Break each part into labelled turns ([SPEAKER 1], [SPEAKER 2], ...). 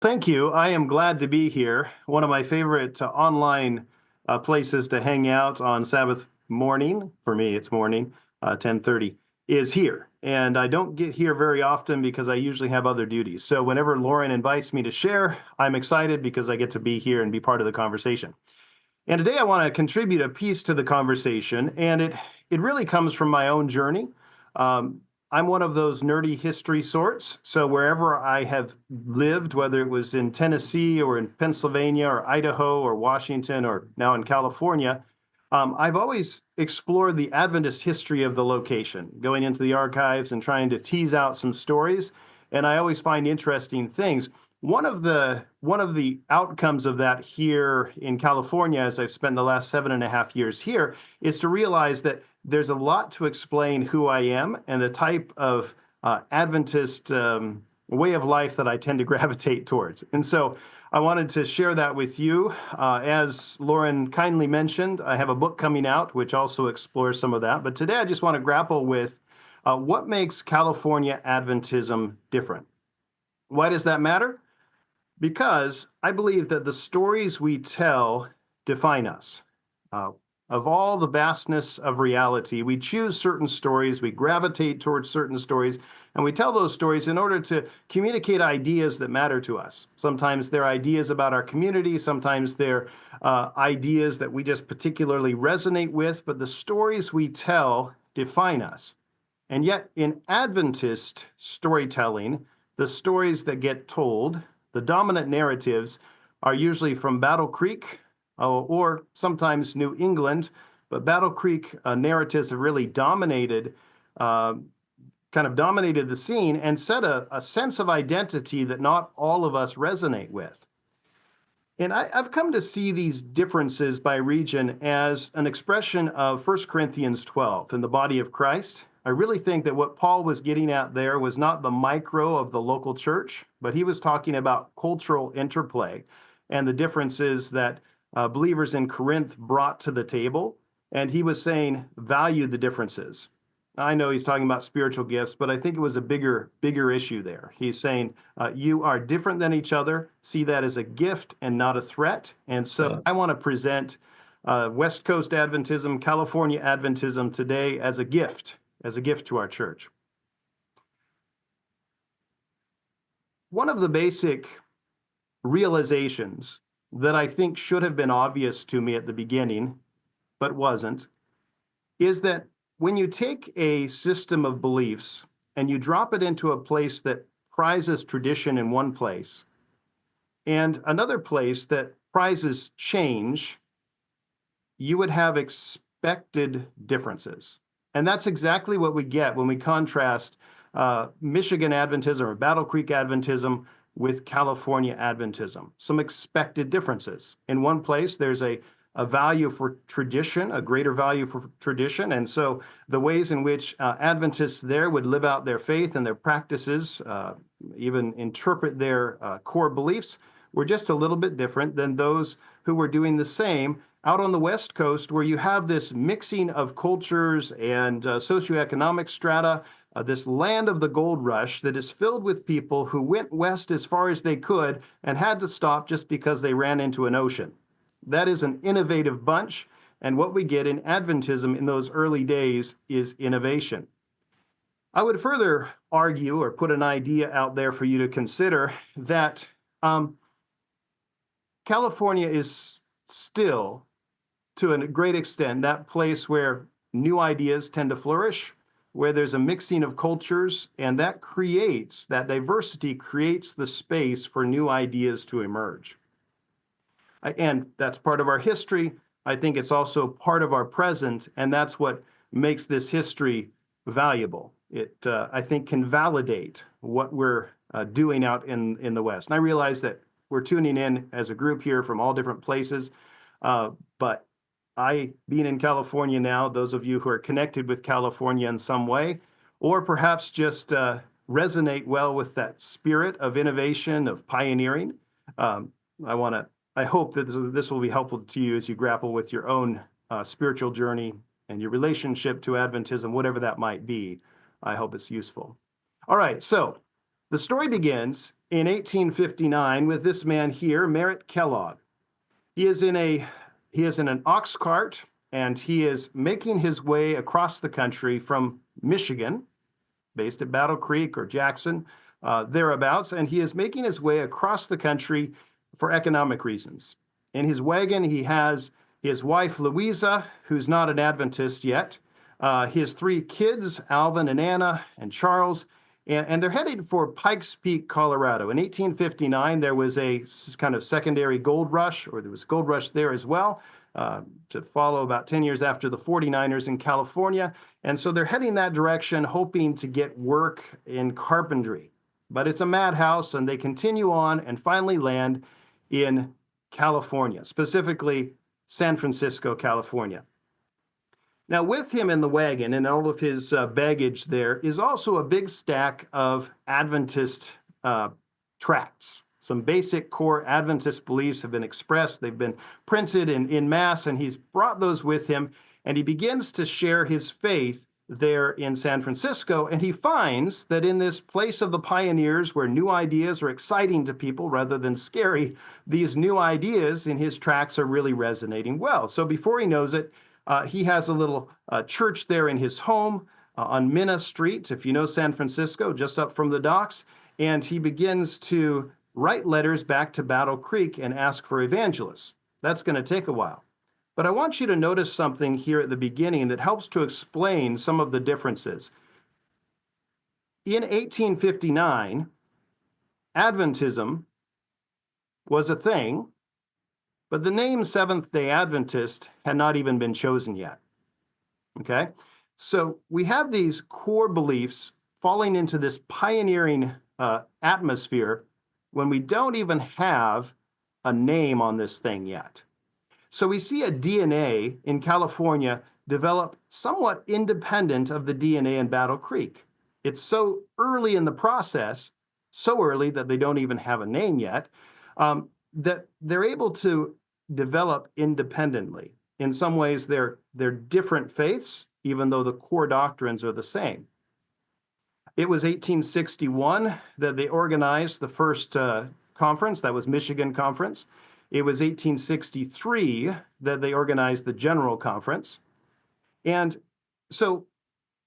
[SPEAKER 1] Thank you. I am glad to be here. One of my favorite online places to hang out on Sabbath morning, for me it's morning, 10:30, is here. And I don't get here very often because I usually have other duties. So whenever Lauren invites me to share, I'm excited because I get to be here and be part of the conversation. And today I want to contribute a piece to the conversation, and it really comes from my own journey. I'm one of those nerdy history sorts, so wherever I have lived, whether it was in Tennessee or in Pennsylvania or Idaho or Washington or now in California, I've always explored the Adventist history of the location, going into the archives and trying to tease out some stories, and I always find interesting things. One of the outcomes of that here in California, as I've spent the last 7.5 years here, is to realize that there's a lot to explain who I am and the type of Adventist way of life that I tend to gravitate towards. And so I wanted to share that with you. As Lauren kindly mentioned, I have a book coming out which also explores some of that. But today I just want to grapple with what makes California Adventism different. Why does that matter? Because I believe that the stories we tell define us. Of all the vastness of reality, we choose certain stories, we gravitate towards certain stories, and we tell those stories in order to communicate ideas that matter to us. Sometimes they're ideas about our community, sometimes they're ideas that we just particularly resonate with, but the stories we tell define us. And yet, in Adventist storytelling, the stories that get told, the dominant narratives, are usually from Battle Creek or sometimes New England, but Battle Creek narratives have really dominated the scene and set a sense of identity that not all of us resonate with. And I've come to see these differences by region as an expression of 1 Corinthians 12 in the body of Christ. I really think that what Paul was getting at there was not the micro of the local church, but he was talking about cultural interplay and the differences that believers in Corinth brought to the table. And he was saying, value the differences. I know he's talking about spiritual gifts, but I think it was a bigger issue there. He's saying, you are different than each other. See that as a gift and not a threat. And so I want to present West Coast Adventism, California Adventism today as a gift to our church. One of the basic realizations that I think should have been obvious to me at the beginning, but wasn't, is that when you take a system of beliefs and you drop it into a place that prizes tradition in one place and another place that prizes change, you would have expected differences. And that's exactly what we get when we contrast Michigan Adventism or Battle Creek Adventism with California Adventism. Some expected differences. In one place, there's a value for tradition, a greater value for tradition. And so the ways in which Adventists there would live out their faith and their practices, even interpret their core beliefs, were just a little bit different than those who were doing the same out on the West Coast, where you have this mixing of cultures and socioeconomic strata, this land of the gold rush that is filled with people who went west as far as they could and had to stop just because they ran into an ocean. That is an innovative bunch, and what we get in Adventism in those early days is innovation. I would further argue or put an idea out there for you to consider that California is still, to a great extent, that place where new ideas tend to flourish, where there's a mixing of cultures, and that diversity creates the space for new ideas to emerge. And that's part of our history. I think it's also part of our present, and that's what makes this history valuable. It, I think, can validate what we're doing out in the West. And I realize that we're tuning in as a group here from all different places, but being in California now, those of you who are connected with California in some way, or perhaps just resonate well with that spirit of innovation, of pioneering, I hope that this will be helpful to you as you grapple with your own spiritual journey and your relationship to Adventism, whatever that might be. I hope it's useful. All right, so The story begins in 1859 with this man here, Merritt Kellogg. He is in an ox cart, and he is making his way across the country from Michigan, based at Battle Creek or Jackson, thereabouts, and he is making his way across the country for economic reasons. In his wagon, he has his wife, Louisa, who's not an Adventist yet, his three kids, Alvin and Anna and Charles, and they're headed for Pikes Peak, Colorado. In 1859, there was a kind of secondary gold rush, or there was a gold rush there as well, to follow about 10 years after the 49ers in California. And so they're heading that direction, hoping to get work in carpentry. But it's a madhouse, and they continue on and finally land in California, specifically San Francisco, California. Now, with him in the wagon and all of his baggage there is also a big stack of Adventist tracts. Some basic core Adventist beliefs have been expressed. They've been printed in mass, and he's brought those with him, and he begins to share his faith there in San Francisco, and he finds that in this place of the pioneers where new ideas are exciting to people rather than scary, these new ideas in his tracts are really resonating well. So before he knows it, he has a little church there in his home on Minna Street, if you know San Francisco, just up from the docks, and he begins to write letters back to Battle Creek and ask for evangelists. That's going to take a while. But I want you to notice something here at the beginning that helps to explain some of the differences. In 1859, Adventism was a thing, but the name Seventh-day Adventist had not even been chosen yet. Okay? So we have these core beliefs falling into this pioneering atmosphere when we don't even have a name on this thing yet. So we see a DNA in California develop somewhat independent of the DNA in Battle Creek. It's so early in the process, so early that they don't even have a name yet, that they're able to develop independently. In some ways, they're different faiths, even though the core doctrines are the same. It was 1861 that they organized the first conference, that was Michigan Conference. It was 1863 that they organized the General Conference. And so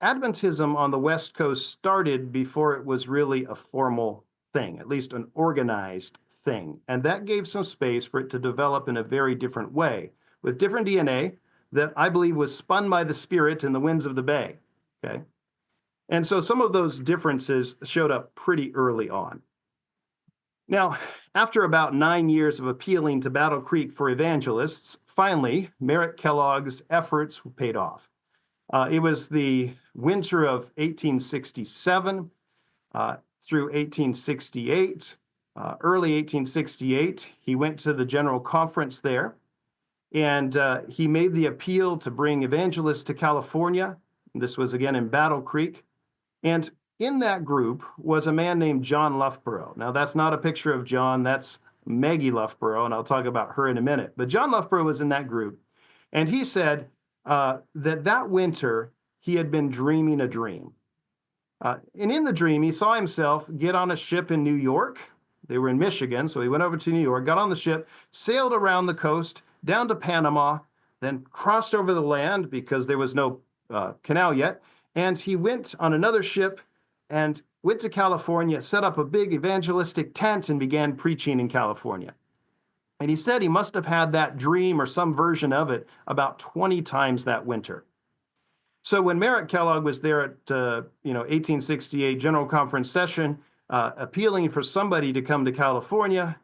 [SPEAKER 1] Adventism on the West Coast started before it was really a formal thing, at least an organized thing. And that gave some space for it to develop in a very different way, with different DNA that I believe was spun by the Spirit in the winds of the bay. Okay? And so some of those differences showed up pretty early on. Now, after about 9 years of appealing to Battle Creek for evangelists, finally, Merritt Kellogg's efforts paid off. It was the winter of 1867 through 1868. Early 1868, he went to the General Conference there, and he made the appeal to bring evangelists to California. This was again in Battle Creek. And in that group was a man named John Loughborough. Now, that's not a picture of John, that's Maggie Loughborough, and I'll talk about her in a minute. But John Loughborough was in that group, and he said that winter he had been dreaming a dream. And in the dream, he saw himself get on a ship in New York. They were in Michigan, so he went over to New York, got on the ship, sailed around the coast, down to Panama, then crossed over the land because there was no canal yet, and he went on another ship and went to California, set up a big evangelistic tent, and began preaching in California. And he said he must have had that dream or some version of it about 20 times that winter. So when Merritt Kellogg was there at 1868 General Conference session, appealing for somebody to come to California,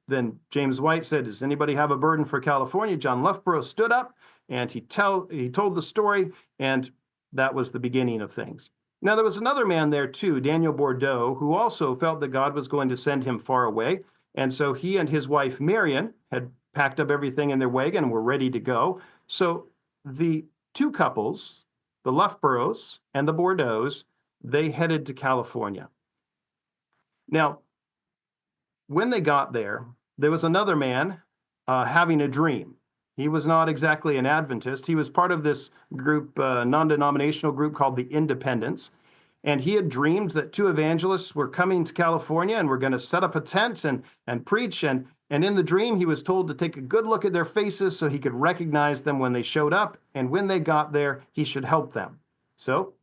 [SPEAKER 1] then James White said, "Does anybody have a burden for California?" John Loughborough stood up and he told the story, and that was the beginning of things. Now, there was another man there too, Daniel Bordeaux, who also felt that God was going to send him far away. And so he and his wife, Marion, had packed up everything in their wagon and were ready to go. So the two couples, the Loughboroughs and the Bordeauxs, they headed to California. Now, when they got there, there was another man having a dream. He was not exactly an Adventist. He was part of this group, non-denominational group called the Independents. And he had dreamed that two evangelists were coming to California and were going to set up a tent and preach. And in the dream, he was told to take a good look at their faces so he could recognize them when they showed up. And when they got there, he should help them. So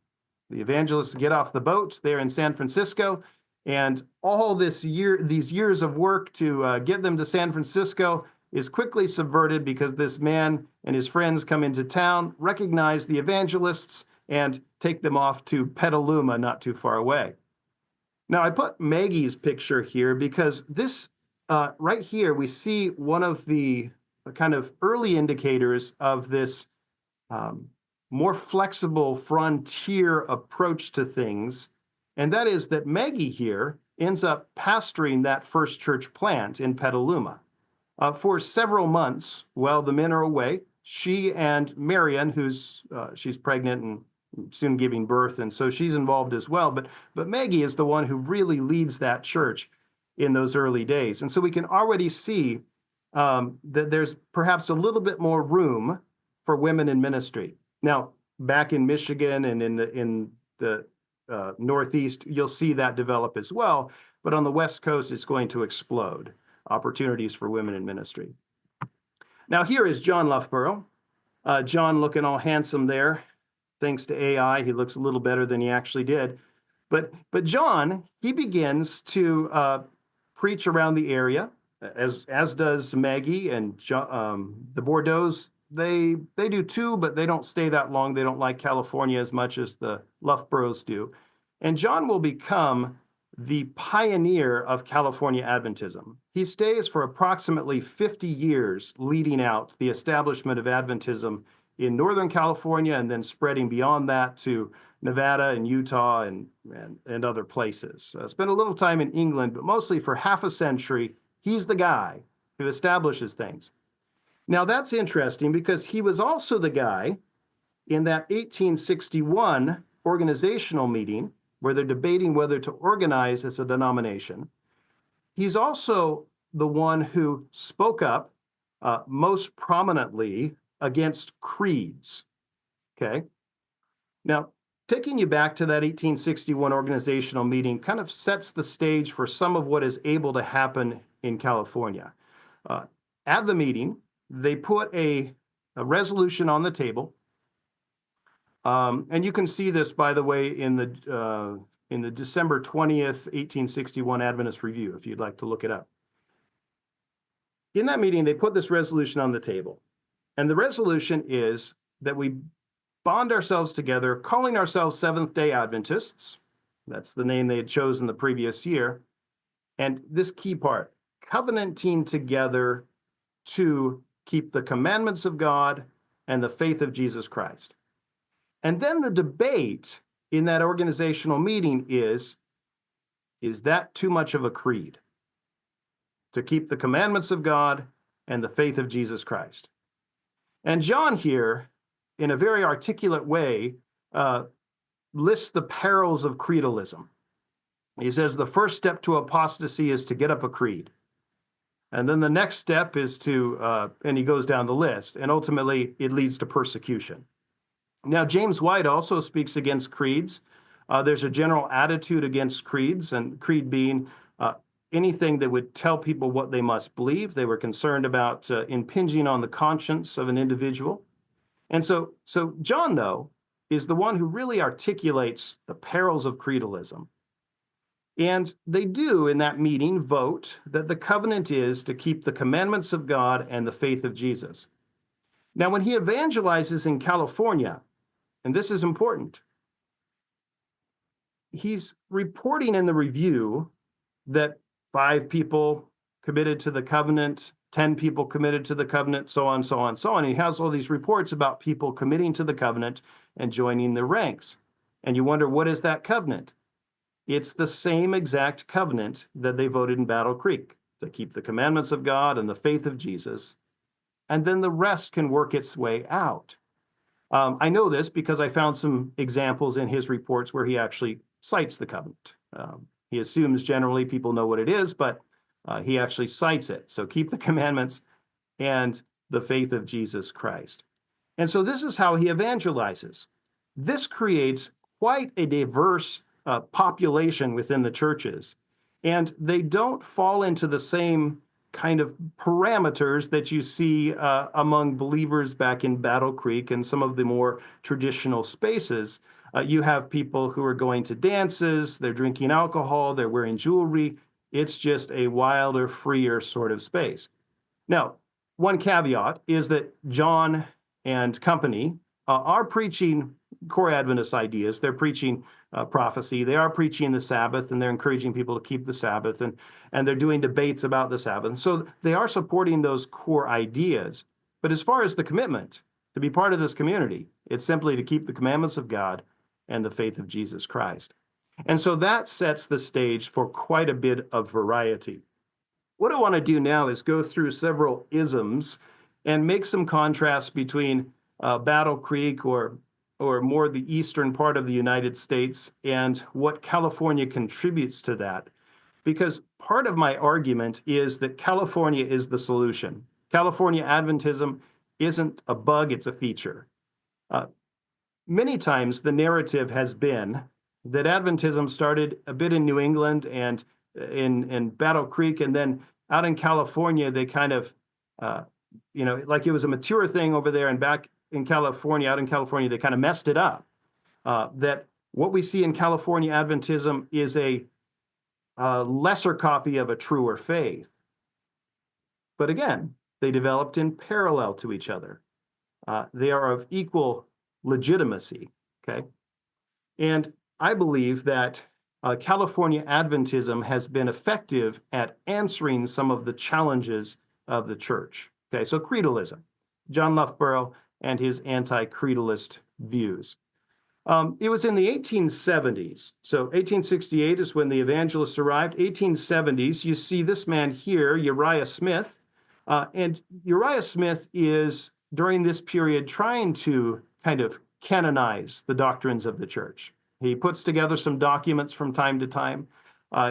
[SPEAKER 1] the evangelists get off the boat. They're in San Francisco. And all these years of work to get them to San Francisco is quickly subverted because this man and his friends come into town, recognize the evangelists, and take them off to Petaluma, not too far away. Now, I put Maggie's picture here because this, right here, we see one of the kind of early indicators of this more flexible frontier approach to things, and that is that Maggie here ends up pastoring that first church plant in Petaluma. For several months while the men are away, she and Marion, she's pregnant and soon giving birth, and so she's involved as well. But Maggie is the one who really leads that church in those early days. And so we can already see that there's perhaps a little bit more room for women in ministry. Now, back in Michigan and in the Northeast, you'll see that develop as well. But on the West Coast, it's going to explode. Opportunities for women in ministry. Now, here is John Loughborough. John looking all handsome there. Thanks to AI, he looks a little better than he actually did. But John, he begins to preach around the area, as does Maggie and the Bordeaux's. They do too, but they don't stay that long. They don't like California as much as the Loughboroughs do. And John will become the pioneer of California Adventism. He stays for approximately 50 years leading out the establishment of Adventism in Northern California and then spreading beyond that to Nevada and Utah and other places. Spent a little time in England, but mostly for half a century, he's the guy who establishes things. Now that's interesting because he was also the guy in that 1861 organizational meeting where they're debating whether to organize as a denomination. He's also the one who spoke up most prominently against creeds. Okay. Now, taking you back to that 1861 organizational meeting kind of sets the stage for some of what is able to happen in California. At the meeting, they put a resolution on the table. And you can see this, by the way, in the December 20th, 1861 Adventist Review, if you'd like to look it up. In that meeting, they put this resolution on the table. And the resolution is that we bond ourselves together, calling ourselves Seventh-day Adventists. That's the name they had chosen the previous year. And this key part, covenanting together to keep the commandments of God and the faith of Jesus Christ. And then the debate in that organizational meeting is that too much of a creed? To keep the commandments of God and the faith of Jesus Christ. And John here, in a very articulate way, lists the perils of creedalism. He says the first step to apostasy is to get up a creed. And then the next step is and he goes down the list, and ultimately it leads to persecution. Now, James White also speaks against creeds. There's a general attitude against creeds, and creed being anything that would tell people what they must believe. They were concerned about impinging on the conscience of an individual. And so John, though, is the one who really articulates the perils of creedalism. And they do, in that meeting, vote that the covenant is to keep the commandments of God and the faith of Jesus. Now, when he evangelizes in California, and this is important, he's reporting in the review that 5 people committed to the covenant, 10 people committed to the covenant, so on, so on, so on. He has all these reports about people committing to the covenant and joining the ranks. And you wonder, what is that covenant? It's the same exact covenant that they voted in Battle Creek, to keep the commandments of God and the faith of Jesus. And then the rest can work its way out. I know this because I found some examples in his reports where he actually cites the covenant. He assumes generally people know what it is, but he actually cites it. So keep the commandments and the faith of Jesus Christ. And so this is how he evangelizes. This creates quite a diverse population within the churches. And they don't fall into the same kind of parameters that you see among believers back in Battle Creek and some of the more traditional spaces. You have people who are going to dances, they're drinking alcohol, they're wearing jewelry. It's just a wilder, freer sort of space. Now, one caveat is that John and company are preaching core Adventist ideas. They're preaching prophecy. They are preaching the Sabbath, and they're encouraging people to keep the Sabbath, and they're doing debates about the Sabbath. So they are supporting those core ideas. But as far as the commitment to be part of this community, it's simply to keep the commandments of God and the faith of Jesus Christ. And so that sets the stage for quite a bit of variety. What I want to do now is go through several isms and make some contrasts between Battle Creek or more the eastern part of the United States and what California contributes to that. Because part of my argument is that California is the solution. California Adventism isn't a bug, it's a feature. Many times the narrative has been that Adventism started a bit in New England and in Battle Creek, and then out in California, they kind of, like it was a mature thing over there, and back in California, out in California, they kind of messed it up. That what we see in California Adventism is a lesser copy of a truer faith. But again, they developed in parallel to each other. They are of equal legitimacy, okay? And I believe that California Adventism has been effective at answering some of the challenges of the church. Okay, so creedalism, John Loughborough and his anti-creedalist views. It was in the 1870s. So 1868 is when the evangelists arrived. 1870s, you see this man here, Uriah Smith. And Uriah Smith is, during this period, trying to kind of canonize the doctrines of the church. He puts together some documents from time to time.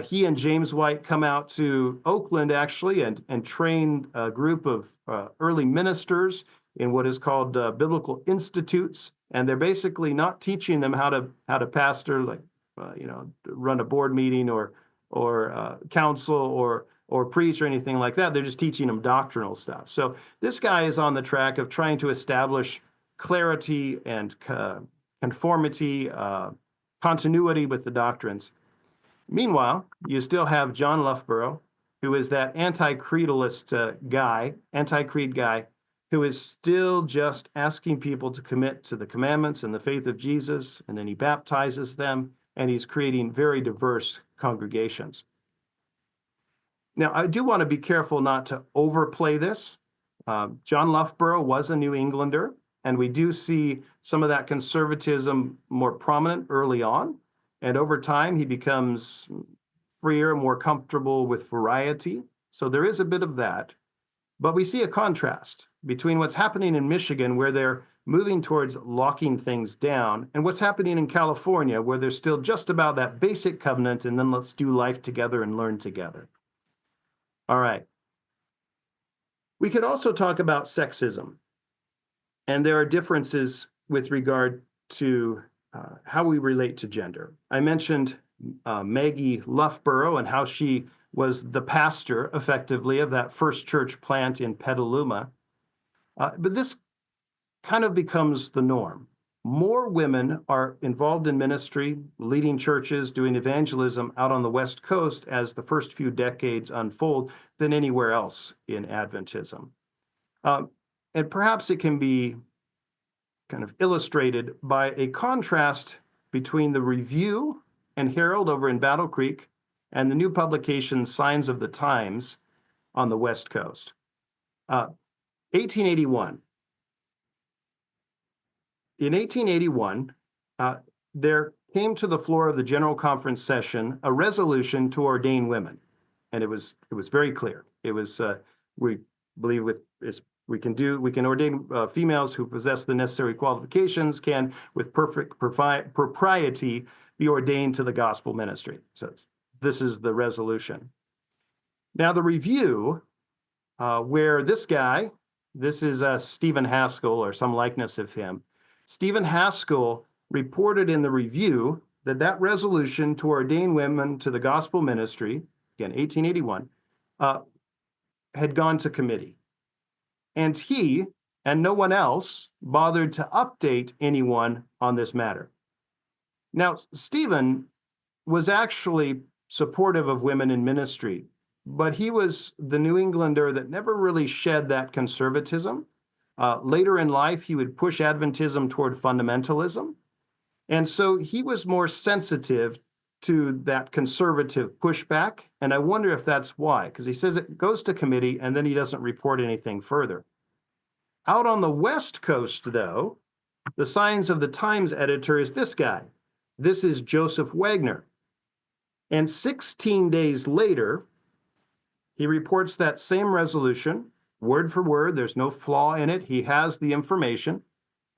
[SPEAKER 1] He and James White come out to Oakland, actually, and train a group of early ministers in what is called biblical institutes. And they're basically not teaching them how to pastor, like run a board meeting or counsel or preach or anything like that. They're just teaching them doctrinal stuff. So this guy is on the track of trying to establish clarity and conformity, continuity with the doctrines. Meanwhile, you still have John Loughborough, who is that anti-creedalist guy, anti-creed guy, who is still just asking people to commit to the commandments and the faith of Jesus, and then he baptizes them, and he's creating very diverse congregations. Now, I do want to be careful not to overplay this. John Loughborough was a New Englander, and we do see some of that conservatism more prominent early on. And over time, he becomes freer, more comfortable with variety. So there is a bit of that. But we see a contrast between what's happening in Michigan, where they're moving towards locking things down, and what's happening in California, where they're still just about that basic covenant, and then let's do life together and learn together. All right. We could also talk about sexism. And there are differences with regard to how we relate to gender. I mentioned Maggie Loughborough and how she was the pastor, effectively, of that first church plant in Petaluma. But this kind of becomes the norm. More women are involved in ministry, leading churches, doing evangelism out on the West Coast as the first few decades unfold than anywhere else in Adventism. And perhaps it can be kind of illustrated by a contrast between the Review and Herald over in Battle Creek and the new publication Signs of the Times on the West Coast. 1881. In 1881, there came to the floor of the General Conference session a resolution to ordain women, and it was very clear. It was we believe we can ordain females who possess the necessary qualifications, can with perfect propriety be ordained to the gospel ministry. So this is the resolution. Now the Review, where this is Stephen Haskell or some likeness of him. Stephen Haskell reported in the Review that that resolution to ordain women to the gospel ministry, again, 1881, had gone to committee. And he and no one else bothered to update anyone on this matter. Now, Stephen was actually supportive of women in ministry, but he was the New Englander that never really shed that conservatism. Later in life, he would push Adventism toward fundamentalism. And so he was more sensitive to that conservative pushback. And I wonder if that's why, because he says it goes to committee and then he doesn't report anything further. Out on the West Coast, though, the Signs of the Times editor is this guy. This is Joseph Waggoner. And 16 days later, he reports that same resolution, word for word. There's no flaw in it. He has the information,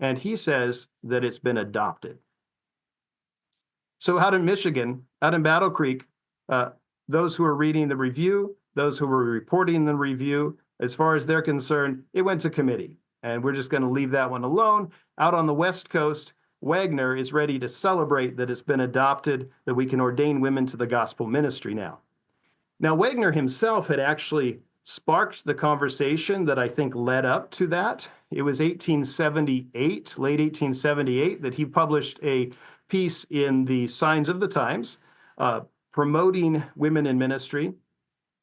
[SPEAKER 1] and he says that it's been adopted. So out in Michigan, out in Battle Creek, those who are reading the review, those who were reporting the review, as far as they're concerned, it went to committee. And we're just going to leave that one alone. Out on the West Coast, Waggoner is ready to celebrate that it's been adopted, that we can ordain women to the gospel ministry now. Now, Waggoner himself had actually sparked the conversation that I think led up to that. It was 1878, late 1878, that he published a piece in the Signs of the Times promoting women in ministry.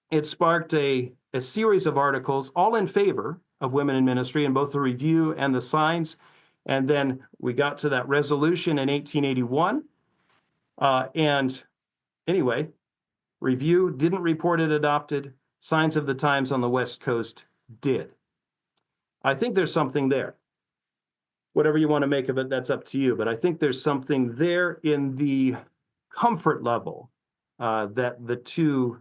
[SPEAKER 1] It sparked a series of articles, all in favor of women in ministry, in both the Review and the Signs. And then we got to that resolution in 1881. And anyway, Review didn't report it adopted. Signs of the Times on the West Coast did. I think there's something there. Whatever you want to make of it, that's up to you. But I think there's something there in the comfort level that the two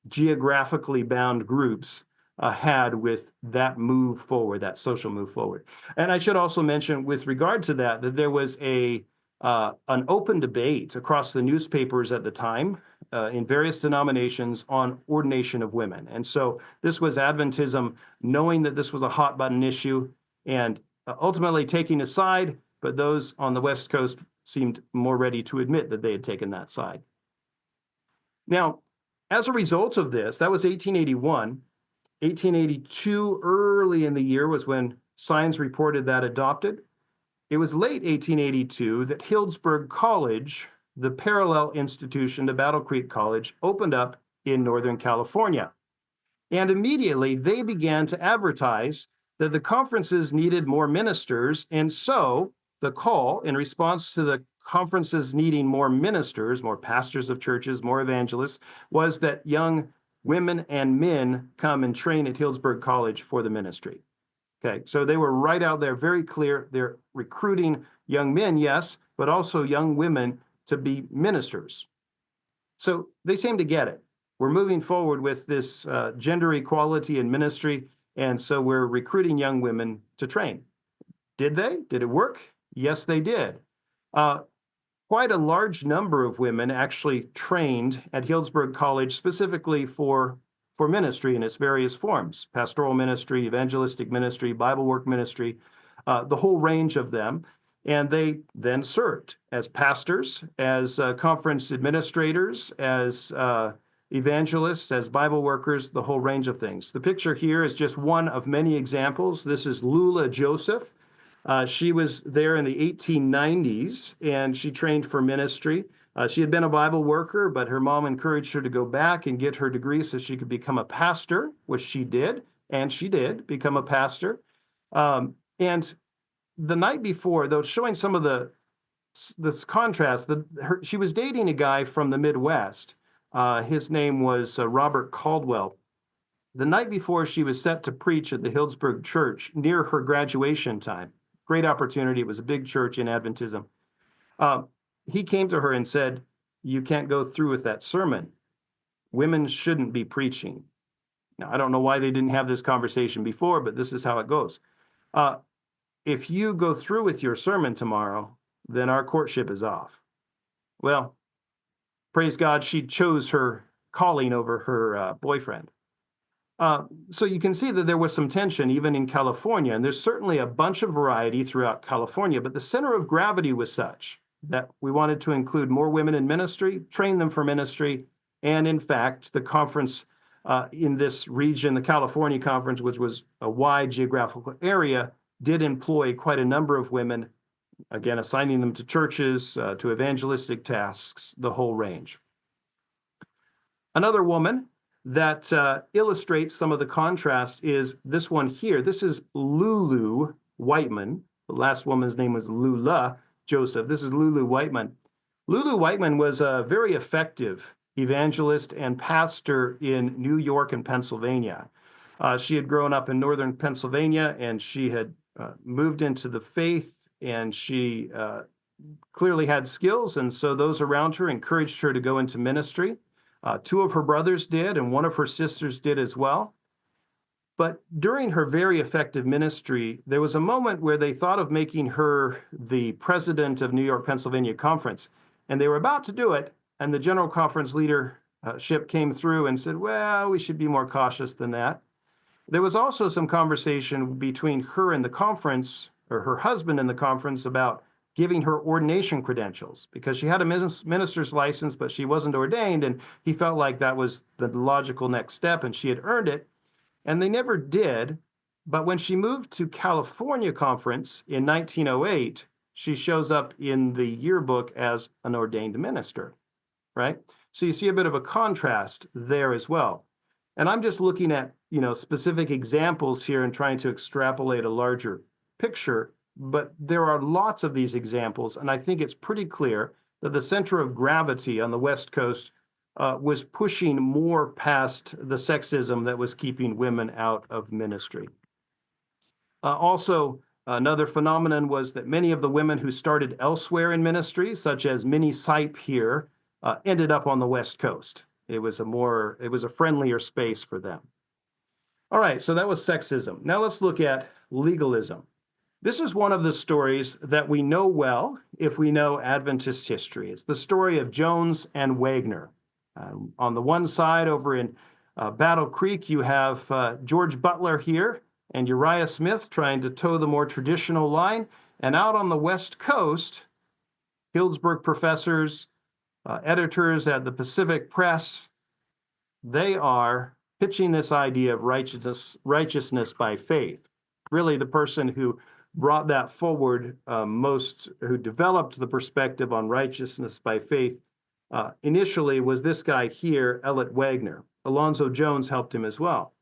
[SPEAKER 1] geographically bound groups had with that move forward, that social move forward. And I should also mention, with regard to that, that there was an open debate across the newspapers at the time in various denominations on ordination of women. And so this was Adventism knowing that this was a hot button issue and ultimately taking a side, but those on the West Coast seemed more ready to admit that they had taken that side. Now, as a result of this, that was 1881. 1882, early in the year, was when Signs reported that adopted. It was late 1882 that Healdsburg College, the parallel institution to Battle Creek College, opened up in Northern California. And immediately they began to advertise that the conferences needed more ministers. And so the call, in response to the conferences needing more ministers, more pastors of churches, more evangelists, was that young women and men come and train at Healdsburg College for the ministry. Okay, so they were right out there, very clear. They're recruiting young men, yes, but also young women to be ministers. So they seem to get it. We're moving forward with this gender equality in ministry, and so we're recruiting young women to train. Did they? Did it work? Yes, they did. Quite a large number of women actually trained at Healdsburg College specifically for ministry in its various forms: pastoral ministry, evangelistic ministry, Bible work ministry, the whole range of them. And they then served as pastors, as conference administrators, as evangelists, as Bible workers, the whole range of things. The picture here is just one of many examples. This is Lula Joseph. She was there in the 1890s, and she trained for ministry. She had been a Bible worker, but her mom encouraged her to go back and get her degree so she could become a pastor, which she did, and she did become a pastor. And the night before, though, showing some of this contrast, she was dating a guy from the Midwest. His name was Robert Caldwell. The night before, she was set to preach at the Healdsburg Church near her graduation time. Great opportunity. It was a big church in Adventism. He came to her and said, "You can't go through with that sermon. Women shouldn't be preaching." Now, I don't know why they didn't have this conversation before, but this is how it goes. If you go through with your sermon tomorrow, then our courtship is off. Well, praise God, she chose her calling over her boyfriend. So you can see that there was some tension even in California, and there's certainly a bunch of variety throughout California, but the center of gravity was such that we wanted to include more women in ministry, train them for ministry. And in fact, the conference in this region, the California conference, which was a wide geographical area, did employ quite a number of women, again, assigning them to churches, to evangelistic tasks, the whole range. Another woman that illustrates some of the contrast is this one here. This is Lulu Whiteman. The last woman's name was Lula Joseph. This is Lulu Whiteman. Lulu Whiteman was a very effective evangelist and pastor in New York and Pennsylvania. She had grown up in northern Pennsylvania, and she had moved into the faith, and she clearly had skills, and so those around her encouraged her to go into ministry. Two of her brothers did, and one of her sisters did as well. But during her very effective ministry, there was a moment where they thought of making her the president of New York, Pennsylvania Conference, and they were about to do it, and the general conference leadership came through and said, well, we should be more cautious than that. There was also some conversation between her and the conference, or her husband and the conference, about giving her ordination credentials, because she had a minister's license, but she wasn't ordained, and he felt like that was the logical next step, and she had earned it, and they never did. But when she moved to California Conference in 1908, she shows up in the yearbook as an ordained minister, right? So you see a bit of a contrast there as well. And I'm just looking at, specific examples here and trying to extrapolate a larger picture, but there are lots of these examples, and I think it's pretty clear that the center of gravity on the West Coast was pushing more past the sexism that was keeping women out of ministry. Also, another phenomenon was that many of the women who started elsewhere in ministry, such as Minnie Sipe here, ended up on the West Coast. It was a friendlier space for them. All right, so that was sexism. Now let's look at legalism. This is one of the stories that we know well if we know Adventist history. It's the story of Jones and Waggoner. On the one side, over in Battle Creek, you have George Butler here and Uriah Smith trying to toe the more traditional line. And out on the West Coast, Healdsburg professors, editors at the Pacific Press, they are pitching this idea of righteousness by faith. Really, the person who brought that forward who developed the perspective on righteousness by faith initially was this guy here, Ellet Waggoner. Alonzo Jones helped him as well.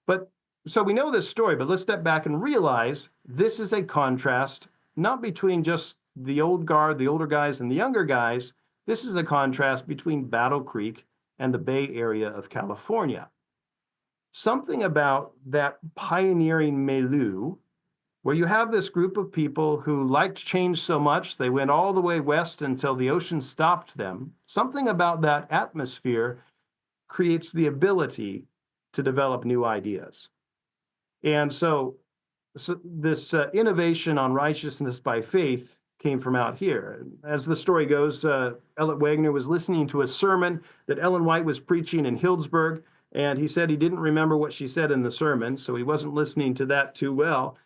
[SPEAKER 1] But so we know this story, but let's step back and realize this is a contrast, not between just the old guard, the older guys, and the younger guys. This is a contrast between Battle Creek and the Bay Area of California. Something about that pioneering milieu, where you have this group of people who liked change so much, they went all the way west until the ocean stopped them. Something about that atmosphere creates the ability to develop new ideas. And so this innovation on righteousness by faith came from out here. As the story goes, Ellet Waggoner was listening to a sermon that Edson White was preaching in Healdsburg, and he said he didn't remember what she said in the sermon, so he wasn't listening to that too well.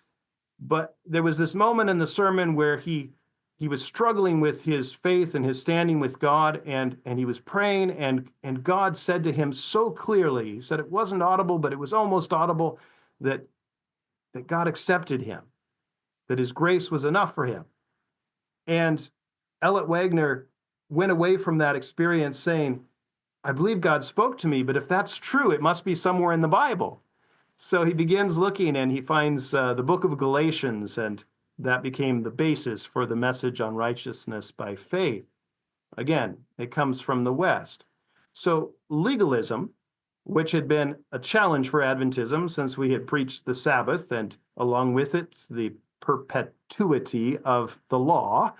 [SPEAKER 1] But there was this moment in the sermon where he was struggling with his faith and his standing with God, and he was praying, and God said to him so clearly, he said it wasn't audible, but it was almost audible, that God accepted him, that his grace was enough for him. And Ellet Waggoner went away from that experience saying, I believe God spoke to me, but if that's true, it must be somewhere in the Bible. So he begins looking, and he finds the book of Galatians, and that became the basis for the message on righteousness by faith. Again, it comes from the West. So legalism, which had been a challenge for Adventism since we had preached the Sabbath, and along with it, the perpetuity of the law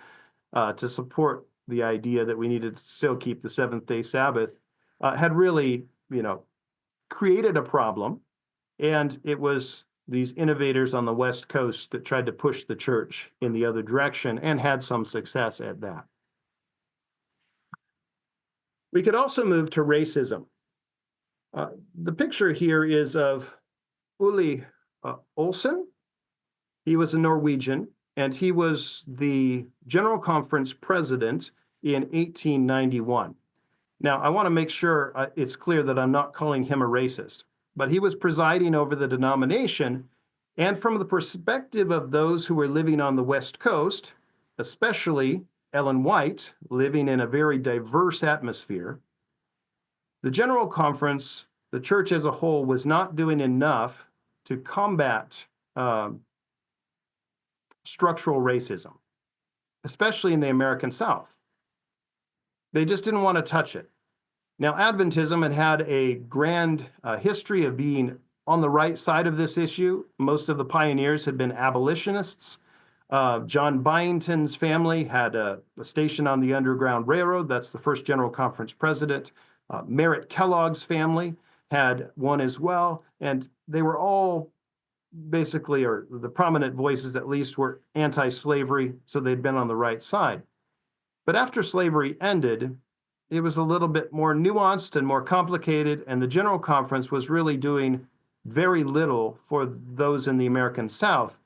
[SPEAKER 1] to support the idea that we needed to still keep the seventh-day Sabbath, had really, created a problem. And it was these innovators on the West Coast that tried to push the church in the other direction and had some success at that. We could also move to racism. The picture here is of Uli Olsen. He was a Norwegian, and he was the General Conference president in 1891. Now, I want to make sure it's clear that I'm not calling him a racist, but he was presiding over the denomination, and from the perspective of those who were living on the West Coast, especially Elson White, living in a very diverse atmosphere, the General Conference, the church as a whole, was not doing enough to combat structural racism, especially in the American South. They just didn't want to touch it. Now, Adventism had had a grand history of being on the right side of this issue. Most of the pioneers had been abolitionists. John Byington's family had a station on the Underground Railroad. That's the first General Conference president. Merritt Kellogg's family had one as well. And they were all basically, or the prominent voices at least, were anti-slavery, so they'd been on the right side. But after slavery ended, it was a little bit more nuanced and more complicated, and the General Conference was really doing very little for those in the American South.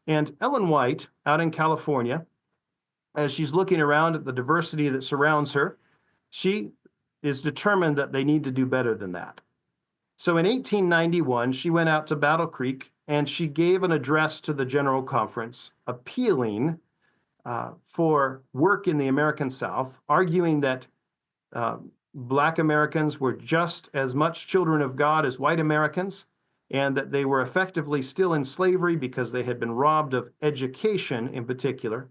[SPEAKER 1] And Elson White, out in California, as she's looking around at the diversity that surrounds her, she is determined that they need to do better than that. So in 1891, she went out to Battle Creek and she gave an address to the General Conference appealing for work in the American South, arguing that Black Americans were just as much children of God as white Americans, and that they were effectively still in slavery because they had been robbed of education in particular.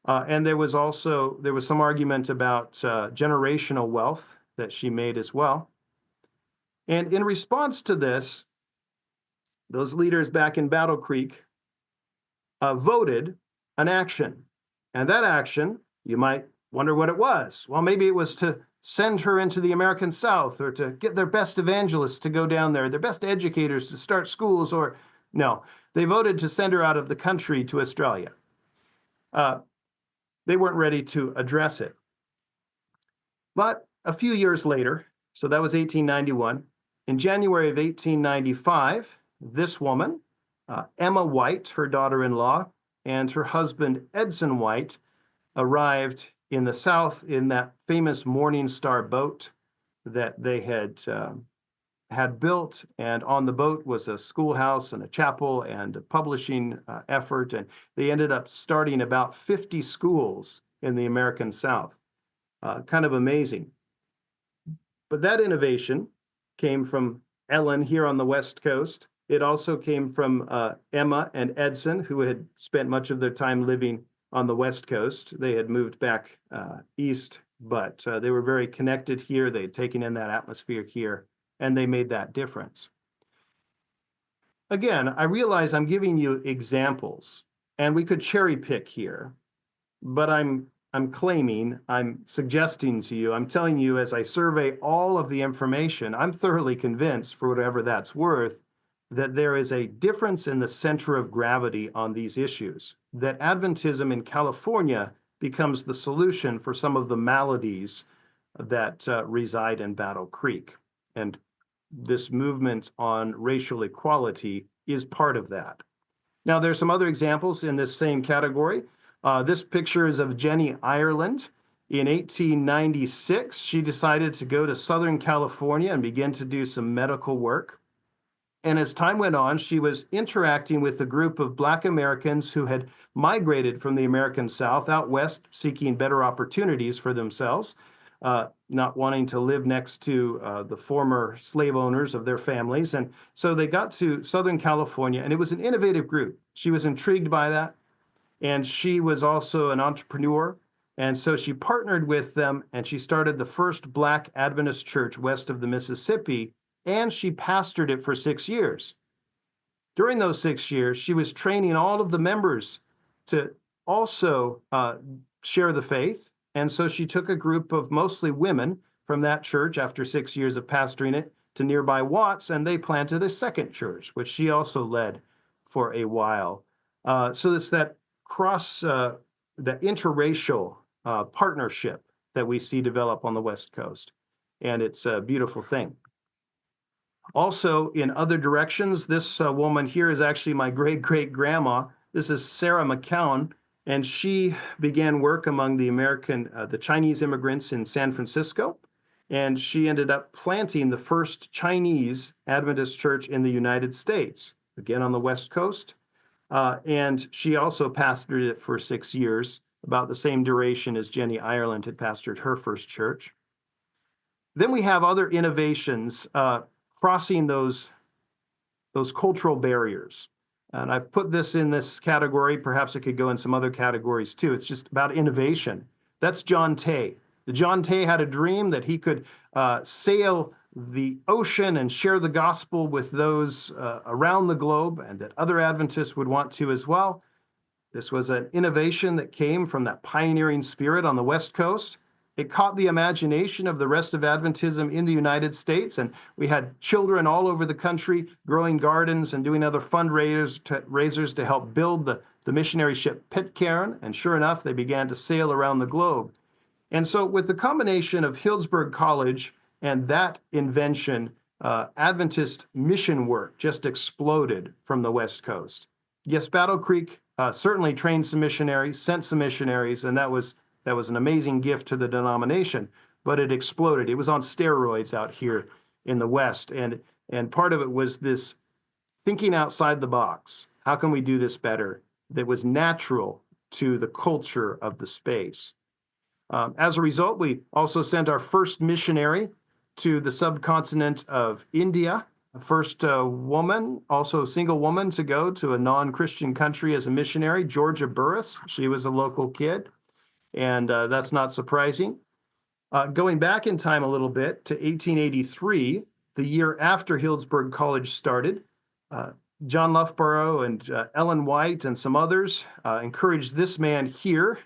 [SPEAKER 1] And there was some argument about generational wealth that she made as well. And in response to this, those leaders back in Battle Creek voted an action. And that action, you might wonder what it was. Well, maybe it was to send her into the American South, or to get their best evangelists to go down there, their best educators to start schools, or no, they voted to send her out of the country to Australia. They weren't ready to address it. But a few years later, so that was 1891, in January of 1895, this woman, Emma White, her daughter-in-law, and her husband, Edson White, arrived in the South in that famous Morning Star boat that they had built. And on the boat was a schoolhouse and a chapel and a publishing effort. And they ended up starting about 50 schools in the American South. Kind of amazing. But that innovation came from Ellen here on the West Coast. It also came from Emma and Edson, who had spent much of their time living on the West Coast. They had moved back east, but they were very connected here. They had taken in that atmosphere here, and they made that difference. Again, I realize I'm giving you examples, and we could cherry pick here, but I'm suggesting to you, I'm telling you, as I survey all of the information, I'm thoroughly convinced, for whatever that's worth, that there is a difference in the center of gravity on these issues, that Adventism in California becomes the solution for some of the maladies that reside in Battle Creek. And this movement on racial equality is part of that. Now, there's some other examples in this same category. This picture is of Jennie Ireland. In 1896, she decided to go to Southern California and begin to do some medical work. And as time went on, she was interacting with a group of Black Americans who had migrated from the American South out west, seeking better opportunities for themselves, not wanting to live next to the former slave owners of their families. And so they got to Southern California, and it was an innovative group. She was intrigued by that, and she was also an entrepreneur. And so she partnered with them, and she started the first Black Adventist church west of the Mississippi, and she pastored it for 6 years. During those 6 years, she was training all of the members to also share the faith. And so she took a group of mostly women from that church after 6 years of pastoring it to nearby Watts, and they planted a second church, which she also led for a while. So it's that that interracial partnership that we see develop on the West Coast. And it's a beautiful thing. Also, in other directions, this woman here is actually my great-great-grandma. This is Sarah McCown, and she began work among the Chinese immigrants in San Francisco, and she ended up planting the first Chinese Adventist church in the United States, again on the West Coast. And she also pastored it for 6 years, about the same duration as Jennie Ireland had pastored her first church. Then we have other innovations crossing those cultural barriers. And I've put this in this category. Perhaps it could go in some other categories too. It's just about innovation. That's John Tay. John Tay had a dream that he could sail the ocean and share the gospel with those around the globe, and that other Adventists would want to as well. This was an innovation that came from that pioneering spirit on the West Coast. It caught the imagination of the rest of Adventism in the United States, and we had children all over the country growing gardens and doing other fundraisers to help build the missionary ship Pitcairn, and sure enough, they began to sail around the globe. And so with the combination of Healdsburg College and that invention, Adventist mission work just exploded from the West Coast. Yes, Battle Creek certainly trained some missionaries, sent some missionaries, and that was an amazing gift to the denomination, but it exploded. It was on steroids out here in the West, and part of it was this thinking outside the box. How can we do this better? That was natural to the culture of the space. As a result, we also sent our first missionary to the subcontinent of India, the first woman, also a single woman, to go to a non-Christian country as a missionary, Georgia Burris. She was a local kid, and that's not surprising. Going back in time a little bit to 1883, the year after Healdsburg College started, John Loughborough and Ellen White and some others encouraged this man here,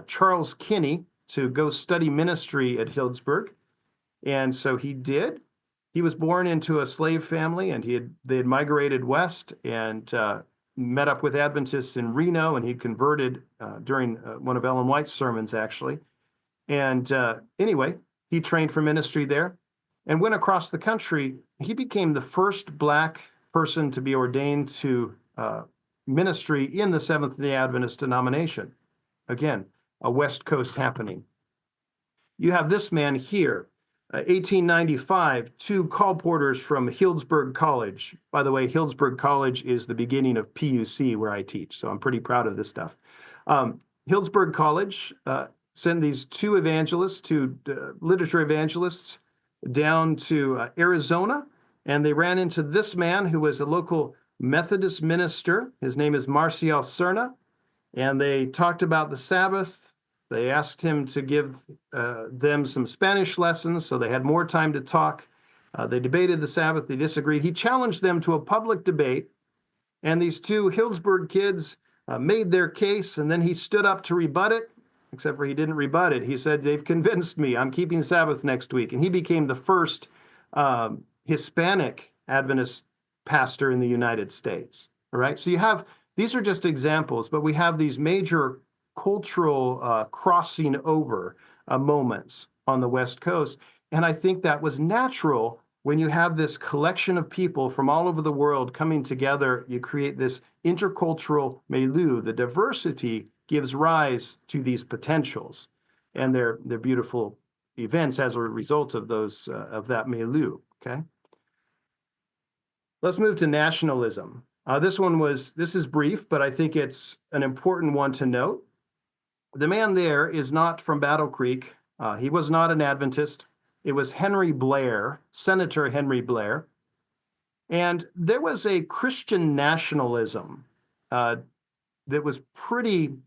[SPEAKER 1] Charles Kinney, to go study ministry at Healdsburg. And so he did. He was born into a slave family, and they had migrated west and met up with Adventists in Reno, and he converted during one of Ellen White's sermons, actually. And anyway, he trained for ministry there and went across the country. He became the first Black person to be ordained to ministry in the Seventh-day Adventist denomination. Again, a West Coast happening. You have this man here, 1895, 2 colporteurs from Healdsburg College. By the way, Healdsburg College is the beginning of PUC where I teach, so I'm pretty proud of this stuff. Healdsburg College sent these 2 evangelists, 2 literature evangelists, down to Arizona, and they ran into this man who was a local Methodist minister. His name is Marcial Cerna, and they talked about the Sabbath. They asked him to give them some Spanish lessons, so they had more time to talk. They debated the Sabbath. They disagreed. He challenged them to a public debate, and these 2 Healdsburg kids made their case, and then he stood up to rebut it, except for he didn't rebut it. He said, "They've convinced me. I'm keeping Sabbath next week." And he became the first Hispanic Adventist pastor in the United States. All right, so these are just examples, but we have these major cultural crossing over moments on the West Coast. And I think that was natural when you have this collection of people from all over the world coming together. You create this intercultural milieu. The diversity gives rise to these potentials, and they're beautiful events as a result of those of that milieu. Okay, let's move to nationalism. This is brief, but I think it's an important one to note. The man there is not from Battle Creek. He was not an Adventist. It was Henry Blair, Senator Henry Blair. And there was a Christian nationalism that was pretty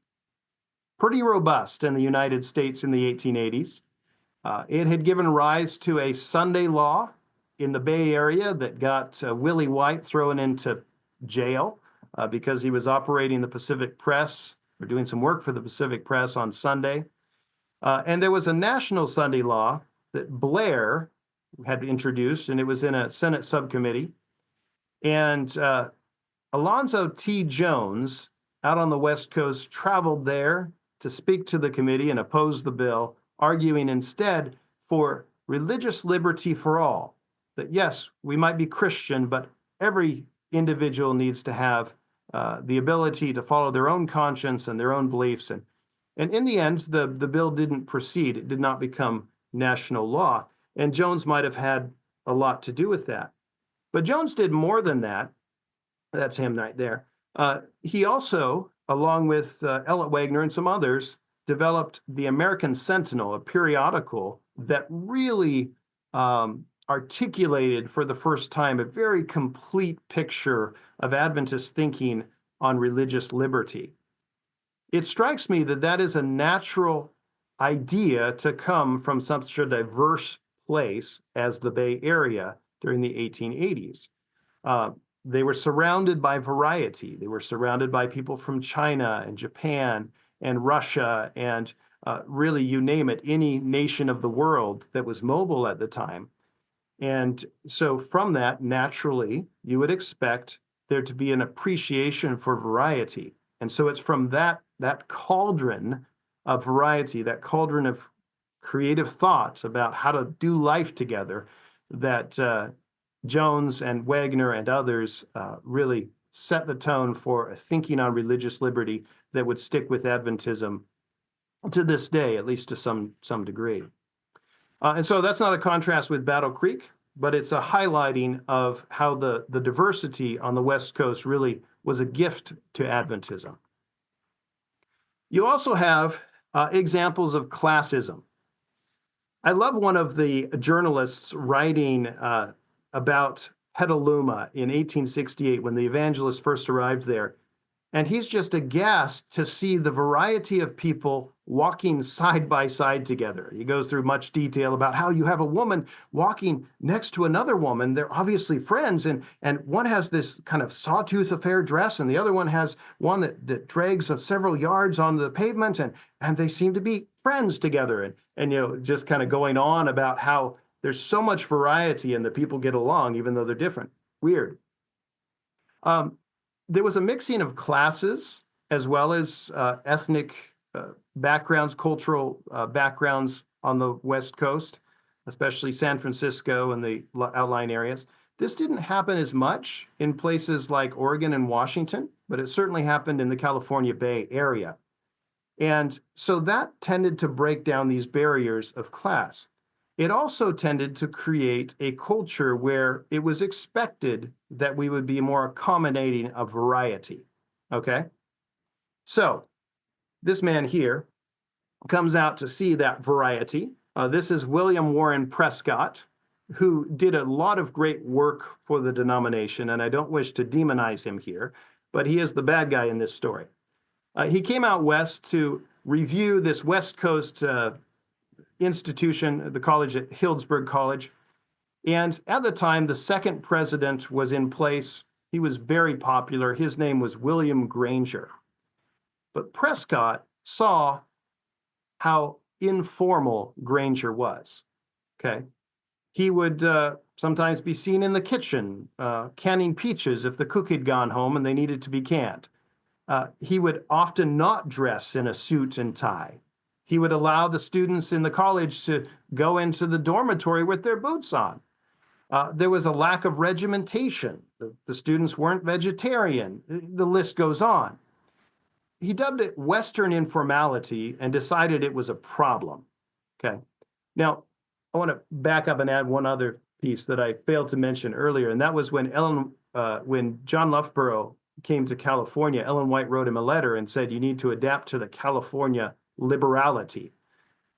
[SPEAKER 1] robust in the United States in the 1880s. It had given rise to a Sunday law in the Bay Area that got Willie White thrown into jail because he was operating the Pacific Press, or doing some work for the Pacific Press on Sunday. And there was a national Sunday law that Blair had introduced, and it was in a Senate subcommittee. And Alonzo T. Jones, out on the West Coast, traveled there to speak to the committee and oppose the bill, arguing instead for religious liberty for all. That yes, we might be Christian, but every individual needs to have the ability to follow their own conscience and their own beliefs. And in the end, the bill didn't proceed. It did not become national law. And Jones might have had a lot to do with that. But Jones did more than that. That's him right there. He also, along with Ellet, Waggoner, and some others, developed the American Sentinel, a periodical that really articulated for the first time a very complete picture of Adventist thinking on religious liberty. It strikes me that that is a natural idea to come from such a diverse place as the Bay Area during the 1880s. They were surrounded by variety. They were surrounded by people from China and Japan and Russia and really, you name it, any nation of the world that was mobile at the time. And so from that, naturally, you would expect there to be an appreciation for variety. And so it's from that cauldron of variety, that cauldron of creative thoughts about how to do life together, that Jones and Waggoner and others really set the tone for a thinking on religious liberty that would stick with Adventism to this day, at least to some degree. And so that's not a contrast with Battle Creek, but it's a highlighting of how the diversity on the West Coast really was a gift to Adventism. You also have examples of classism. I love one of the journalists writing about Petaluma in 1868 when the evangelists first arrived there. And he's just aghast to see the variety of people walking side by side together. He goes through much detail about how you have a woman walking next to another woman. They're obviously friends, and one has this kind of sawtooth affair dress, and the other one has one that drags several yards on the pavement, and they seem to be friends together. And just kind of going on about how there's so much variety and the people get along even though they're different. Weird. There was a mixing of classes as well as ethnic backgrounds, cultural backgrounds on the West Coast, especially San Francisco and the outlying areas. This didn't happen as much in places like Oregon and Washington, but it certainly happened in the California Bay Area. And so that tended to break down these barriers of class. It also tended to create a culture where it was expected that we would be more accommodating of variety, okay? So this man here comes out to see that variety. This is William Warren Prescott, who did a lot of great work for the denomination, and I don't wish to demonize him here, but he is the bad guy in this story. He came out west to review this West Coast institution, the college at Hillsburg College. And at the time, the second president was in place. He was very popular. His name was William Granger. But Prescott saw how informal Granger was, okay? He would sometimes be seen in the kitchen canning peaches if the cook had gone home and they needed to be canned. He would often not dress in a suit and tie. He would allow the students in the college to go into the dormitory with their boots on. There was a lack of regimentation. The students weren't vegetarian. The list goes on. He dubbed it Western informality and decided it was a problem. Okay. Now, I want to back up and add one other piece that I failed to mention earlier, and that was when John Loughborough came to California, Ellen White wrote him a letter and said, you need to adapt to the California liberality.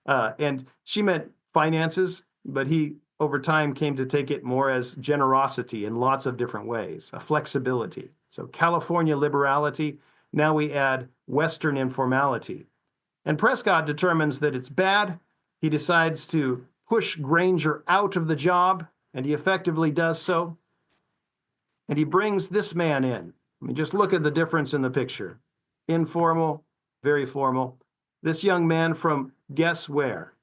[SPEAKER 1] And she meant finances, but he, over time, came to take it more as generosity in lots of different ways, a flexibility. So California liberality, now we add Western informality. And Prescott determines that it's bad. He decides to push Granger out of the job, and he effectively does so. And he brings this man in. I mean, just look at the difference in the picture. Informal, very formal. This young man from, guess where?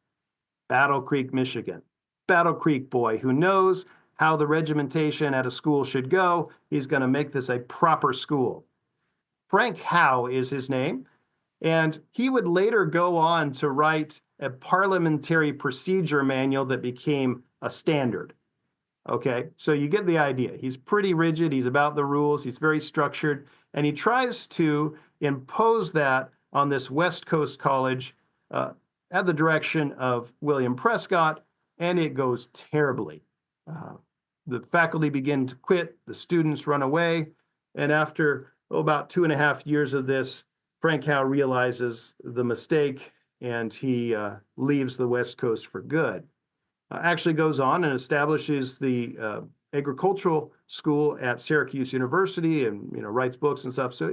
[SPEAKER 1] Battle Creek, Michigan. Battle Creek boy who knows how the regimentation at a school should go. He's going to make this a proper school. Frank Howe is his name, and he would later go on to write a parliamentary procedure manual that became a standard. Okay, so you get the idea. He's pretty rigid. He's about the rules. He's very structured. And he tries to impose that on this West Coast college at the direction of William Prescott, and it goes terribly. The faculty begin to quit, the students run away, and after about 2.5 years of this, Frank Howe realizes the mistake, and he leaves the West Coast for good. Actually goes on and establishes the agricultural school at Syracuse University, and writes books and stuff. So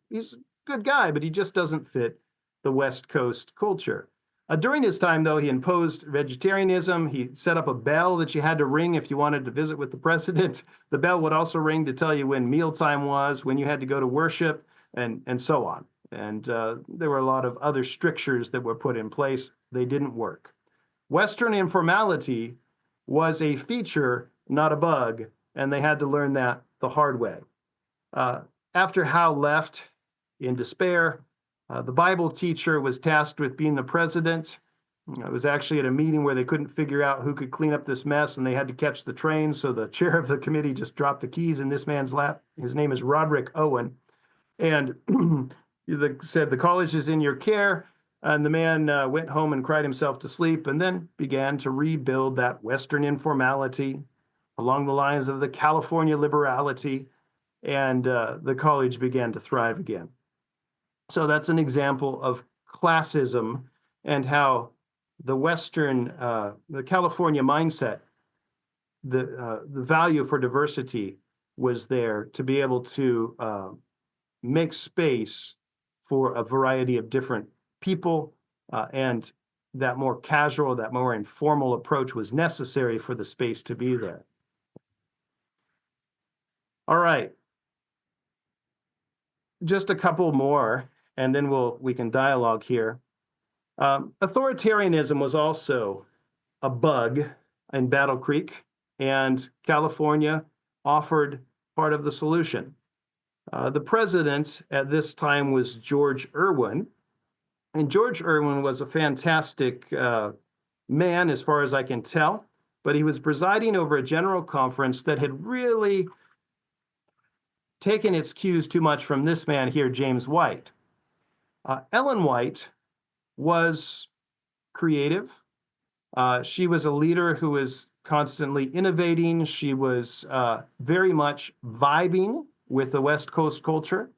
[SPEAKER 1] he's a good guy, but he just doesn't fit the West Coast culture. During his time, though, he imposed vegetarianism. He set up a bell that you had to ring if you wanted to visit with the president. The bell would also ring to tell you when mealtime was, when you had to go to worship, and so on. And there were a lot of other strictures that were put in place. They didn't work. Western informality was a feature, not a bug, and they had to learn that the hard way. After Howe left in despair, the Bible teacher was tasked with being the president. It was actually at a meeting where they couldn't figure out who could clean up this mess, and they had to catch the train, so the chair of the committee just dropped the keys in this man's lap. His name is Roderick Owen. And said, the college is in your care. And the man went home and cried himself to sleep, and then began to rebuild that Western informality along the lines of the California liberality, and the college began to thrive again. So that's an example of classism and how the the California mindset, the value for diversity was there to be able to make space for a variety of different people, and that more casual, that more informal approach was necessary for the space to be there. All right. Just a couple more, and then we can dialogue here. Authoritarianism was also a bug in Battle Creek, and California offered part of the solution. The president at this time was George Irwin, and George Irwin was a fantastic man, as far as I can tell, but he was presiding over a general conference that had really taken its cues too much from this man here, James White. Ellen White was creative. She was a leader who was constantly innovating. She was very much vibing with the West Coast culture.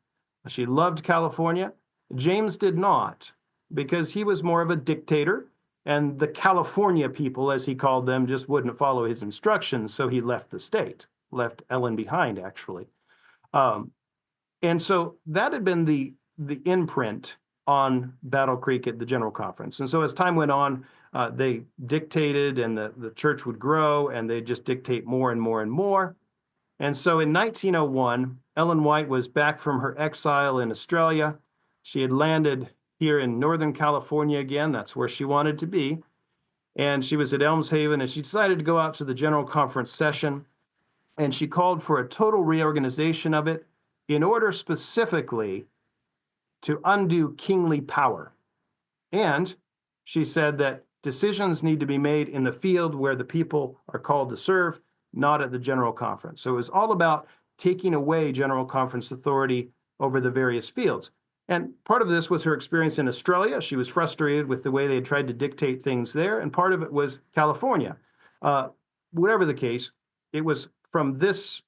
[SPEAKER 1] She loved California. James did not, because he was more of a dictator, and the California people, as he called them, just wouldn't follow his instructions, so he left the state, left Ellen behind, actually. And so that had been the imprint on Battle Creek at the General Conference. And so as time went on, they dictated, and the church would grow, and they'd just dictate more and more and more. And so in 1901, Ellen White was back from her exile in Australia. She had landed here in Northern California again. That's where she wanted to be. And she was at Elms Haven, and she decided to go out to the General Conference session, and she called for a total reorganization of it in order specifically to undo kingly power. And she said that decisions need to be made in the field where the people are called to serve, not at the General Conference. So it was all about taking away General Conference authority over the various fields. And part of this was her experience in Australia. She was frustrated with the way they had tried to dictate things there, and part of it was California. Whatever the case, it was from this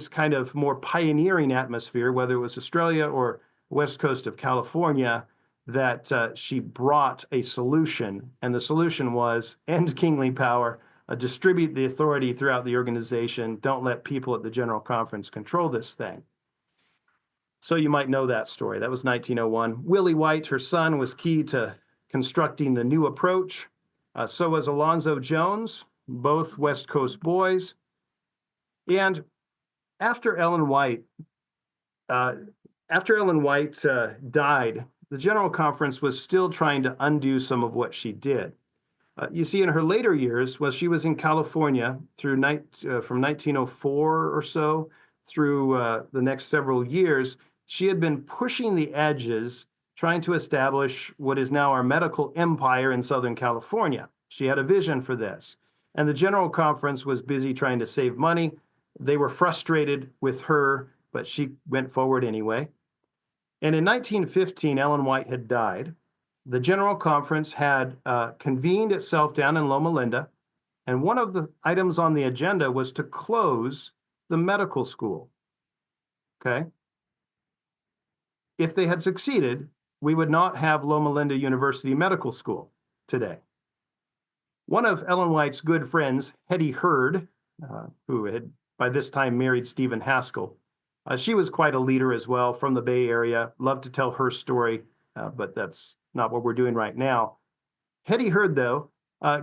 [SPEAKER 1] kind of more pioneering atmosphere, whether it was Australia or west coast of California, that she brought a solution. And the solution was end kingly power, distribute the authority throughout the organization, don't let people at the General Conference control this thing. So you might know that story. That was 1901. Willie White, her son, was key to constructing the new approach. So was Alonzo Jones, both West Coast boys. And after Ellen White died, the General Conference was still trying to undo some of what she did. You see, in her later years, she was in California from 1904 or so through the next several years. She had been pushing the edges, trying to establish what is now our medical empire in Southern California. She had a vision for this. And the General Conference was busy trying to save money. They were frustrated with her, but she went forward anyway. And in 1915, Ellen White had died. The General Conference had convened itself down in Loma Linda, and one of the items on the agenda was to close the medical school. Okay? If they had succeeded, we would not have Loma Linda University Medical School today. One of Ellen White's good friends, Hetty Hurd, who had by this time married Stephen Haskell, she was quite a leader as well from the Bay Area. Loved to tell her story, but that's not what we're doing right now. Hetty Hurd, though,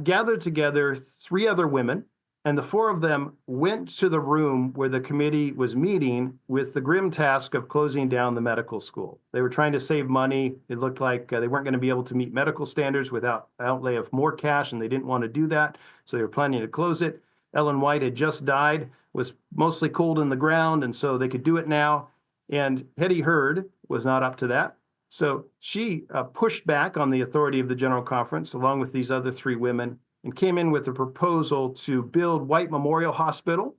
[SPEAKER 1] gathered together 3 other women, and the 4 of them went to the room where the committee was meeting with the grim task of closing down the medical school. They were trying to save money. It looked like they weren't going to be able to meet medical standards without outlay of more cash, and they didn't want to do that, so they were planning to close it. Ellen White had just died, was mostly cold in the ground, and so they could do it now. And Hetty Hurd was not up to that. So she pushed back on the authority of the General Conference, along with these other 3 women, and came in with a proposal to build White Memorial Hospital.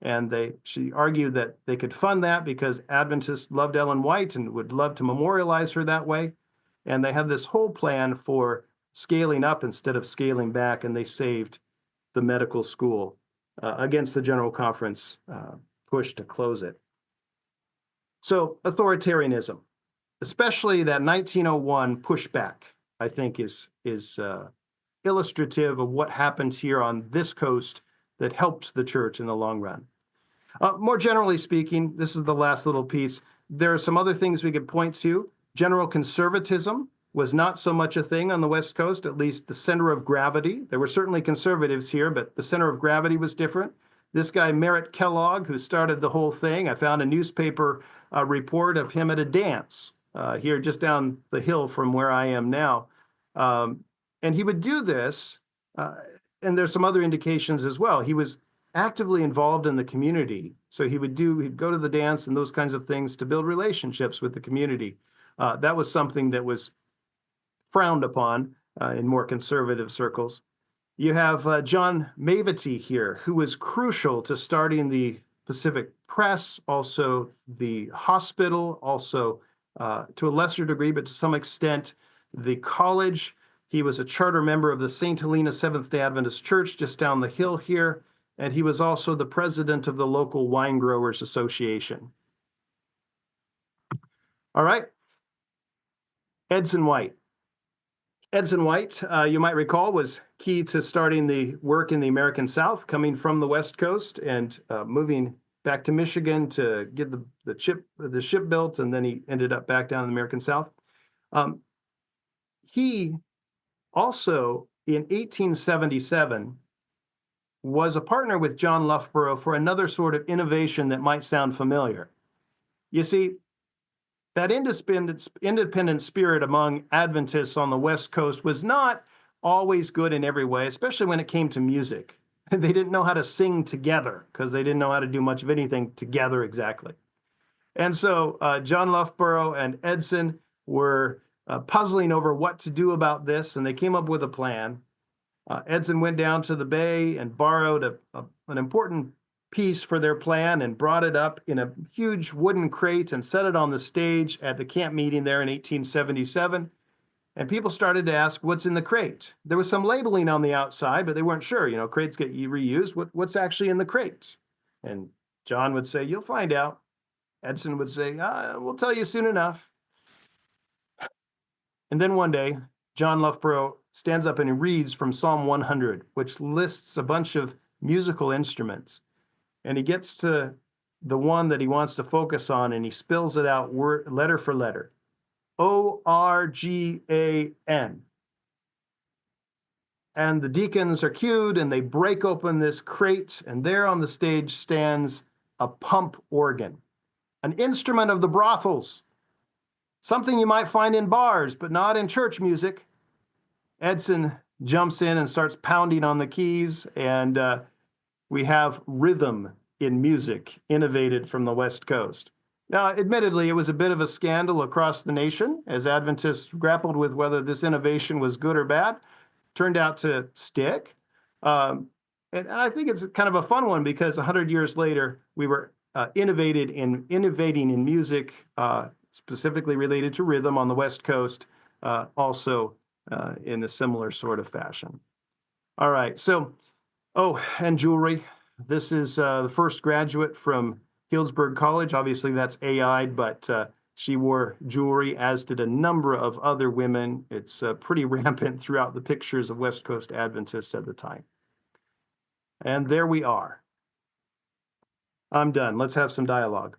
[SPEAKER 1] And she argued that they could fund that because Adventists loved Ellen White and would love to memorialize her that way. And they had this whole plan for scaling up instead of scaling back, and they saved the medical school against the General Conference push to close it. So authoritarianism, especially that 1901 pushback, I think is illustrative of what happened here on this coast that helped the church in the long run. More generally speaking, this is the last little piece. There are some other things we could point to. General conservatism was not so much a thing on the West Coast, at least the center of gravity. There were certainly conservatives here, but the center of gravity was different. This guy, Merritt Kellogg, who started the whole thing, I found a newspaper report of him at a dance here just down the hill from where I am now. And he would do this, and there's some other indications as well. He was actively involved in the community. So he'd go to the dance and those kinds of things to build relationships with the community. That was something that was frowned upon in more conservative circles. You have John Mavety here, who was crucial to starting the Pacific Press, also the hospital, also to a lesser degree, but to some extent, the college. He was a charter member of the St. Helena Seventh-day Adventist Church just down the hill here, and he was also the president of the local Wine Growers Association. All right, Edson White. Edson White, you might recall, was key to starting the work in the American South, coming from the West Coast and moving back to Michigan to get the ship built, and then he ended up back down in the American South. He also, in 1877, was a partner with John Loughborough for another sort of innovation that might sound familiar. You see, that independent spirit among Adventists on the West Coast was not always good in every way, especially when it came to music. They didn't know how to sing together because they didn't know how to do much of anything together exactly. And so John Loughborough and Edson were puzzling over what to do about this, and they came up with a plan. Edson went down to the bay and borrowed an important piece for their plan and brought it up in a huge wooden crate and set it on the stage at the camp meeting there in 1877. And people started to ask, what's in the crate? There was some labeling on the outside, but they weren't sure. You know, crates get reused. What's actually in the crate? And John would say, you'll find out. Edson would say, we'll tell you soon enough. And then one day, John Loughborough stands up and he reads from Psalm 100, which lists a bunch of musical instruments. And he gets to the one that he wants to focus on, and he spells it out letter for letter. O-R-G-A-N. And the deacons are cued, and they break open this crate, and there on the stage stands a pump organ, an instrument of the brothels, something you might find in bars, but not in church music. Edson jumps in and starts pounding on the keys, and we have rhythm in music innovated from the West Coast. Now, admittedly, it was a bit of a scandal across the nation as Adventists grappled with whether this innovation was good or bad. Turned out to stick. And I think it's kind of a fun one because 100 years later, we were innovating in music, specifically related to rhythm on the West Coast, also in a similar sort of fashion. All right, so, oh, and jewelry. This is the first graduate from Healdsburg College. Obviously, that's AI'd, but she wore jewelry, as did a number of other women. It's pretty rampant throughout the pictures of West Coast Adventists at the time. And there we are. I'm done. Let's have some dialogue.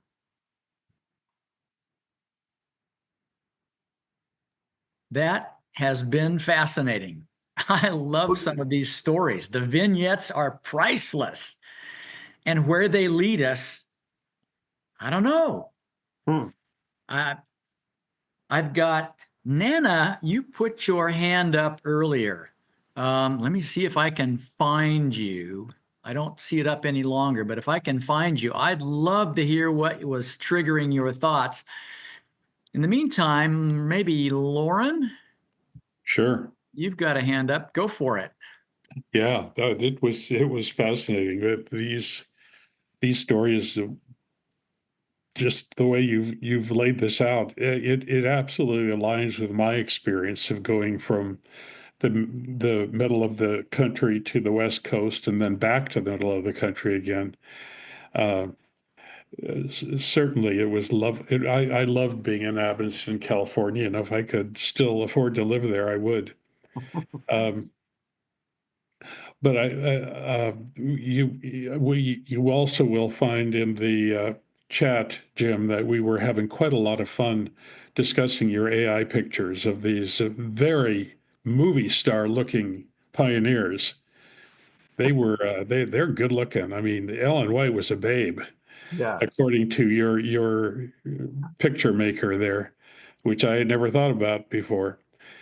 [SPEAKER 2] That has been fascinating. I love some of these stories. The vignettes are priceless. And where they lead us, I don't know. I've got Nana, you put your hand up earlier. Let me see if I can find you. I don't see it up any longer, but if I can find you, I'd love to hear what was triggering your thoughts. In the meantime, maybe Lauren?
[SPEAKER 3] Sure.
[SPEAKER 2] You've got a hand up. Go for it.
[SPEAKER 3] Yeah, it was fascinating. These stories, just the way you've laid this out, it absolutely aligns with my experience of going from the middle of the country to the West Coast and then back to the middle of the country again. Certainly, it was I loved being in Evanston, California, and if I could still afford to live there, I would. But you also will find in the chat, Jim, that we were having quite a lot of fun discussing your AI pictures of these very movie star looking pioneers. They're good looking. I mean, Ellen White was a babe,
[SPEAKER 1] Yeah.
[SPEAKER 3] according to your picture maker there, which I had never thought about before.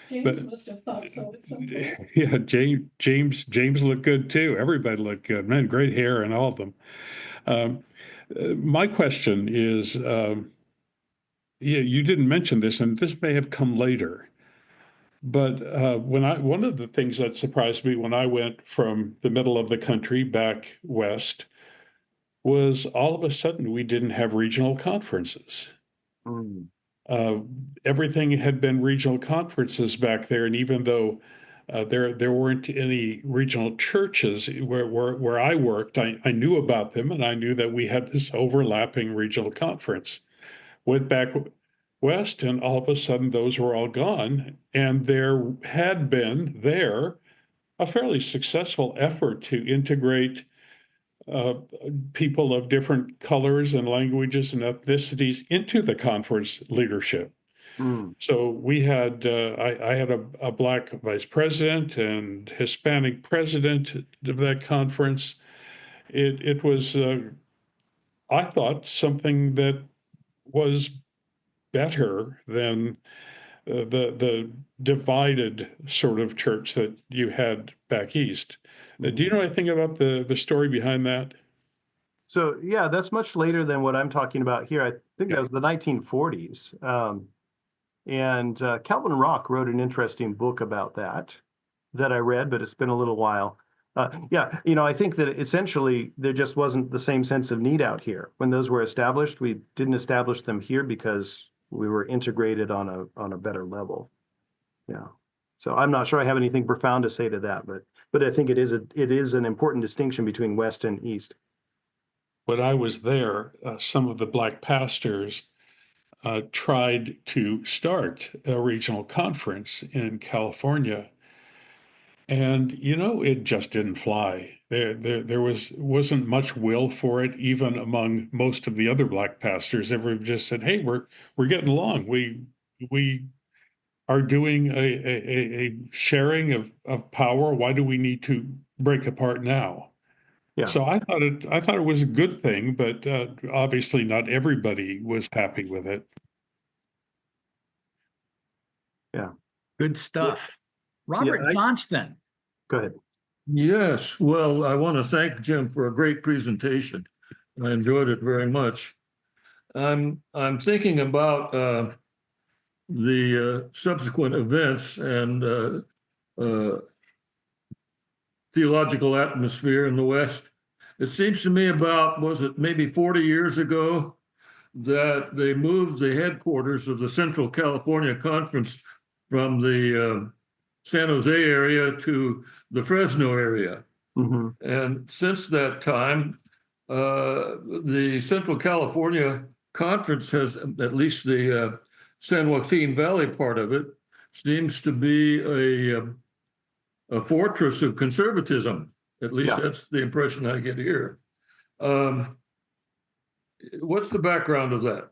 [SPEAKER 4] James must have thought so at some point.
[SPEAKER 3] Yeah, James looked good too. Everybody looked good. Man, great hair and all of them. My question is, yeah, you didn't mention this, and this may have come later, but one of the things that surprised me when I went from the middle of the country back west was all of a sudden we didn't have regional conferences. Everything had been regional conferences back there, and even though there weren't any regional churches where I worked, I knew about them, and I knew that we had this overlapping regional conference. Went back west, and all of a sudden those were all gone, and there had been a fairly successful effort to integrate people of different colors and languages and ethnicities into the conference leadership. So we had, I had a Black vice president and Hispanic president of that conference. It was, I thought, something that was better than the divided sort of church that you had back east. Do you know anything about the story behind that?
[SPEAKER 1] So, yeah, that's much later than what I'm talking about here. I think that was the 1940s. And Calvin Rock wrote an interesting book about that I read, but it's been a little while. Yeah, I think that essentially there just wasn't the same sense of need out here. When those were established, we didn't establish them here because we were integrated on a better level. Yeah. So I'm not sure I have anything profound to say to that, but I think it is an important distinction between West and East.
[SPEAKER 3] When I was there, some of the Black pastors tried to start a regional conference in California, and it just didn't fly. There wasn't much will for it, even among most of the other Black pastors. Everyone just said, "Hey, we're getting along. We are doing a sharing of power. Why do we need to break apart now?"
[SPEAKER 1] Yeah.
[SPEAKER 3] So I thought it was a good thing, but obviously not everybody was happy with it.
[SPEAKER 1] Yeah.
[SPEAKER 2] Good stuff. Robert
[SPEAKER 1] Yeah,
[SPEAKER 2] Johnston.
[SPEAKER 1] Go ahead.
[SPEAKER 5] Yes, well, I want to thank Jim for a great presentation. I enjoyed it very much. I'm thinking about the subsequent events and theological atmosphere in the West It seems to me about, was it maybe 40 years ago, that they moved the headquarters of the Central California Conference from the San Jose area to the Fresno area.
[SPEAKER 1] Mhm.
[SPEAKER 5] And since that time, the Central California Conference has, at least the San Joaquin Valley part of it, seems to be a fortress of conservatism. At least
[SPEAKER 1] Yeah.
[SPEAKER 5] that's the impression I get here. What's the background of that?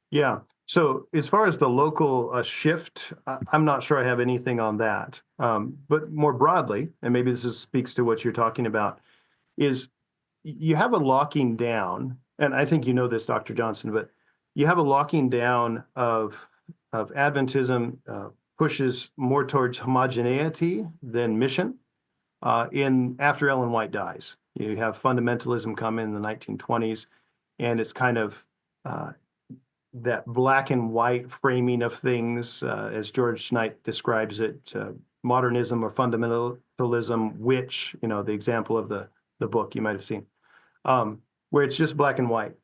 [SPEAKER 1] Yeah. So as far as the local shift, I'm not sure I have anything on that. But more broadly, and maybe speaks to what you're talking about, is you have a locking down, and I think you know this, Dr. Johnson, but you have a locking down of Adventism pushes more towards homogeneity than mission. After Ellen White dies, you have fundamentalism come in the 1920s, and it's kind of that black and white framing of things, as George Knight describes it, modernism or fundamentalism, which, the example of the book you might have seen, where it's just black and white.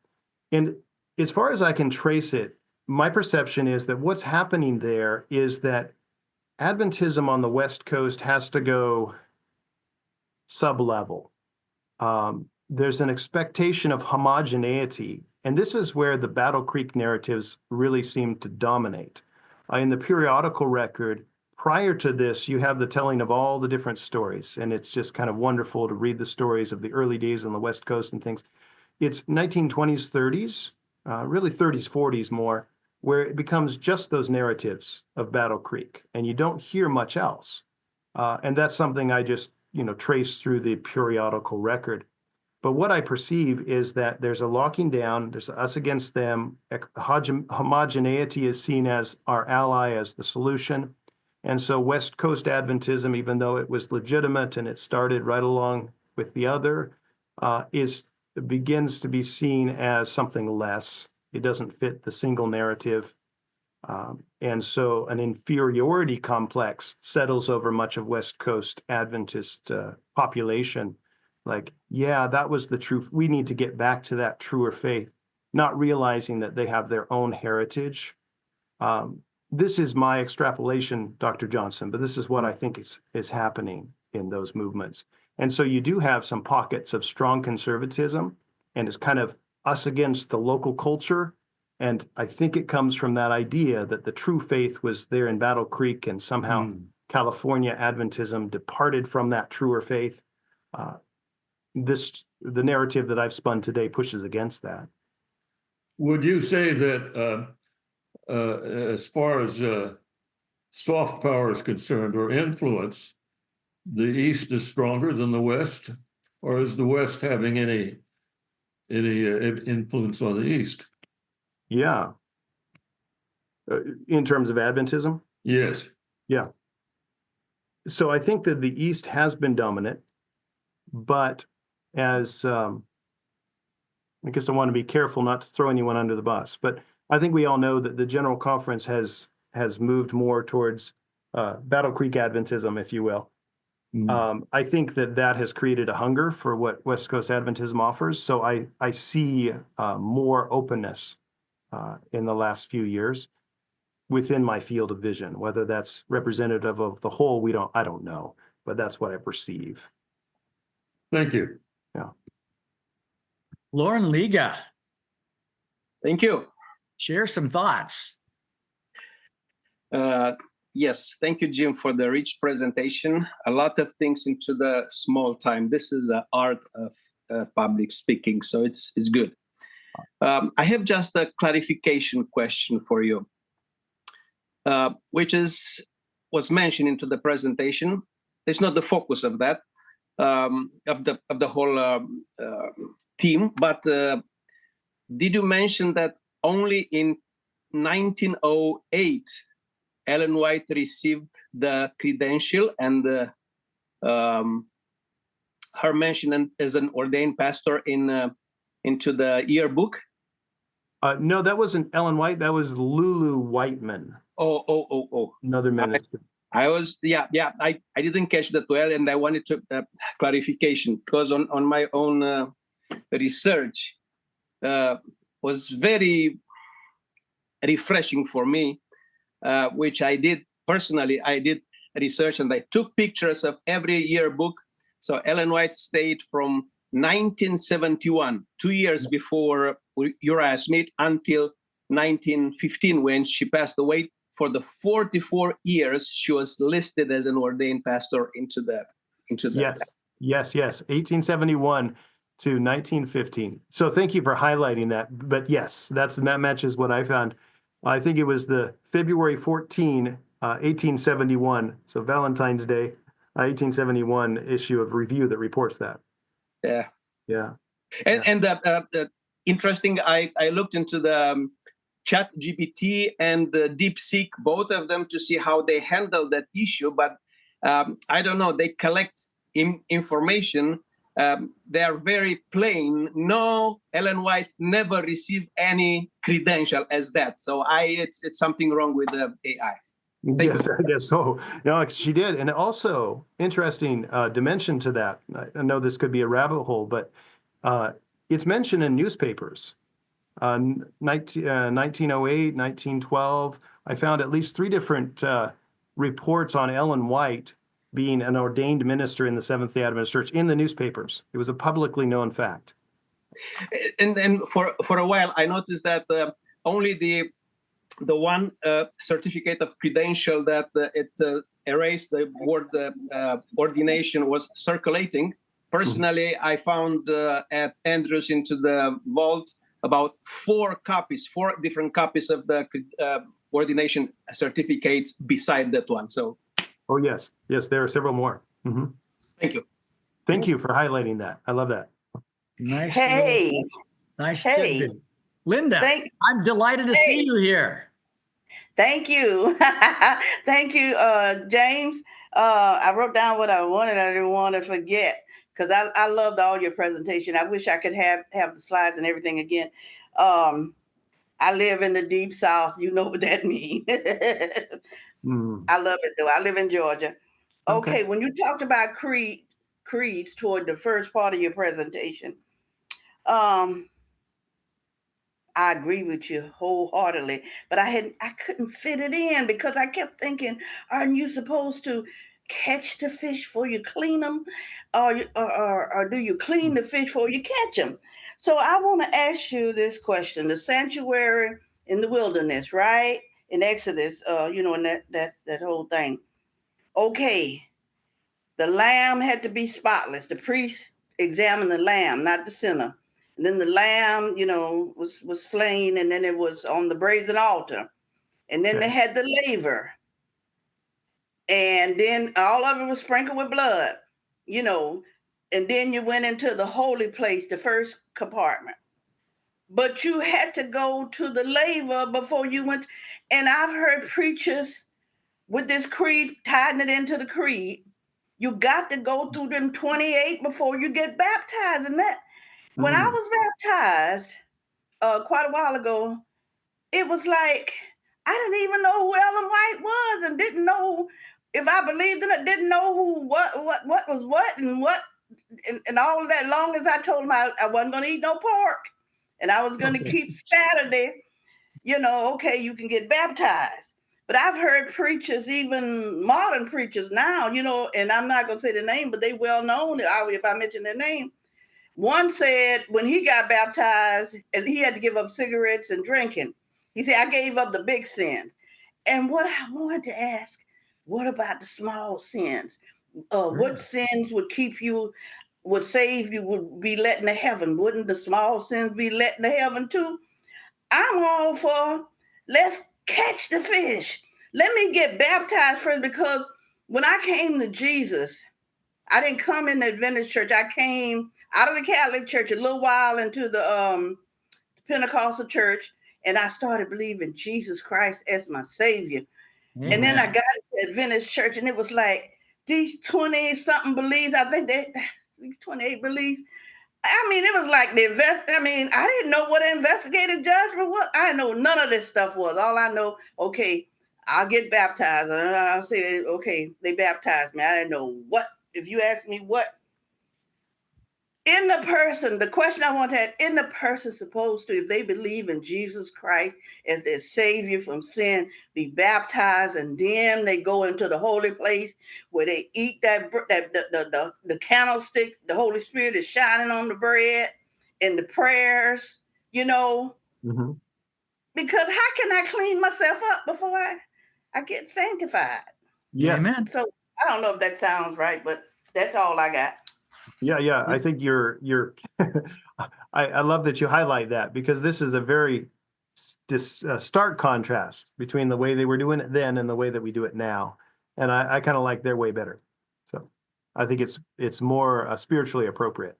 [SPEAKER 1] And as far as I can trace it, my perception is that what's happening there is that Adventism on the West Coast has to go sub-level. There's an expectation of homogeneity, and this is where the Battle Creek narratives really seem to dominate. In the periodical record, prior to this, you have the telling of all the different stories, and it's just kind of wonderful to read the stories of the early days on the West Coast and things. It's 1920s, 30s, really 30s, 40s more, where it becomes just those narratives of Battle Creek, and you don't hear much else. And that's something I just, trace through the periodical record. But what I perceive is that there's a locking down, there's us against them. Homogeneity is seen as our ally, as the solution. And so West Coast Adventism, even though it was legitimate and it started right along with the other, begins to be seen as something less. It doesn't fit the single narrative. And so an inferiority complex settles over much of West Coast Adventist population. Like, yeah, that was the truth. We need to get back to that truer faith, not realizing that they have their own heritage. This is my extrapolation, Dr. Johnson, but this is what I think is happening in those movements. And so you do have some pockets of strong conservatism, and it's kind of us against the local culture. And I think it comes from that idea that the true faith was there in Battle Creek, and somehow California Adventism departed from that truer faith. The narrative that I've spun today pushes against that.
[SPEAKER 5] Would you say that as far as soft power is concerned, or influence, the East is stronger than the West, or is the West having any influence on the East?
[SPEAKER 1] Yeah. In terms of Adventism?
[SPEAKER 5] Yes.
[SPEAKER 1] Yeah. So I think that the East has been dominant, but as I guess I want to be careful not to throw anyone under the bus, but I think we all know that the General Conference has moved more towards Battle Creek Adventism, if you will. I think that has created a hunger for what West Coast Adventism offers. So I see more openness in the last few years within my field of vision. Whether that's representative of the whole, I don't know, but that's what I perceive.
[SPEAKER 5] Thank you.
[SPEAKER 1] Yeah.
[SPEAKER 2] Lauren Liga,
[SPEAKER 6] Thank you.
[SPEAKER 2] share some thoughts.
[SPEAKER 6] Yes, thank you, Jim, for the rich presentation. A lot of things into the small time. This is the art of public speaking, so it's good. I have just a clarification question for you, which was mentioned into the presentation. It's not the focus of that, of the whole theme, but did you mention that only in 1908 Ellen White received the credential and her mention as an ordained pastor into the yearbook?
[SPEAKER 1] No, that wasn't Ellen White. That was Lulu Whiteman.
[SPEAKER 6] Oh.
[SPEAKER 1] Another minister.
[SPEAKER 6] I didn't catch that well, and I wanted to clarification, because on my own research was very refreshing for me, which I did personally. I did research and I took pictures of every yearbook. So Ellen White stayed from 1971, 2 years before Uriah Smith, until 1915, when she passed away. For the 44 years, she was listed as an ordained pastor into the.
[SPEAKER 1] Yes. 1871 to 1915. So thank you for highlighting that. But yes, that matches what I found. I think it was the February 14, 1871, so Valentine's Day, 1871 issue of Review that reports that.
[SPEAKER 6] Yeah. And interesting, I looked into the Chat GPT and DeepSeek, both of them, to see how they handle that issue. But I don't know, they collect information. They are very plain. No, Ellen White never received any credential as that. So it's something wrong with the AI.
[SPEAKER 1] Yes, I guess so. No, she did. And also, interesting dimension to that. I know this could be a rabbit hole, but it's mentioned in newspapers. 1908, 1912. I found at least 3 different reports on Ellen White being an ordained minister in the Seventh-day Adventist Church in the newspapers. It was a publicly known fact.
[SPEAKER 6] And then for a while, I noticed that only the one certificate of credential that it erased the word ordination was circulating. Personally, I found at Andrews into the vault about 4 different copies of the ordination certificates beside that one. So.
[SPEAKER 1] Oh, yes, there are several more. Mm-hmm.
[SPEAKER 6] Thank you.
[SPEAKER 1] Thank you for highlighting that. I love that.
[SPEAKER 2] Nice.
[SPEAKER 7] Hey.
[SPEAKER 2] Nice.
[SPEAKER 7] Hey.
[SPEAKER 2] Tidbit. Linda, I'm delighted to see you here.
[SPEAKER 7] Thank you. Thank you, James. I wrote down what I wanted. I didn't want to forget, because I loved all your presentation. I wish I could have the slides and everything again. I live in the deep South. You know what that means. I love it, though. I live in Georgia. Okay, when you talked about creeds toward the first part of your presentation, I agree with you wholeheartedly, but I couldn't fit it in, because I kept thinking, aren't you supposed to catch the fish before you clean them, or do you clean the fish before you catch them? So I want to ask you this question: the sanctuary in the wilderness, right? In Exodus, in that whole thing. Okay, the lamb had to be spotless. The priest examined the lamb, not the sinner. And then the lamb, was slain, and then it was on the brazen altar. And then they had the laver. And then all of it was sprinkled with blood, and then you went into the holy place, the first compartment. But you had to go to the laver before you went. And I've heard preachers with this creed, tying it into the creed. You got to go through them 28 before you get baptized. And that, when I was baptized quite a while ago, it was like I didn't even know who Ellen White was, and didn't know if I believed in it. Didn't know what was what and what and all of that. Long as I told him I wasn't going to eat no pork, and I was going to keep Saturday. Okay, you can get baptized. But I've heard preachers, even modern preachers now, and I'm not going to say the name, but they well known if I mention their name. One said when he got baptized, and he had to give up cigarettes and drinking. He said, I gave up the big sins. And what I wanted to ask, what about the small sins? What sins would save you, would be let into heaven? Wouldn't the small sins be let into heaven too? I'm all for, let's catch the fish. Let me get baptized first, because when I came to Jesus, I didn't come in the Adventist church. I came out of the Catholic church a little while into the Pentecostal church, and I started believing Jesus Christ as my Savior. Amen. And then I got to the Adventist church, and it was like these 20-something beliefs. I think these 28 beliefs. I mean, it was like I didn't know what an investigative judgment was. I know none of this stuff was. All I know, okay, I'll get baptized. And I'll say, okay, they baptized me. I didn't know what. If you ask me what in the person, the question I want to ask, in the person supposed to, if they believe in Jesus Christ as their savior from sin, be baptized, and then they go into the holy place where they eat the candlestick, the Holy Spirit is shining on the bread and the prayers,
[SPEAKER 1] Mhm.
[SPEAKER 7] because how can I clean myself up before I get sanctified?
[SPEAKER 1] Yes.
[SPEAKER 2] Amen.
[SPEAKER 7] So I don't know if that sounds right, but that's all I got.
[SPEAKER 1] Yeah. I think you're I love that you highlight that, because this is a very stark contrast between the way they were doing it then and the way that we do it now. And I kind of like their way better. So I think it's more spiritually appropriate.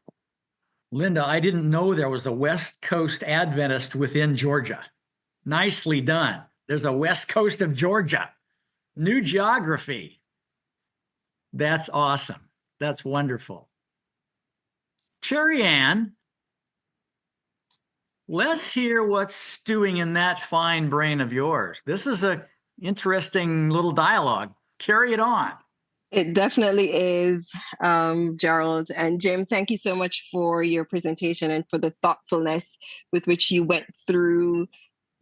[SPEAKER 2] Linda, I didn't know there was a West Coast Adventist within Georgia. Nicely done. There's a West Coast of Georgia. New geography. That's awesome. That's wonderful. Cherry Ann, let's hear what's stewing in that fine brain of yours. This is an interesting little dialogue. Carry it on.
[SPEAKER 8] It definitely is, Gerald. And Jim, thank you so much for your presentation and for the thoughtfulness with which you went through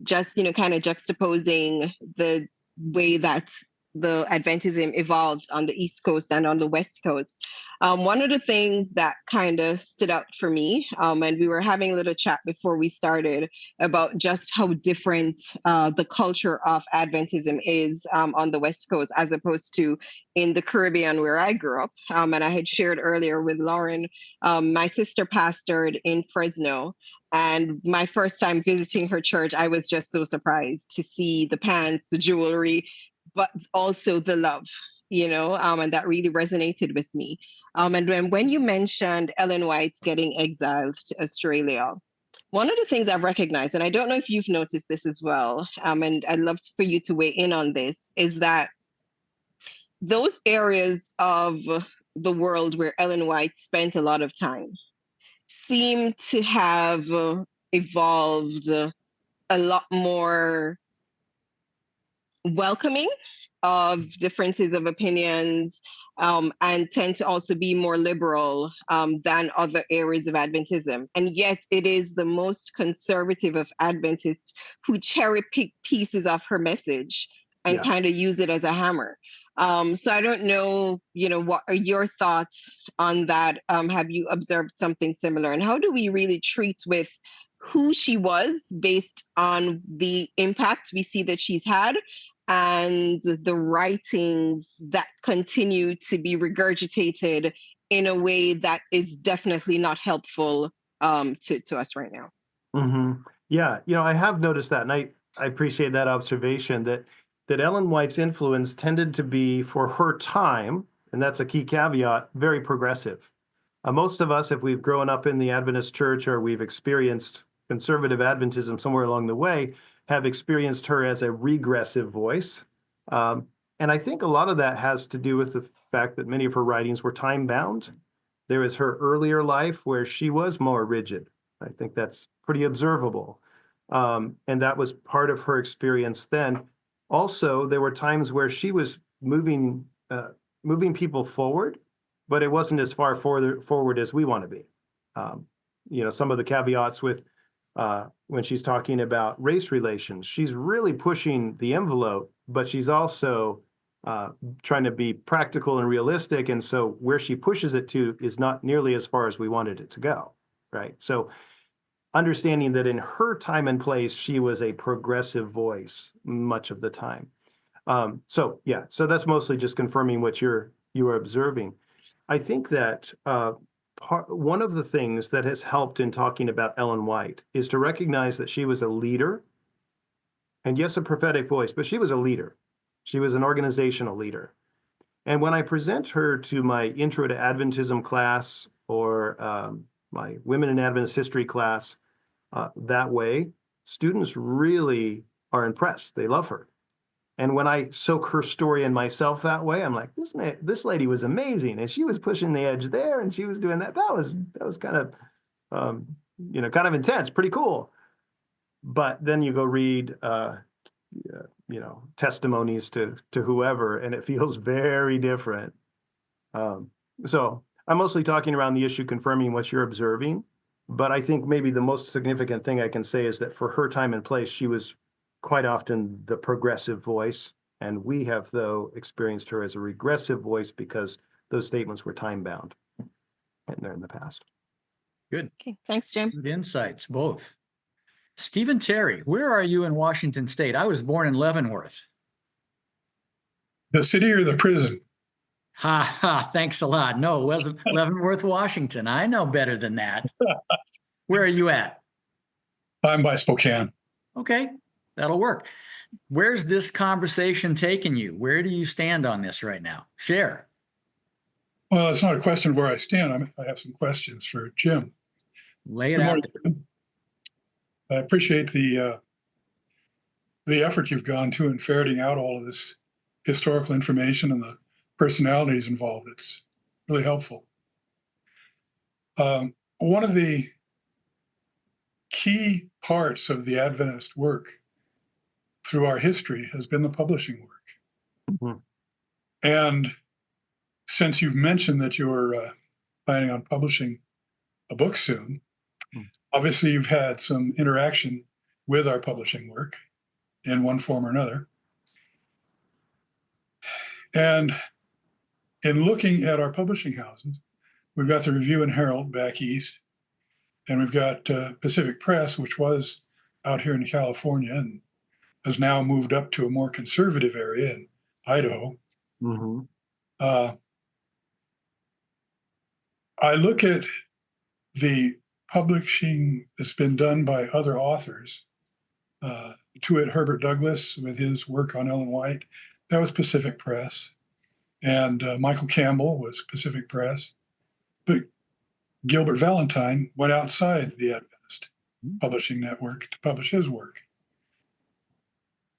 [SPEAKER 8] just, kind of juxtaposing the way that the Adventism evolved on the East Coast and on the West Coast. One of the things that kind of stood out for me, and we were having a little chat before we started about just how different the culture of Adventism is on the West Coast as opposed to in the Caribbean where I grew up. And I had shared earlier with Lauren, my sister pastored in Fresno. And my first time visiting her church, I was just so surprised to see the pants, the jewelry, but also the love, and that really resonated with me. And when you mentioned Ellen White getting exiled to Australia, one of the things I've recognized, and I don't know if you've noticed this as well, and I'd love for you to weigh in on this, is that those areas of the world where Ellen White spent a lot of time seem to have evolved a lot more welcoming of differences of opinions, and tend to also be more liberal than other areas of Adventism. And yet it is the most conservative of Adventists who cherry pick pieces of her message and kind of use it as a hammer. So I don't know, what are your thoughts on that? Have you observed something similar? And how do we really treat with who she was based on the impact we see that she's had and the writings that continue to be regurgitated in a way that is definitely not helpful to us right now?
[SPEAKER 1] Mm-hmm. Yeah, I have noticed that, and I appreciate that observation that Ellen White's influence tended to be, for her time, and that's a key caveat, very progressive. Most of us, if we've grown up in the Adventist church or we've experienced conservative Adventism somewhere along the way, have experienced her as a regressive voice. And I think a lot of that has to do with the fact that many of her writings were time-bound. There is her earlier life where she was more rigid. I think that's pretty observable. And that was part of her experience then. Also, there were times where she was moving people forward, but it wasn't as far forward as we want to be. Some of the caveats with when she's talking about race relations, she's really pushing the envelope, but she's also trying to be practical and realistic. And so where she pushes it to is not nearly as far as we wanted it to go, right? So understanding that in her time and place, she was a progressive voice much of the time. So that's mostly just confirming what you were observing. I think that one of the things that has helped in talking about Ellen White is to recognize that she was a leader, and yes, a prophetic voice, but she was a leader. She was an organizational leader. And when I present her to my Intro to Adventism class or my Women in Adventist History class that way, students really are impressed. They love her. And when I soak her story in myself that way, I'm like, this lady was amazing, and she was pushing the edge there, and she was doing that. That was kind of, kind of intense, pretty cool. But then you go read testimonies to whoever, and it feels very different. So I'm mostly talking around the issue, confirming what you're observing. But I think maybe the most significant thing I can say is that for her time and place, she was quite often the progressive voice. And we have, though, experienced her as a regressive voice because those statements were time bound and they're in the past.
[SPEAKER 2] Good.
[SPEAKER 8] Okay, thanks, Jim.
[SPEAKER 2] Good insights, both. Stephen Terry, where are you in Washington State? I was born in Leavenworth.
[SPEAKER 9] The city or the prison?
[SPEAKER 2] Ha ha, thanks a lot. No, it wasn't Leavenworth, Washington. I know better than that. Where are you at?
[SPEAKER 9] I'm by Spokane.
[SPEAKER 2] Okay, that'll work. Where's this conversation taking you? Where do you stand on this right now? Share.
[SPEAKER 9] Well, it's not a question of where I stand. I have some questions for Jim.
[SPEAKER 2] Lay it
[SPEAKER 9] Good
[SPEAKER 2] out
[SPEAKER 9] morning,
[SPEAKER 2] there.
[SPEAKER 9] Jim. I appreciate the effort you've gone to in ferreting out all of this historical information and the personalities involved. It's really helpful. One of the key parts of the Adventist work through our history has been the publishing work.
[SPEAKER 1] Mhm.
[SPEAKER 9] And since you've mentioned that you're planning on publishing a book soon, obviously you've had some interaction with our publishing work in one form or another. And in looking at our publishing houses, we've got the Review and Herald back east, and we've got Pacific Press, which was out here in California and has now moved up to a more conservative area in Idaho.
[SPEAKER 1] Mm-hmm.
[SPEAKER 9] I look at the publishing that's been done by other authors, to it Herbert Douglas with his work on Ellet White, that was Pacific Press. And Michael Campbell was Pacific Press. But Gilbert Valentine went outside the Adventist publishing network to publish his work.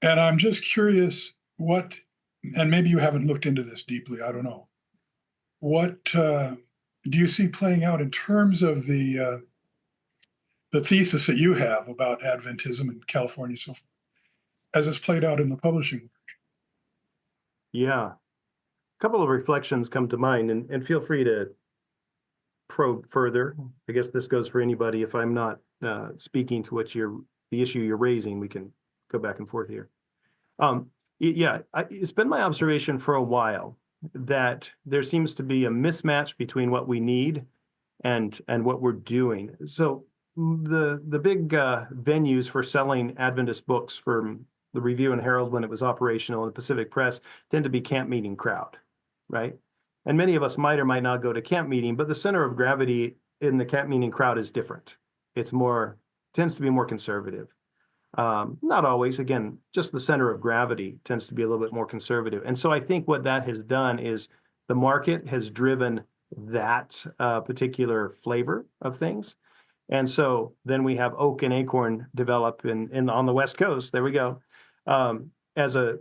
[SPEAKER 9] And I'm just curious and maybe you haven't looked into this deeply, I don't know. What do you see playing out in terms of the thesis that you have about Adventism in California so far, as it's played out in the publishing work?
[SPEAKER 1] Yeah. A couple of reflections come to mind, and feel free to probe further. I guess this goes for anybody. If I'm not speaking to the issue you're raising, we can go back and forth here. It's been my observation for a while that there seems to be a mismatch between what we need and what we're doing. So the big venues for selling Adventist books from the Review and Herald when it was operational and the Pacific Press tend to be camp meeting crowd, right? And many of us might or might not go to camp meeting, but the center of gravity in the camp meeting crowd is different. Tends to be more conservative. Not always, again, just the center of gravity tends to be a little bit more conservative. And so I think what that has done is the market has driven that particular flavor of things. And so then we have Oak and Acorn develop on the West Coast, there we go, as a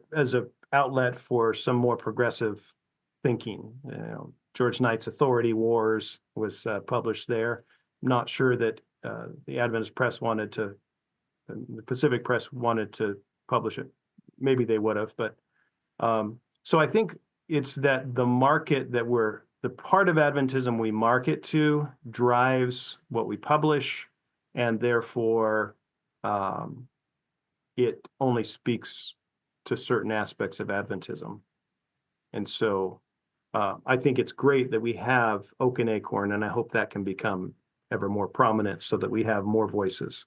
[SPEAKER 1] outlet for some more progressive thinking. George Knight's Authority Wars was published there. I'm not sure that the Adventist Press the Pacific Press wanted to publish it. Maybe they would have, but so I think it's that the market the part of Adventism we market to drives what we publish, and therefore it only speaks to certain aspects of Adventism. And so I think it's great that we have Oak and Acorn, and I hope that can become ever more prominent so that we have more voices.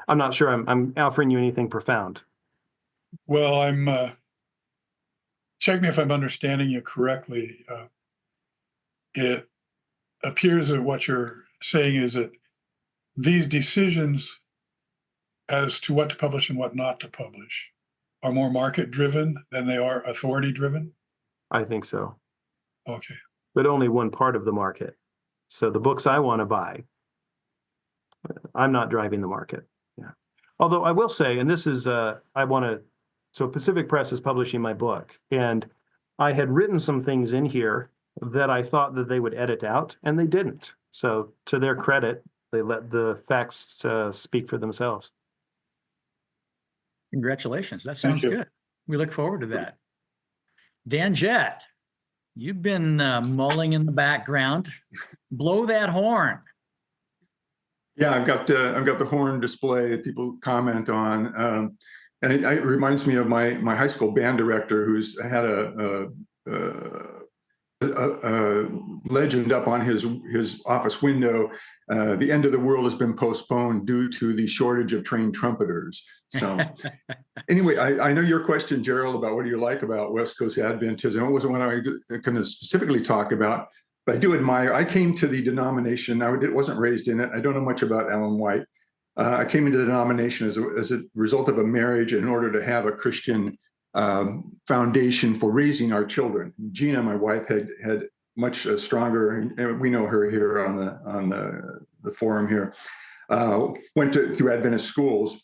[SPEAKER 1] I'm not sure I'm offering you anything profound.
[SPEAKER 9] Well, check me if I'm understanding you correctly. It appears that what you're saying is that these decisions as to what to publish and what not to publish are more market driven than they are authority driven?
[SPEAKER 1] I think so.
[SPEAKER 9] Okay.
[SPEAKER 1] But only one part of the market. So the books I want to buy, I'm not driving the market. Yeah. Although I will say, and this is, so Pacific Press is publishing my book, and I had written some things in here that I thought that they would edit out, and they didn't. So to their credit, they let the facts speak for themselves.
[SPEAKER 2] Congratulations. That
[SPEAKER 9] Thank
[SPEAKER 2] sounds
[SPEAKER 9] you.
[SPEAKER 2] good. We look forward to that. Dan Jett, you've been mulling in the background. Blow that horn.
[SPEAKER 10] Yeah, I've got the horn display that people comment on, and it reminds me of my high school band director, who's had a legend up on his office window. The end of the world has been postponed due to the shortage of trained trumpeters. So anyway, I know your question, Gerald, about what do you like about West Coast Adventism. It wasn't what I going to specifically talk about, but I do admire. I came to the denomination. I wasn't raised in it. I don't know much about Allen White. I came into the denomination as a result of a marriage in order to have a Christian foundation for raising our children. Gina, my wife, had much stronger, and we know her here on the forum here. Went through Adventist schools,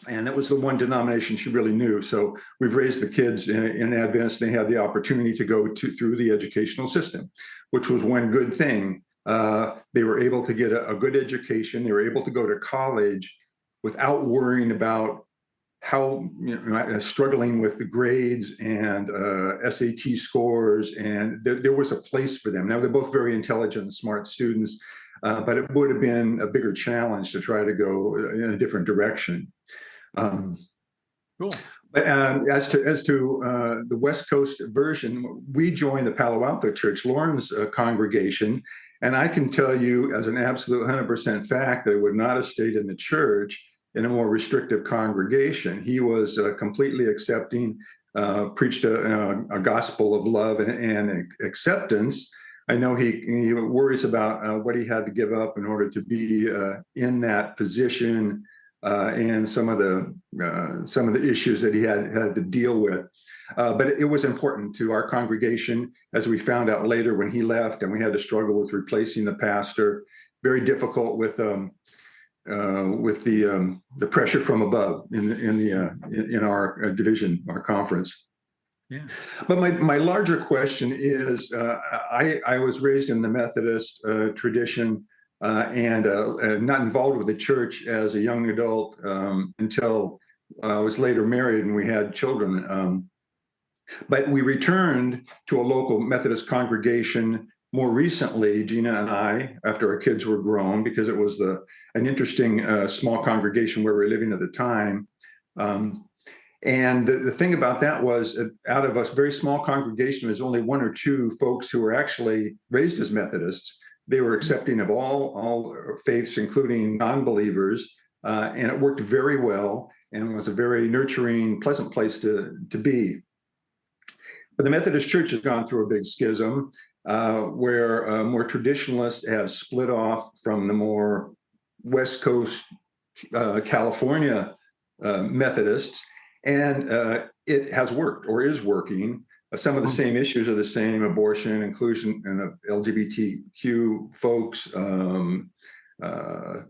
[SPEAKER 10] and it was the one denomination she really knew. So we've raised the kids in Adventist. They had the opportunity to go through the educational system, which was one good thing. They were able to get a good education. They were able to go to college without worrying about how, struggling with the grades and SAT scores. And there was a place for them. Now, they're both very intelligent, smart students, but it would have been a bigger challenge to try to go in a different direction.
[SPEAKER 2] Cool.
[SPEAKER 10] But as to the West Coast version, we joined the Palo Alto Church, Lauren's congregation, and I can tell you as an absolute 100% fact that I would not have stayed in the church in a more restrictive congregation. He was completely accepting, preached a gospel of love and acceptance. I know he worries about what he had to give up in order to be in that position, and some of the issues that he had to deal with. But it was important to our congregation, as we found out later when he left, and we had to struggle with replacing the pastor. Very difficult with the pressure from above in our division, our conference.
[SPEAKER 2] Yeah.
[SPEAKER 10] But my larger question is, I was raised in the Methodist tradition, and not involved with the church as a young adult until I was later married and we had children. But we returned to a local Methodist congregation more recently, Gina and I, after our kids were grown, because it was an interesting small congregation where we were living at the time. And the thing about that was, out of a very small congregation, there's only one or two folks who were actually raised as Methodists. They were accepting of all faiths, including non-believers, and it worked very well and was a very nurturing, pleasant place to be. But the Methodist Church has gone through a big schism, where more traditionalists have split off from the more West Coast California Methodists, and it has worked or is working. Some of the same issues are the same: abortion, inclusion, and LGBTQ folks,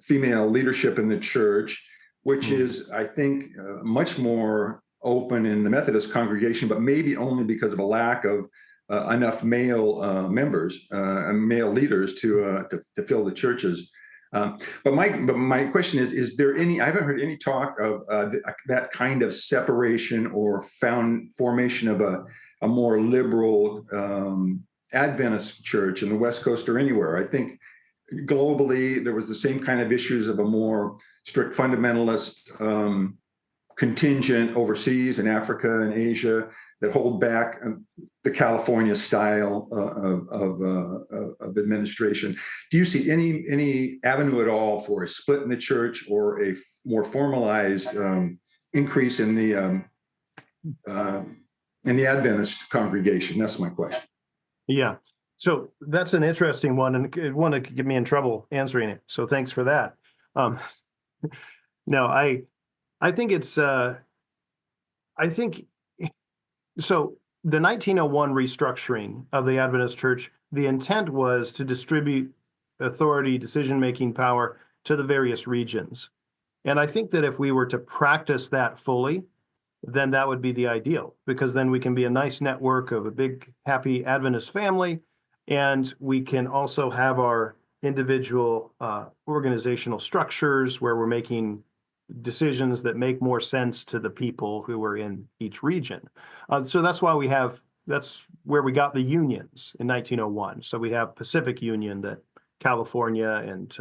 [SPEAKER 10] female leadership in the church, which is, I think, much more open in the Methodist congregation, but maybe only because of a lack of enough male members and male leaders to fill the churches. But my question is there any? I haven't heard any talk of that kind of separation or formation of a more liberal Adventist church in the West Coast or anywhere. I think globally there was the same kind of issues of a more strict fundamentalist contingent overseas in Africa and Asia that hold back the California style of administration. Do you see any avenue at all for a split in the church or a more formalized increase in the Adventist congregation? That's my question.
[SPEAKER 1] Yeah. So that's an interesting one, and one that could get me in trouble answering it. So thanks for that. No, I think it's, I think, so the 1901 restructuring of the Adventist Church, the intent was to distribute authority, decision-making power to the various regions. And I think that if we were to practice that fully, then that would be the ideal, because then we can be a nice network of a big, happy Adventist family, and we can also have our individual organizational structures where we're making decisions that make more sense to the people who are in each region. So that's why that's where we got the unions in 1901. So we have Pacific Union that California and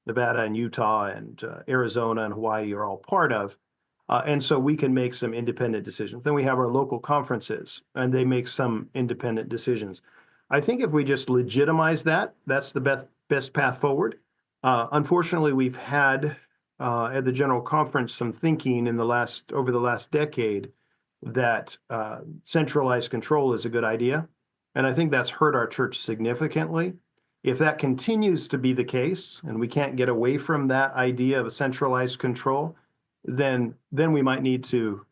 [SPEAKER 1] Nevada and Utah and Arizona and Hawaii are all part of. And so we can make some independent decisions. Then we have our local conferences, and they make some independent decisions. I think if we just legitimize that, that's the best path forward. Unfortunately, we've had at the General Conference some thinking over the last decade that centralized control is a good idea. And I think that's hurt our church significantly. If that continues to be the case, and we can't get away from that idea of a centralized control, then we might need to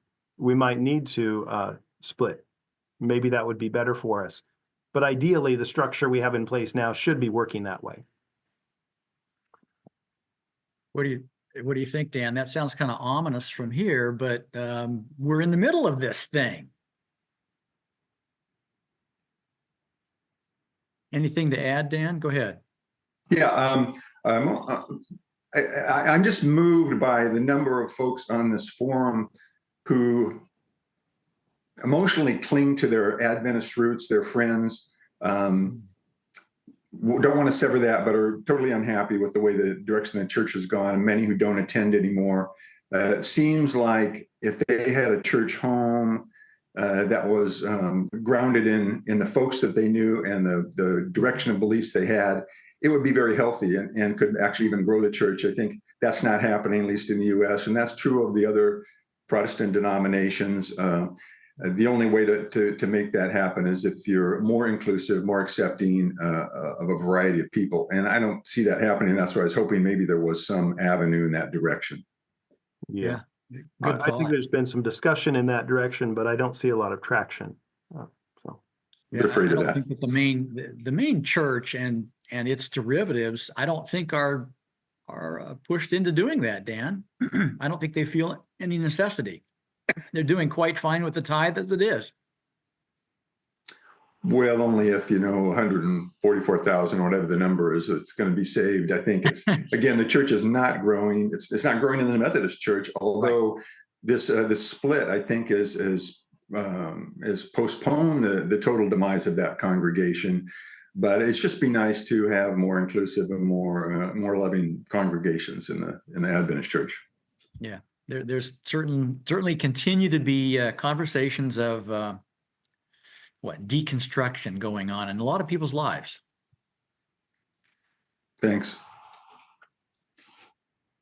[SPEAKER 1] split. Maybe that would be better for us. But ideally, the structure we have in place now should be working that way.
[SPEAKER 2] What do you think, Dan? That sounds kind of ominous from here, but we're in the middle of this thing. Anything to add, Dan? Go ahead.
[SPEAKER 10] Yeah, I'm just moved by the number of folks on this forum who emotionally cling to their Adventist roots, their friends, don't want to sever that, but are totally unhappy with the way the direction the church has gone, and many who don't attend anymore. It seems like if they had a church home that was grounded in the folks that they knew and the direction of beliefs they had, it would be very healthy and could actually even grow the church. I think that's not happening, at least in the U.S., and that's true of the other Protestant denominations. The only way to make that happen is if you're more inclusive, more accepting of a variety of people. And I don't see that happening. That's why I was hoping maybe there was some avenue in that direction.
[SPEAKER 1] Yeah.
[SPEAKER 2] Good
[SPEAKER 1] I think there's been some discussion in that direction, but I don't see a lot of traction.
[SPEAKER 10] We're afraid of
[SPEAKER 2] I don't
[SPEAKER 10] that.
[SPEAKER 2] think that the main church and its derivatives, I don't think are pushed into doing that, Dan. I don't think they feel any necessity. They're doing quite fine with the tithe as it is.
[SPEAKER 10] Well, only if 144,000 or whatever the number is, it's going to be saved. I think it's again, the church is not growing. It's not growing in the Methodist Church, although this split, I think, is postponed the total demise of that congregation. But it's just be nice to have more inclusive and more loving congregations in the Adventist Church.
[SPEAKER 2] Yeah, there's certainly continue to be conversations of deconstruction going on in a lot of people's lives.
[SPEAKER 10] Thanks.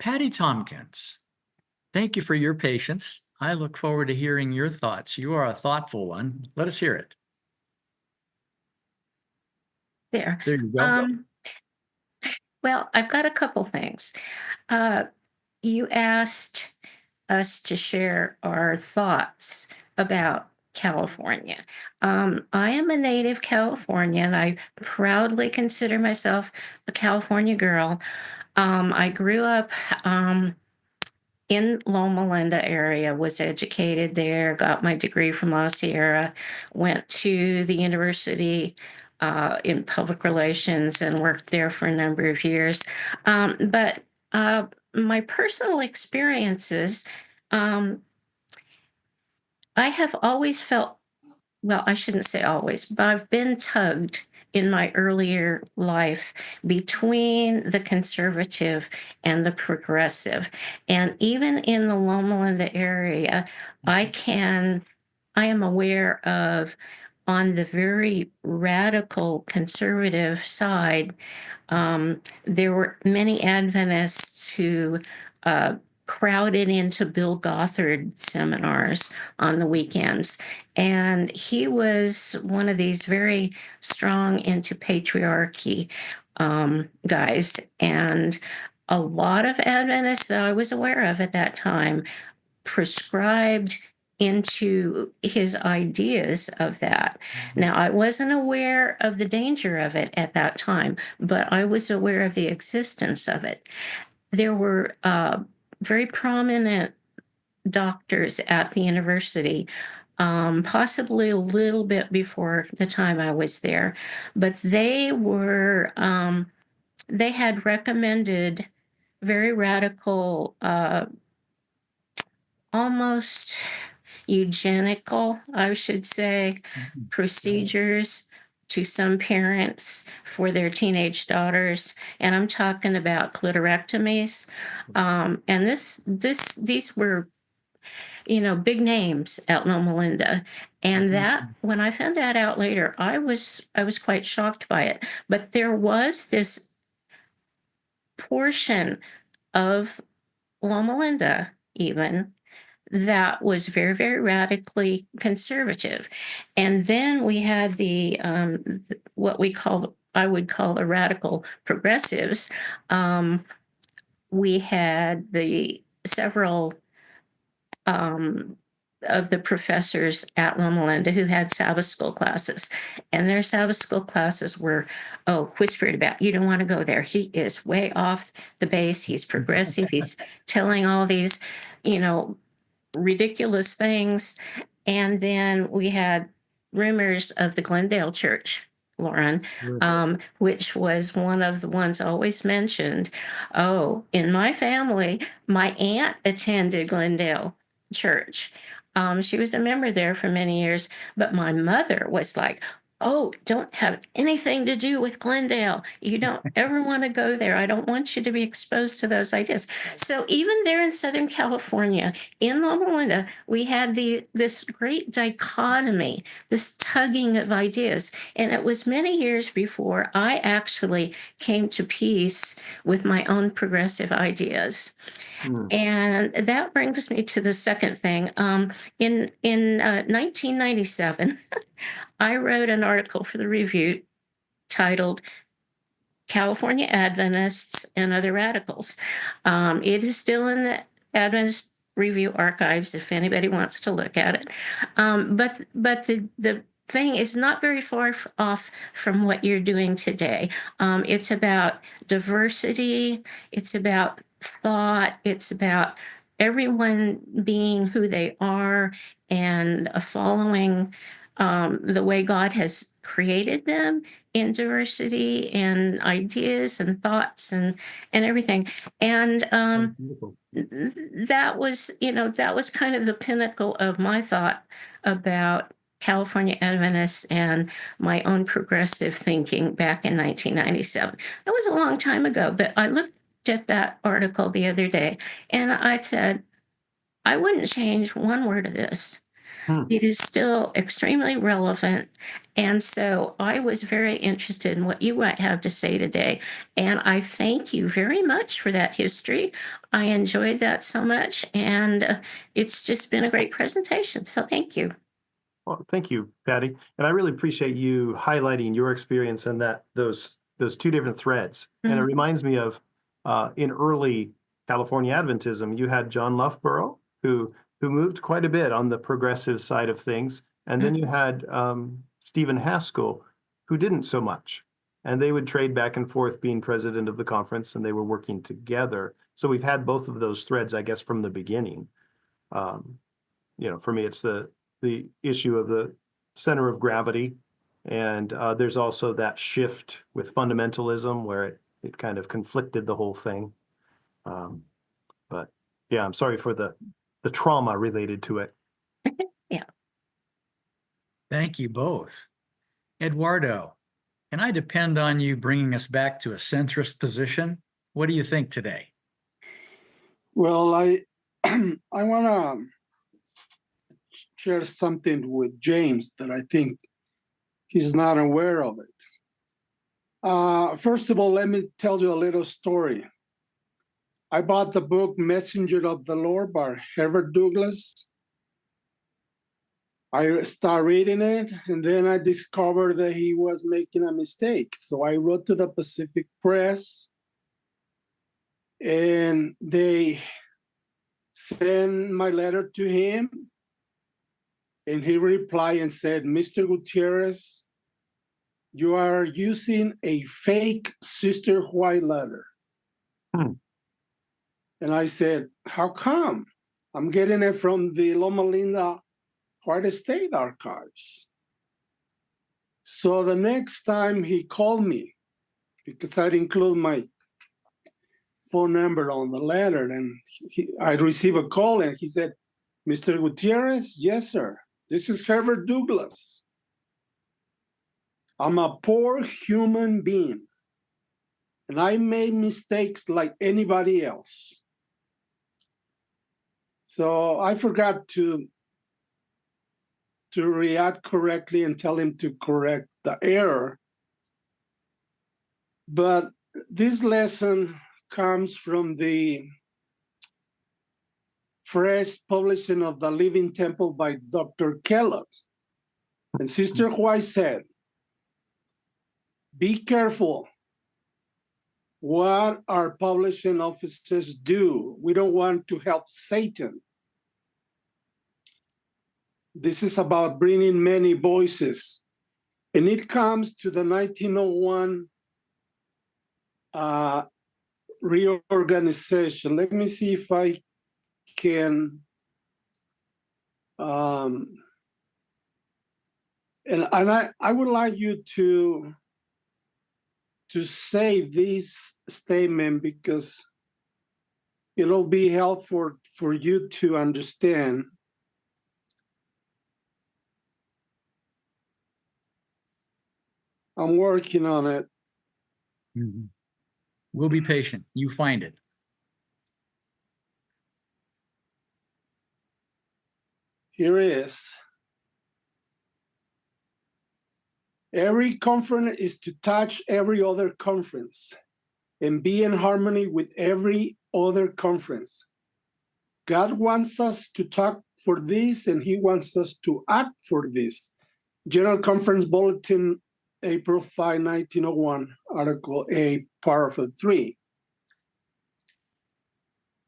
[SPEAKER 2] Patty Tompkins, thank you for your patience. I look forward to hearing your thoughts. You are a thoughtful one. Let us hear it.
[SPEAKER 11] There
[SPEAKER 2] you go.
[SPEAKER 11] Well, I've got a couple things. You asked us to share our thoughts about California. I am a native Californian. I proudly consider myself a California girl. I grew up in Loma Linda area, was educated there, got my degree from La Sierra, went to the university in public relations and worked there for a number of years. But my personal experiences, I have always felt, well, I shouldn't say always, but I've been tugged in my earlier life between the conservative and the progressive. And even in the Loma Linda area, I am aware of, on the very radical conservative side, there were many Adventists who crowded into Bill Gothard seminars on the weekends. And he was one of these very strong into patriarchy guys. And a lot of Adventists that I was aware of at that time prescribed into his ideas of that. Now, I wasn't aware of the danger of it at that time, but I was aware of the existence of it. There were very prominent doctors at the university, possibly a little bit before the time I was there, but they had recommended very radical almost eugenical, I should say, procedures to some parents for their teenage daughters, and I'm talking about clitorectomies. And these were, big names out in Loma Linda, and that when I found that out later, I was quite shocked by it. But there was this portion of Loma Linda, even, that was very, very radically conservative. And then we had the what I would call the radical progressives. We had the several of the professors at Loma Linda who had Sabbath school classes, and their Sabbath school classes were, whispered about. You don't want to go there. He is way off the base. He's progressive. He's telling all these, ridiculous things. And then we had rumors of the Glendale Church, Lauren, which was one of the ones always mentioned. Oh, in my family, my aunt attended Glendale Church. She was a member there for many years, but my mother was like, oh, don't have anything to do with Glendale. You don't ever want to go there. I don't want you to be exposed to those ideas. So even there in Southern California, in Loma Linda, we had this great dichotomy, this tugging of ideas. And it was many years before I actually came to peace with my own progressive ideas. And that brings me to the second thing. In 1997, I wrote an article for the Review titled California Adventists and Other Radicals. It is still in the Adventist Review archives if anybody wants to look at it. But the thing is not very far off from what you're doing today. It's about diversity. It's about thought. It's about everyone being who they are and following the way God has created them in diversity and ideas and thoughts and everything. And that was kind of the pinnacle of my thought about California Adventists and my own progressive thinking back in 1997. That was a long time ago, but I looked at that article the other day and I said, I wouldn't change one word of this. It is still extremely relevant. And so I was very interested in what you might have to say today. And I thank you very much for that history. I enjoyed that so much. And it's just been a great presentation. So thank you.
[SPEAKER 1] Well, thank you, Patty. And I really appreciate you highlighting your experience and those two different threads. And it reminds me of in early California Adventism, you had John Loughborough, who moved quite a bit on the progressive side of things. And then you had Stephen Haskell, who didn't so much. And they would trade back and forth being president of the conference, and they were working together. So we've had both of those threads, I guess, from the beginning. For me, it's the issue of the center of gravity. And there's also that shift with fundamentalism where it kind of conflicted the whole thing. But yeah, I'm sorry for the trauma related to it.
[SPEAKER 11] Yeah.
[SPEAKER 2] Thank you both. Eduardo, can I depend on you bringing us back to a centrist position? What do you think today?
[SPEAKER 12] Well, I want to share something with James that I think he's not aware of it. First of all, let me tell you a little story. I bought the book Messenger of the Lord by Herbert Douglass. I started reading it, and then I discovered that he was making a mistake. So I wrote to the Pacific Press, and they sent my letter to him, and he replied and said, Mr. Gutierrez, you are using a fake Sister White letter. And I said, how come? I'm getting it from the Loma Linda White State Archives. So the next time he called me, because I'd include my phone number on the letter, and I received a call and he said, Mr. Gutierrez, yes, sir. This is Herbert Douglas. I'm a poor human being, and I made mistakes like anybody else. So I forgot to react correctly and tell him to correct the error. But this lesson comes from the fresh publishing of The Living Temple by Dr. Kellogg. And Sister White said, be careful what our publishing offices do. We don't want to help Satan. This is about bringing many voices. And it comes to the 1901 reorganization. Let me see if I can. And I would like you to say this statement because it'll be helpful for you to understand. I'm working on it.
[SPEAKER 2] Mhm. We'll be patient. You find it.
[SPEAKER 12] Here is. Every conference is to touch every other conference and be in harmony with every other conference. God wants us to talk for this, and He wants us to act for this. General Conference Bulletin, April 5, 1901, Article 8, Paragraph 3.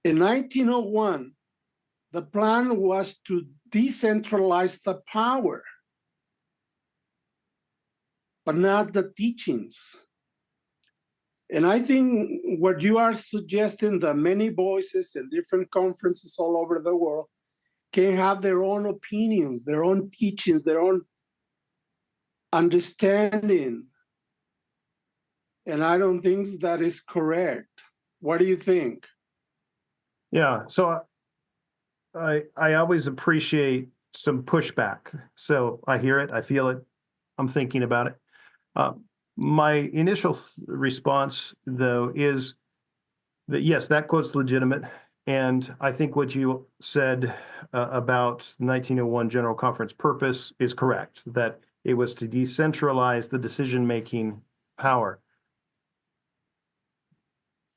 [SPEAKER 12] In 1901, the plan was to decentralize the power, but not the teachings. And I think what you are suggesting, that many voices in different conferences all over the world can have their own opinions, their own teachings, their own understanding. And I don't think that is correct. What do you think?
[SPEAKER 1] Yeah, so I always appreciate some pushback. So I hear it, I feel it, I'm thinking about it. My initial response, though, is that yes, that quote's legitimate. And I think what you said about 1901 General Conference purpose is correct, that it was to decentralize the decision-making power.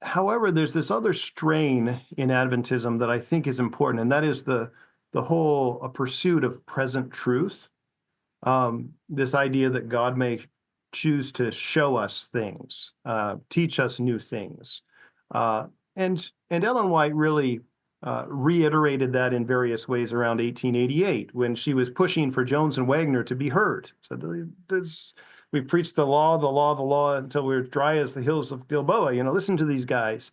[SPEAKER 1] However, there's this other strain in Adventism that I think is important, and that is the whole pursuit of present truth. This idea that God may choose to show us things, teach us new things. And Ellen White really reiterated that in various ways around 1888 when she was pushing for Jones and Waggoner to be heard. Said, we preached the law until we're dry as the hills of Gilboa. Listen to these guys.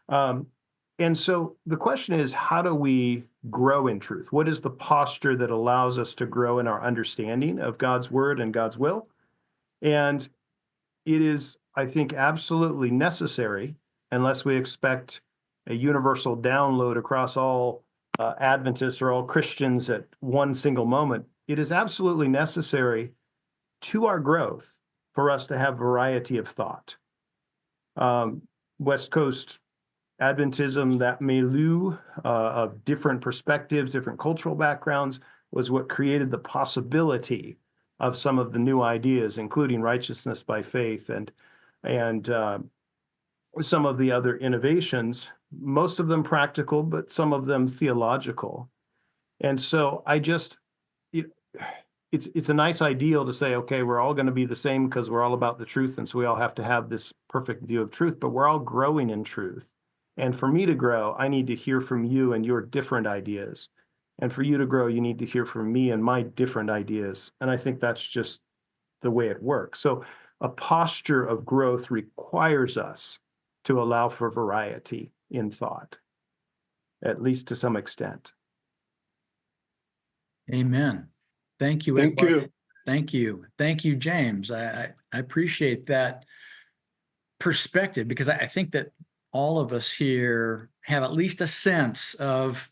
[SPEAKER 1] And so the question is, how do we grow in truth? What is the posture that allows us to grow in our understanding of God's word and God's will? And it is, I think, absolutely necessary, unless we expect a universal download across all Adventists or all Christians at one single moment. It is absolutely necessary to our growth for us to have variety of thought. West Coast Adventism, that milieu of different perspectives, different cultural backgrounds, was what created the possibility of some of the new ideas, including righteousness by faith and some of the other innovations, most of them practical, but some of them theological. And so it's a nice ideal to say, okay, we're all going to be the same because we're all about the truth, and so we all have to have this perfect view of truth, but we're all growing in truth. And for me to grow, I need to hear from you and your different ideas. And for you to grow, you need to hear from me and my different ideas. And I think that's just the way it works. So a posture of growth requires us to allow for variety in thought, at least to some extent.
[SPEAKER 2] Amen. Thank you.
[SPEAKER 12] Thank
[SPEAKER 2] Edward.
[SPEAKER 12] you.
[SPEAKER 2] Thank you. Thank you, James. I appreciate that perspective, because I think that all of us here have at least a sense of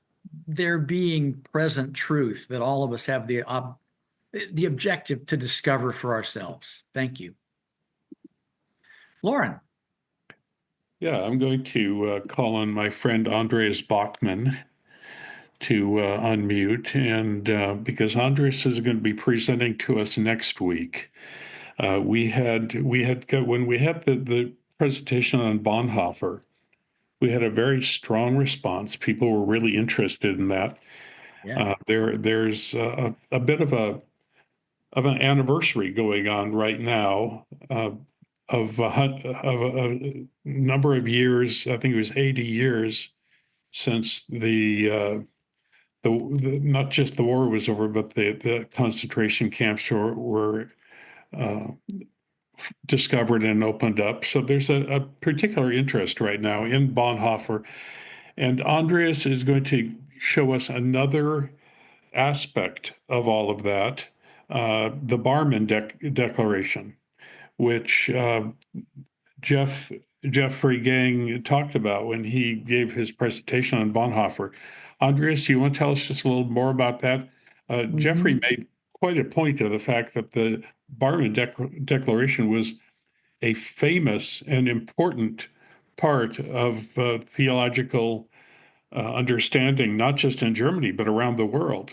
[SPEAKER 2] there being present truth that all of us have the objective to discover for ourselves. Thank you. Lauren.
[SPEAKER 3] Yeah, I'm going to call on my friend Andreas Bachman to unmute, and because Andreas is going to be presenting to us next week. When we had the presentation on Bonhoeffer, we had a very strong response. People were really interested in that.
[SPEAKER 2] Yeah.
[SPEAKER 3] There's a bit of an anniversary going on right now of a number of years. I think it was 80 years since the not just the war was over, but the concentration camps were discovered and opened up. So there's a particular interest right now in Bonhoeffer, and Andreas is going to show us another aspect of all of that, the Barmen Declaration, which Jeffrey Gang talked about when he gave his presentation on Bonhoeffer. Andreas, you want to tell us just a little more about that? Jeffrey made quite a point of the fact that the Barmen Declaration was a famous and important part of theological understanding, not just in Germany, but around the world.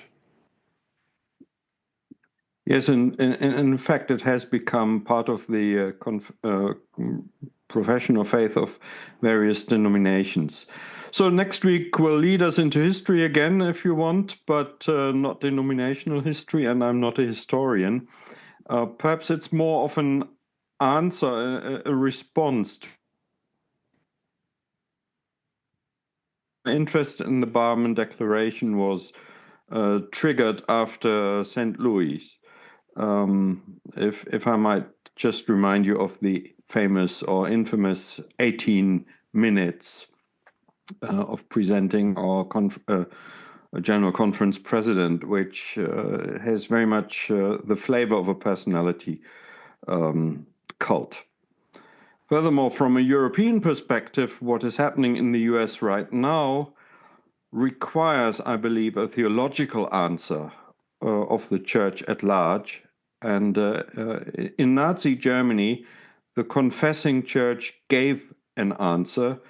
[SPEAKER 13] Yes, and in fact, it has become part of the profession of faith of various denominations. So next week will lead us into history again, if you want, but not denominational history, and I'm not a historian. Perhaps it's more of an answer, a response to interest in the Barmen Declaration was triggered after St. Louis. If I might just remind you of the famous or infamous 18 minutes of presenting our General Conference president, which has very much the flavor of a personality cult. Furthermore, from a European perspective, what is happening in the US right now requires, I believe, a theological answer of the church at large. And in Nazi Germany, the confessing church gave an answer.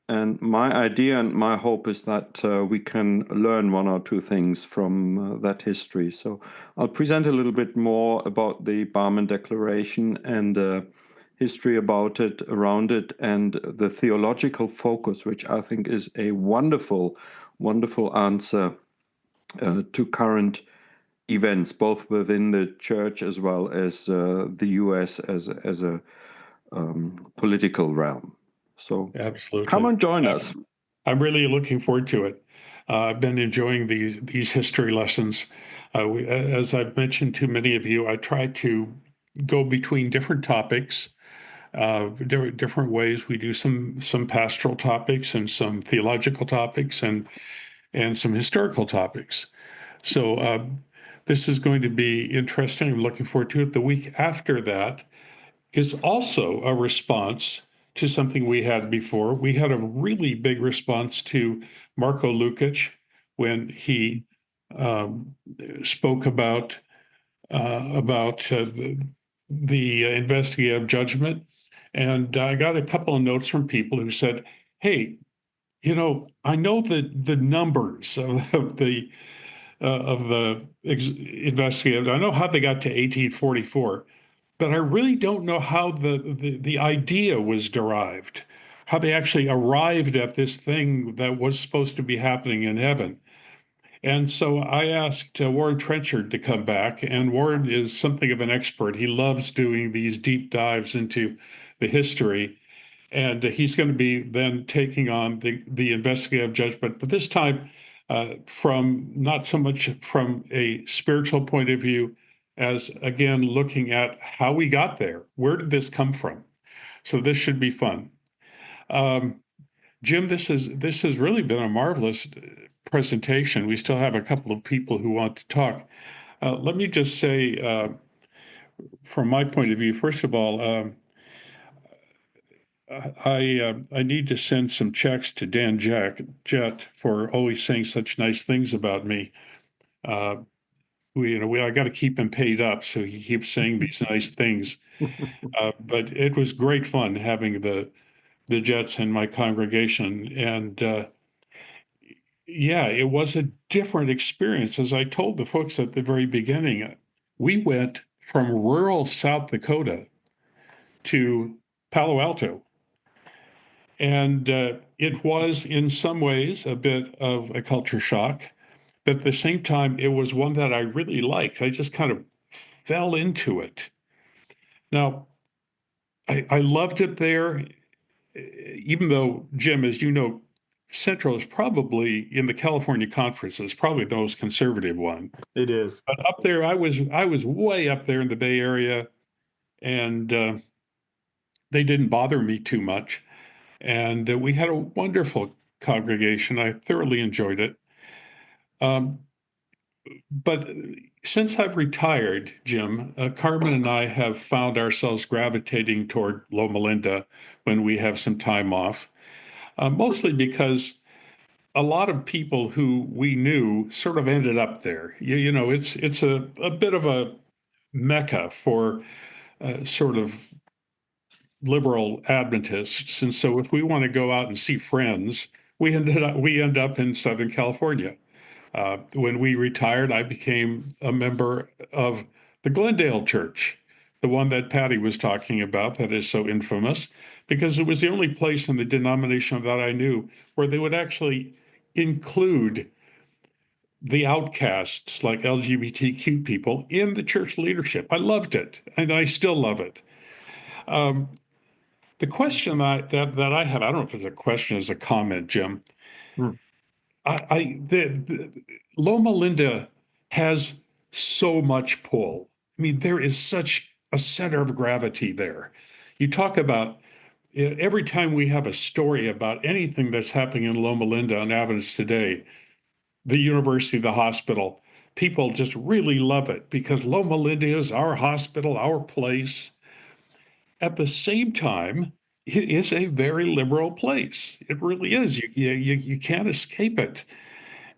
[SPEAKER 13] And my idea and my hope is that we can learn one or two things from that history. So I'll present a little bit more about the Barmen Declaration and history about it, around it, and the theological focus, which I think is a wonderful, wonderful answer to current events, both within the church as well as the US as a political realm. So
[SPEAKER 3] absolutely,
[SPEAKER 13] come and join us.
[SPEAKER 3] I'm really looking forward to it. I've been enjoying these history lessons. As I've mentioned to many of you, I try to go between different topics, different ways. We do some pastoral topics and some theological topics and some historical topics. So this is going to be interesting. I'm looking forward to it. The week after that is also a response to something we had before. We had a really big response to Marko Lukic when he spoke about the investigative judgment. And I got a couple of notes from people who said, hey, I know the numbers of the investigative. I know how they got to 1844. But I really don't know how the idea was derived, how they actually arrived at this thing that was supposed to be happening in heaven. And so I asked Warren Trenchard to come back, and Warren is something of an expert. He loves doing these deep dives into the history, and he's going to be then taking on the investigative judgment, but this time from not so much from a spiritual point of view, as again, looking at how we got there. Where did this come from? So this should be fun. Jim, this has really been a marvelous presentation. We still have a couple of people who want to talk. Let me just say, from my point of view, first of all, I need to send some checks to Dan Jett for always saying such nice things about me. I got to keep him paid up, so he keeps saying these nice things. But it was great fun having the Jetts in my congregation, and yeah, it was a different experience. As I told the folks at the very beginning, we went from rural South Dakota to Palo Alto. And it was, in some ways, a bit of a culture shock. But at the same time, it was one that I really liked. I just kind of fell into it. Now, I loved it there, even though, Jim, as you know, Central is probably, in the California Conference, is probably the most conservative one.
[SPEAKER 1] It is.
[SPEAKER 3] But up there, I was way up there in the Bay Area, and they didn't bother me too much. And we had a wonderful congregation. I thoroughly enjoyed it. But since I've retired, Jim, Carmen and I have found ourselves gravitating toward Loma Linda when we have some time off, mostly because a lot of people who we knew sort of ended up there. You know, it's a bit of a mecca for sort of liberal Adventists. And so if we want to go out and see friends, we end up in Southern California. When we retired, I became a member of the Glendale Church, the one that Patty was talking about that is so infamous, because it was the only place in the denomination that I knew where they would actually include the outcasts like LGBTQ people in the church leadership. I loved it, and I still love it. The question that I have, I don't know if it's a question, it's a comment, Jim. Loma Linda has so much pull. I mean, there is such a center of gravity there. You talk about every time we have a story about anything that's happening in Loma Linda and Adventist today, the university, the hospital, people just really love it because Loma Linda is our hospital, our place. At the same time, it is a very liberal place. It really is. You can't escape it.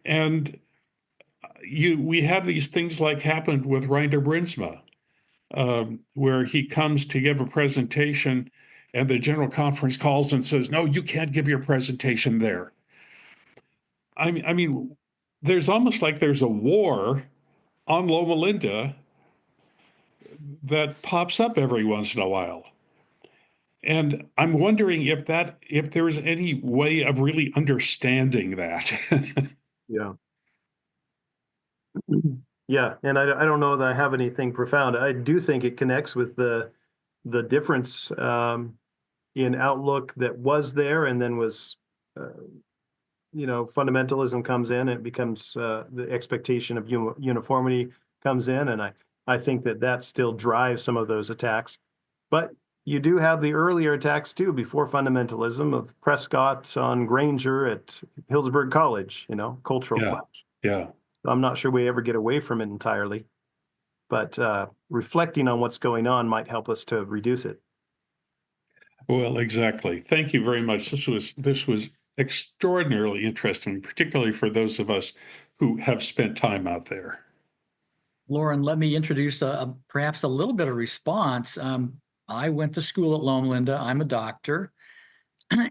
[SPEAKER 3] And we have these things like happened with Reiner Brinsma, where he comes to give a presentation and the general conference calls and says, no, you can't give your presentation there. I mean, there's almost like there's a war on Loma Linda that pops up every once in a while. And I'm wondering if there is any way of really understanding that.
[SPEAKER 1] Yeah. Yeah, and I don't know that I have anything profound. I do think it connects with the difference in outlook that was there, and then was, fundamentalism comes in, and it becomes the expectation of uniformity comes in, and I think that still drives some of those attacks. But you do have the earlier attacks too, before fundamentalism, of Prescott on Granger at Hillsburg College, cultural clash.
[SPEAKER 3] Yeah.
[SPEAKER 1] I'm not sure we ever get away from it entirely, but reflecting on what's going on might help us to reduce it.
[SPEAKER 3] Well, exactly. Thank you very much. This was extraordinarily interesting, particularly for those of us who have spent time out there.
[SPEAKER 2] Lauren, let me introduce perhaps a little bit of response. I went to school at Loma Linda. I'm a doctor,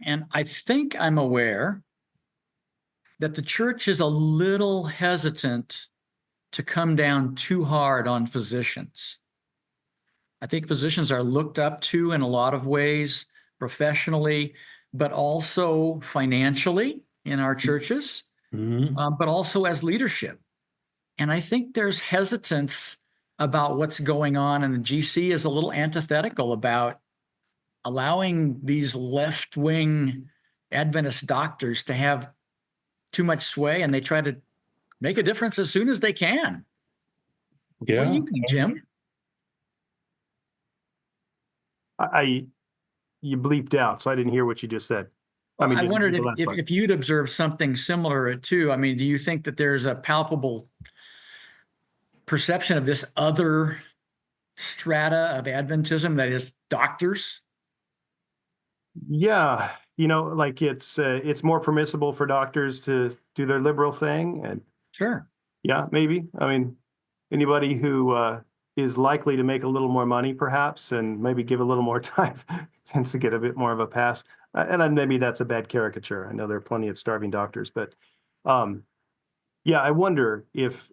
[SPEAKER 2] and I think I'm aware that the church is a little hesitant to come down too hard on physicians. I think physicians are looked up to in a lot of ways, professionally, but also financially in our churches, but also as leadership. And I think there's hesitance about what's going on, and the GC is a little antithetical about allowing these left-wing Adventist doctors to have too much sway, and they try to make a difference as soon as they can.
[SPEAKER 3] Yeah.
[SPEAKER 2] What do you think, Jim?
[SPEAKER 1] You bleeped out, so I didn't hear what you just said.
[SPEAKER 2] I wondered if you'd observed something similar too. I mean, do you think that there's a palpable perception of this other strata of Adventism that is doctors?
[SPEAKER 1] Yeah, like it's more permissible for doctors to do their liberal thing, and
[SPEAKER 2] Sure.
[SPEAKER 1] yeah, maybe. I mean, anybody who is likely to make a little more money, perhaps, and maybe give a little more time, tends to get a bit more of a pass. And then maybe that's a bad caricature. I know there are plenty of starving doctors, but yeah, I wonder if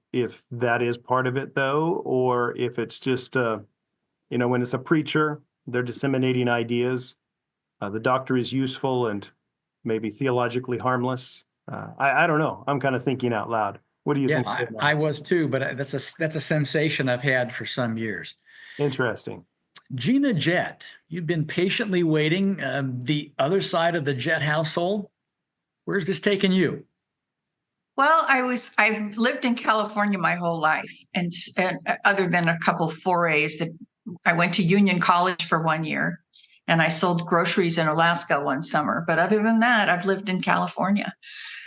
[SPEAKER 1] that is part of it, though, or if it's just when it's a preacher, they're disseminating ideas. The doctor is useful and maybe theologically harmless. I don't know. I'm kind of thinking out loud. What do you
[SPEAKER 2] Yeah,
[SPEAKER 1] think?
[SPEAKER 2] I was too, but that's a sensation I've had for some years.
[SPEAKER 1] Interesting.
[SPEAKER 2] Gina Jett, you've been patiently waiting, the other side of the Jett household. Where's this taking you?
[SPEAKER 14] Well, I've lived in California my whole life, and other than a couple forays that I went to Union College for 1 year, and I sold groceries in Alaska one summer. But other than that, I've lived in California.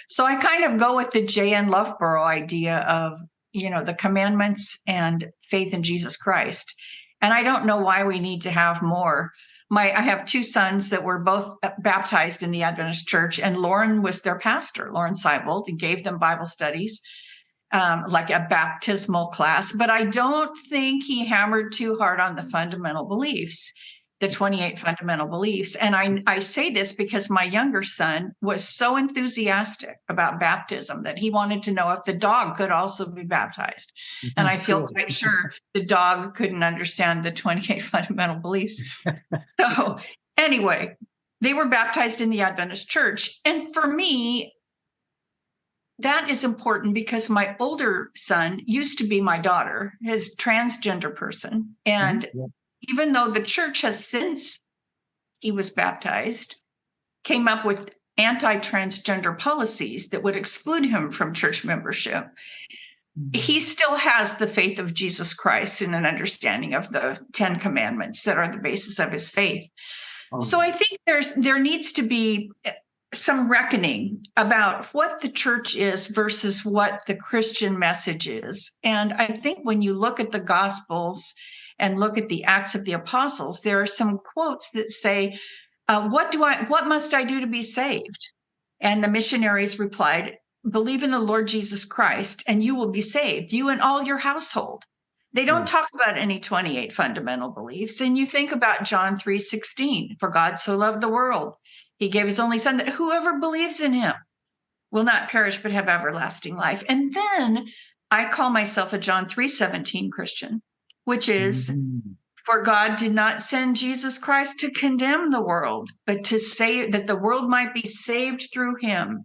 [SPEAKER 14] So I kind of go with the J.N. Loughborough idea of, the commandments and faith in Jesus Christ. And I don't know why we need to have more. I have two sons that were both baptized in the Adventist church, and Lauren was their pastor, Lauren Seibold, and gave them Bible studies, like a baptismal class. But I don't think he hammered too hard on the fundamental beliefs, the 28 fundamental beliefs. And I say this because my younger son was so enthusiastic about baptism that he wanted to know if the dog could also be baptized. And I feel quite sure the dog couldn't understand the 28 fundamental beliefs. So anyway, they were baptized in the Adventist church. And for me, that is important because my older son used to be my daughter, his transgender person. And even though the church has since he was baptized, came up with anti-transgender policies that would exclude him from church membership, he still has the faith of Jesus Christ and an understanding of the 10 commandments that are the basis of his faith. So I think there needs to be some reckoning about what the church is versus what the Christian message is. And I think when you look at the Gospels and look at the Acts of the Apostles, there are some quotes that say, what must I do to be saved? And the missionaries replied, believe in the Lord Jesus Christ and you will be saved, you and all your household. They don't talk about any 28 fundamental beliefs. And you think about John 3:16, for God so loved the world, he gave his only son, that whoever believes in him will not perish but have everlasting life. And then I call myself a John 3:17 Christian, which is, for God did not send Jesus Christ to condemn the world, but to save, that the world might be saved through him.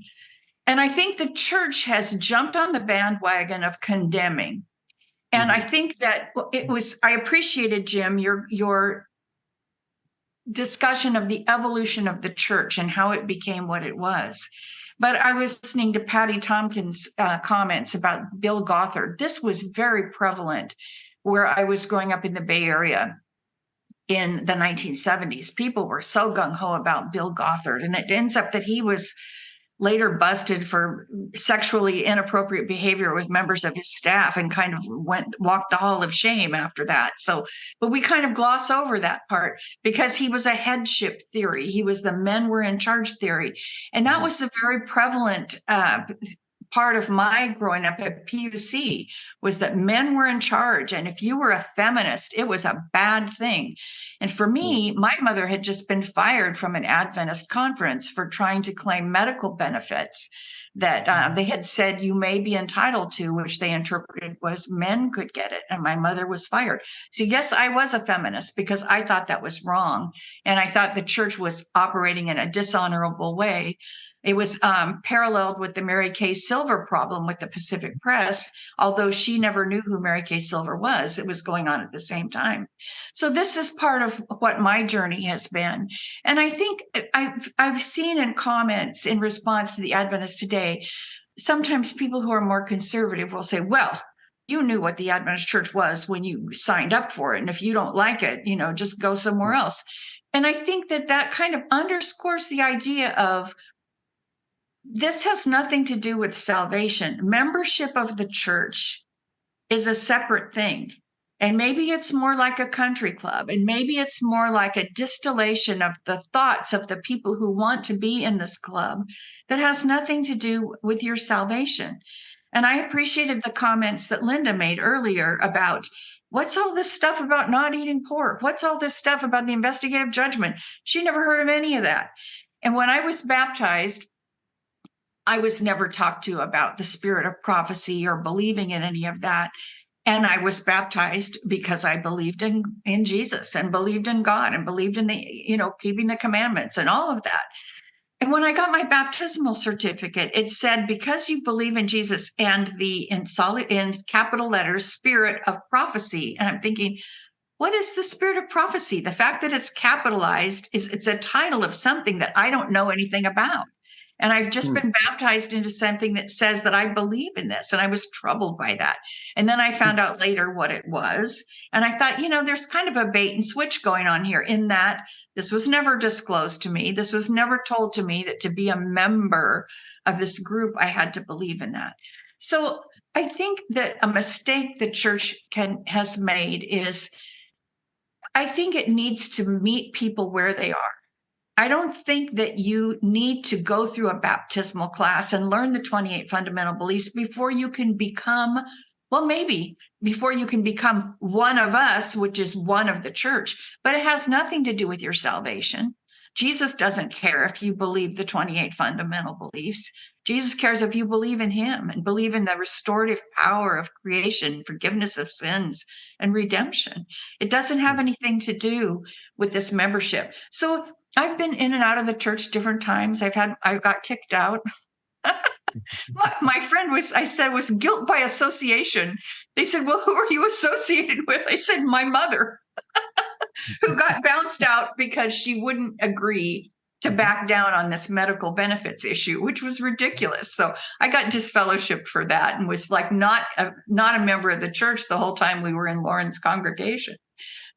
[SPEAKER 14] And I think the church has jumped on the bandwagon of condemning. And I think that I appreciated, Jim, your discussion of the evolution of the church and how it became what it was. But I was listening to Patty Tompkins' comments about Bill Gothard. This was very prevalent where I was growing up in the Bay Area in the 1970s. People were so gung-ho about Bill Gothard, and it ends up that he was later busted for sexually inappropriate behavior with members of his staff and kind of walked the hall of shame after that. So, but we kind of gloss over that part because he was a headship theory. He was the men were in charge theory. And that was a very prevalent part of my growing up at PUC, was that men were in charge. And if you were a feminist, it was a bad thing. And for me, my mother had just been fired from an Adventist conference for trying to claim medical benefits that they had said you may be entitled to, which they interpreted was men could get it. And my mother was fired. So yes, I was a feminist because I thought that was wrong. And I thought the church was operating in a dishonorable way. It was paralleled with the Mary Kay Silver problem with the Pacific Press, although she never knew who Mary Kay Silver was. It was going on at the same time. So this is part of what my journey has been. And I think I've seen in comments in response to the Adventist today, sometimes people who are more conservative will say, well, you knew what the Adventist church was when you signed up for it. And if you don't like it, just go somewhere else. And I think that kind of underscores the idea of, this has nothing to do with salvation. Membership of the church is a separate thing. And maybe it's more like a country club, and maybe it's more like a distillation of the thoughts of the people who want to be in this club that has nothing to do with your salvation. And I appreciated the comments that Linda made earlier about what's all this stuff about not eating pork? What's all this stuff about the investigative judgment? She never heard of any of that. And when I was baptized, I was never talked to about the spirit of prophecy or believing in any of that. And I was baptized because I believed in Jesus and believed in God and believed in keeping the commandments and all of that. And when I got my baptismal certificate, it said, because you believe in Jesus and in capital letters, spirit of prophecy. And I'm thinking, what is the spirit of prophecy? The fact that it's capitalized it's a title of something that I don't know anything about. And I've just been baptized into something that says that I believe in this. And I was troubled by that. And then I found out later what it was. And I thought, there's kind of a bait and switch going on here in that this was never disclosed to me. This was never told to me that to be a member of this group, I had to believe in that. So I think that a mistake the church has made is, I think it needs to meet people where they are. I don't think that you need to go through a baptismal class and learn the 28 fundamental beliefs before you can become, before you can become one of us, which is one of the church. But it has nothing to do with your salvation. Jesus doesn't care if you believe the 28 fundamental beliefs. Jesus cares if you believe in him and believe in the restorative power of creation, forgiveness of sins, and redemption. It doesn't have anything to do with this membership. So I've been in and out of the church different times. I got kicked out. My friend was guilt by association. They said, well, who are you associated with? I said, my mother, who got bounced out because she wouldn't agree to back down on this medical benefits issue, which was ridiculous. So I got disfellowshipped for that and was like not a member of the church the whole time we were in Lauren's congregation.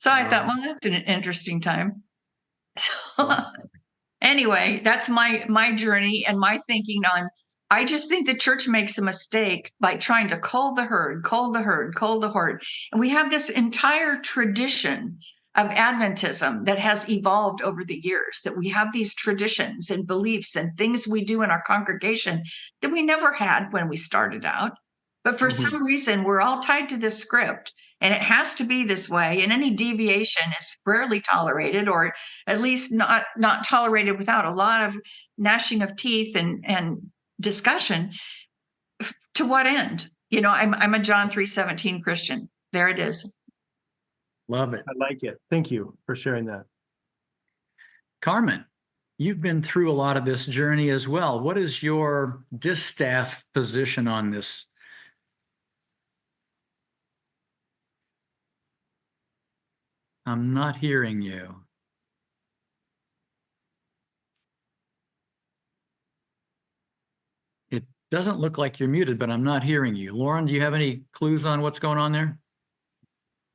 [SPEAKER 14] So I thought, well, that's an interesting time. Anyway, that's my journey and my thinking on, I just think the church makes a mistake by trying to cull the herd. And we have this entire tradition of Adventism that has evolved over the years, that we have these traditions and beliefs and things we do in our congregation that we never had when we started out. But for some reason, we're all tied to this script. And it has to be this way. And any deviation is rarely tolerated, or at least not tolerated without a lot of gnashing of teeth and discussion. To what end? I'm a John 3:17 Christian. There it is.
[SPEAKER 2] Love it.
[SPEAKER 1] I like it. Thank you for sharing that.
[SPEAKER 2] Carmen, you've been through a lot of this journey as well. What is your distaff position on this? I'm not hearing you. It doesn't look like you're muted, but I'm not hearing you. Lauren, do you have any clues on what's going on there?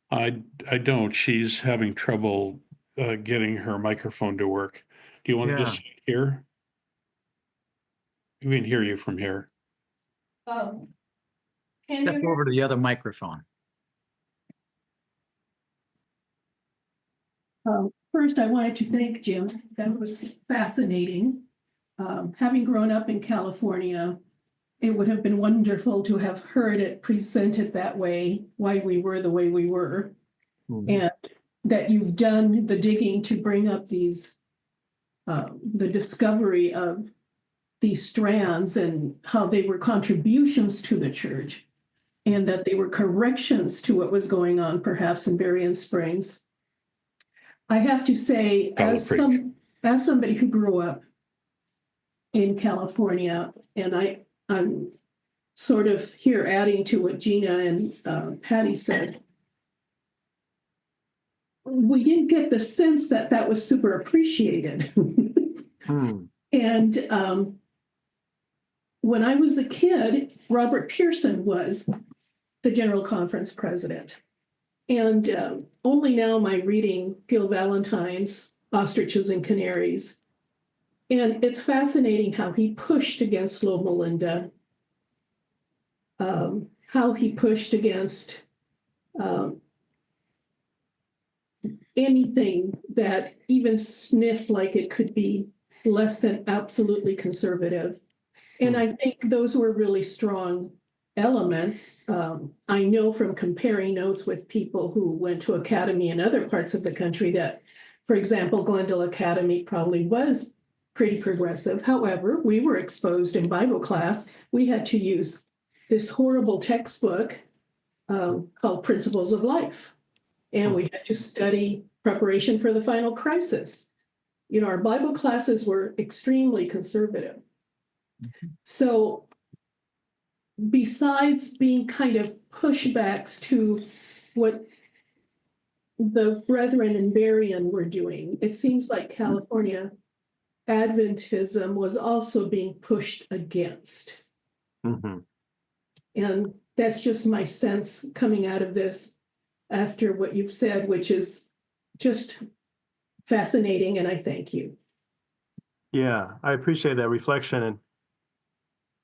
[SPEAKER 3] I don't. She's having trouble getting her microphone to work. Do you want to just hear? We can hear you from here.
[SPEAKER 2] Step over to the other microphone.
[SPEAKER 4] First, I wanted to thank Jim. That was fascinating. Having grown up in California, it would have been wonderful to have heard it presented that way, why we were the way we were. And that you've done the digging to bring up these, the discovery of these strands and how they were contributions to the church, and that they were corrections to what was going on, perhaps in Berrien Springs. I have to say, as somebody who grew up in California, and I'm sort of here adding to what Gina and Patty said, we didn't get the sense that that was super appreciated. And when I was a kid, Robert Pearson was the General Conference president. And only now am I reading Gil Valentine's Ostriches and Canaries. And it's fascinating how he pushed against Loma Linda, how he pushed against anything that even sniffed like it could be less than absolutely conservative. And I think those were really strong elements. I know from comparing notes with people who went to academy in other parts of the country that, for example, Glendale Academy probably was pretty progressive. However, we were exposed in Bible class. We had to use this horrible textbook called Principles of Life. And we had to study preparation for the final crisis. You know, our Bible classes were extremely conservative. So besides being kind of pushbacks to what the Brethren in Berrien were doing, it seems like California Adventism was also being pushed against.
[SPEAKER 1] Mm-hmm.
[SPEAKER 4] And that's just my sense coming out of this after what you've said, which is just fascinating, and I thank you.
[SPEAKER 1] Yeah, I appreciate that reflection. And,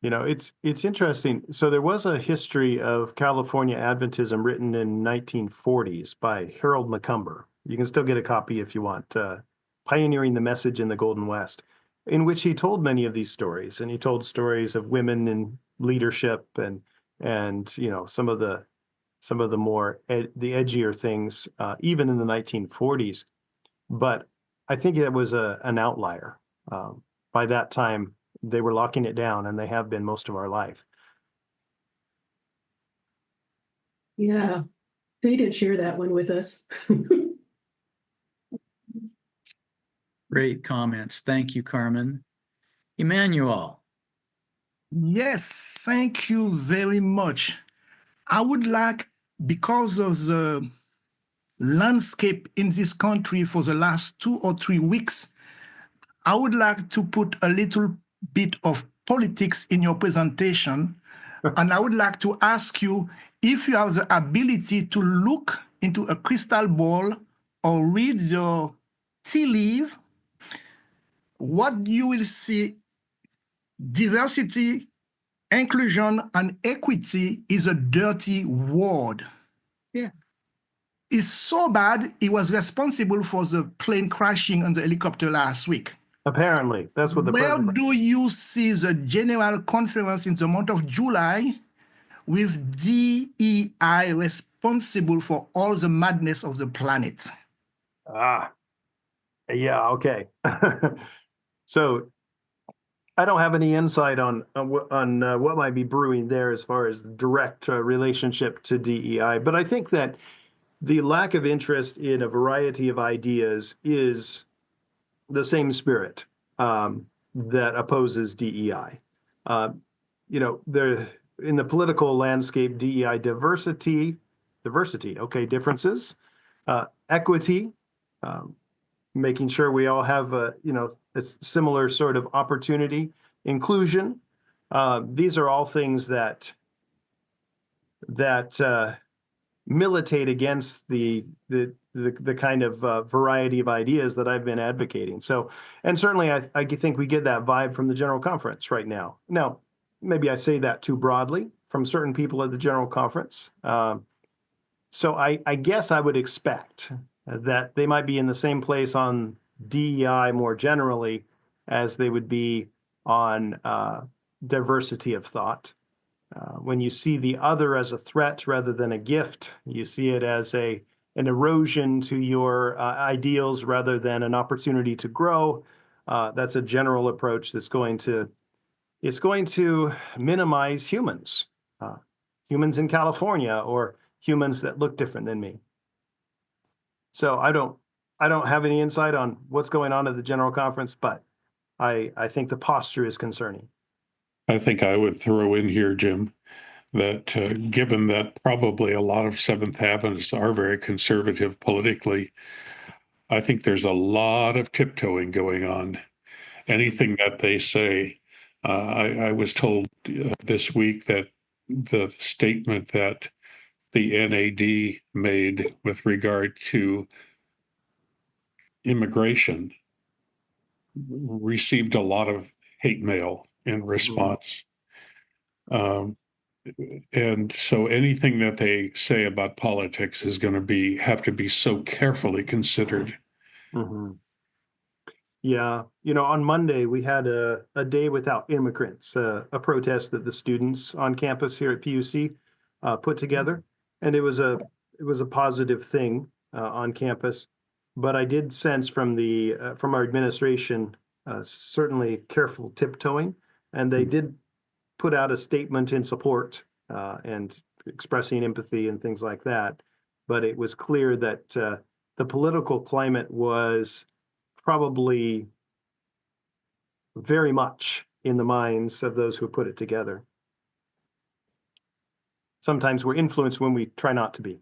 [SPEAKER 1] you know, it's interesting. So there was a history of California Adventism written in 1940s by Harold McCumber. You can still get a copy if you want. Pioneering the Message in the Golden West, in which he told many of these stories. And he told stories of women in leadership and you know, some of the more the edgier things, even in the 1940s. But I think it was an outlier. By that time, they were locking it down, and they have been most of our life.
[SPEAKER 4] Yeah, they didn't share that one with us.
[SPEAKER 2] Great comments. Thank you, Carmen. Emmanuel.
[SPEAKER 15] Yes, thank you very much. I would like, because of the landscape in this country for the last 2 or 3 weeks, I would like to put a little bit of politics in your presentation. And I would like to ask you if you have the ability to look into a crystal ball or read your tea leaf, what you will see. Diversity, inclusion, and equity is a dirty word.
[SPEAKER 2] Yeah.
[SPEAKER 15] It's so bad, it was responsible for the plane crashing on the helicopter last week.
[SPEAKER 1] Apparently, that's what the
[SPEAKER 15] Where
[SPEAKER 1] president.
[SPEAKER 15] do you see the General Conference in the month of July with DEI responsible for all the madness of the planet?
[SPEAKER 1] Yeah, okay. So I don't have any insight on what might be brewing there as far as the direct relationship to DEI, but I think that the lack of interest in a variety of ideas is the same spirit that opposes DEI. You know, there in the political landscape, DEI diversity, okay, differences, equity, making sure we all have a similar sort of opportunity, inclusion. These are all things that militate against the kind of variety of ideas that I've been advocating. So, and certainly I think we get that vibe from the General Conference right now. Now, maybe I say that too broadly from certain people at the General Conference. So I guess I would expect that they might be in the same place on DEI more generally as they would be on diversity of thought. When you see the other as a threat rather than a gift, you see it as an erosion to your ideals rather than an opportunity to grow. That's a general approach that's going to minimize humans, humans in California or humans that look different than me. So I don't have any insight on what's going on at the General Conference, but I think the posture is concerning.
[SPEAKER 3] I think I would throw in here, Jim, that given that probably a lot of Seventh Adventists are very conservative politically, I think there's a lot of tiptoeing going on. Anything that they say, I was told this week that the statement that the NAD made with regard to immigration received a lot of hate mail in response. and so anything that they say about politics is going to have to be so carefully considered.
[SPEAKER 1] Mhm. Yeah, on Monday we had a day without immigrants, a protest that the students on campus here at PUC put together, and it was a positive thing on campus. But I did sense from from our administration certainly careful tiptoeing, and they did put out a statement in support and expressing empathy and things like that. But it was clear that the political climate was probably very much in the minds of those who put it together. Sometimes we're influenced when we try not to be.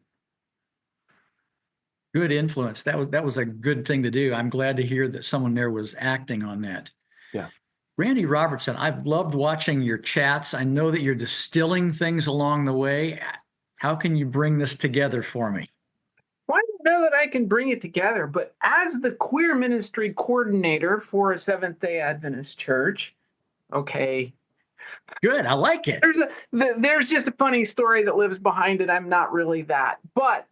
[SPEAKER 2] Good influence. That was a good thing to do. I'm glad to hear that someone there was acting on that.
[SPEAKER 1] Yeah.
[SPEAKER 2] Randy Robertson, I've loved watching your chats. I know that you're distilling things along the way. How can you bring this together for me?
[SPEAKER 16] Well, I don't know that I can bring it together, but as the queer ministry coordinator for a Seventh-day Adventist church, okay.
[SPEAKER 2] Good, I like it.
[SPEAKER 16] There's just a funny story that lives behind it. I'm not really that, but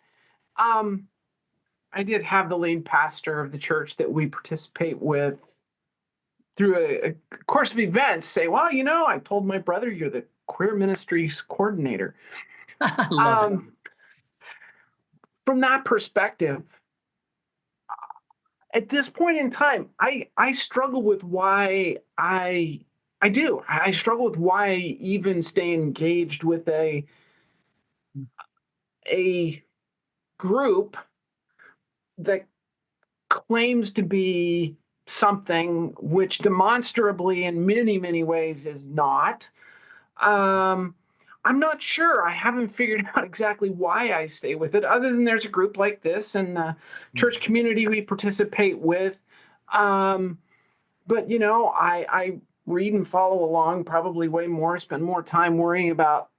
[SPEAKER 16] I did have the lead pastor of the church that we participate with through a course of events say, well, I told my brother you're the queer ministries coordinator.
[SPEAKER 2] I love it.
[SPEAKER 16] From that perspective, at this point in time, I struggle with why I struggle with why I even stay engaged with a group that claims to be something which demonstrably in many, many ways is not. I'm not sure. I haven't figured out exactly why I stay with it, other than there's a group like this and the church community we participate with. But, I read and follow along probably way more, spend more time worrying about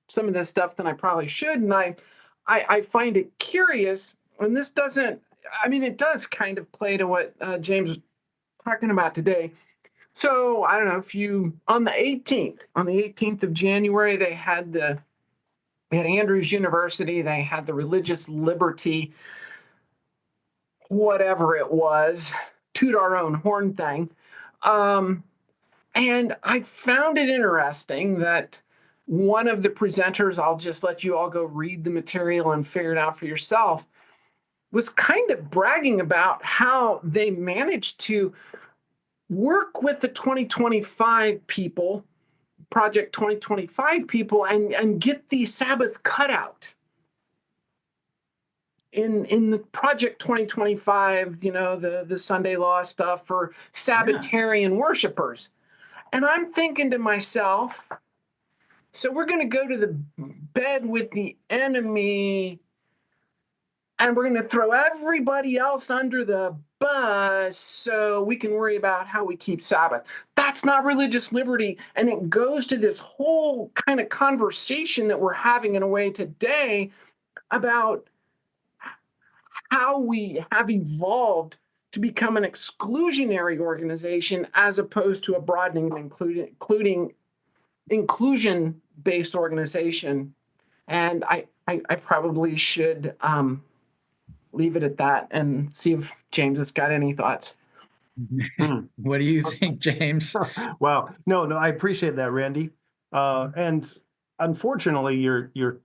[SPEAKER 16] some of this stuff than I probably should. And I find it curious, and this doesn't, it does kind of play to what James was talking about today. So I don't know on the 18th of January, they had Andrews University, they had the religious liberty, whatever it was, toot our own horn thing. And I found it interesting that one of the presenters, I'll just let you all go read the material and figure it out for yourself, was kind of bragging about how they managed to work with the 2025 people, Project 2025 people, and get the Sabbath cutout in the Project 2025, the Sunday law stuff for Sabbatarian worshipers. And I'm thinking to myself, so we're going to go to the bed with the enemy and we're going to throw everybody else under the bus so we can worry about how we keep Sabbath. That's not religious liberty. And it goes to this whole kind of conversation that we're having in a way today about how we have evolved to become an exclusionary organization as opposed to a broadening and including inclusion-based organization. And I probably should leave it at that and see if James has got any thoughts.
[SPEAKER 2] What do you think, James?
[SPEAKER 1] Wow. No, I appreciate that, Randy. And unfortunately, you're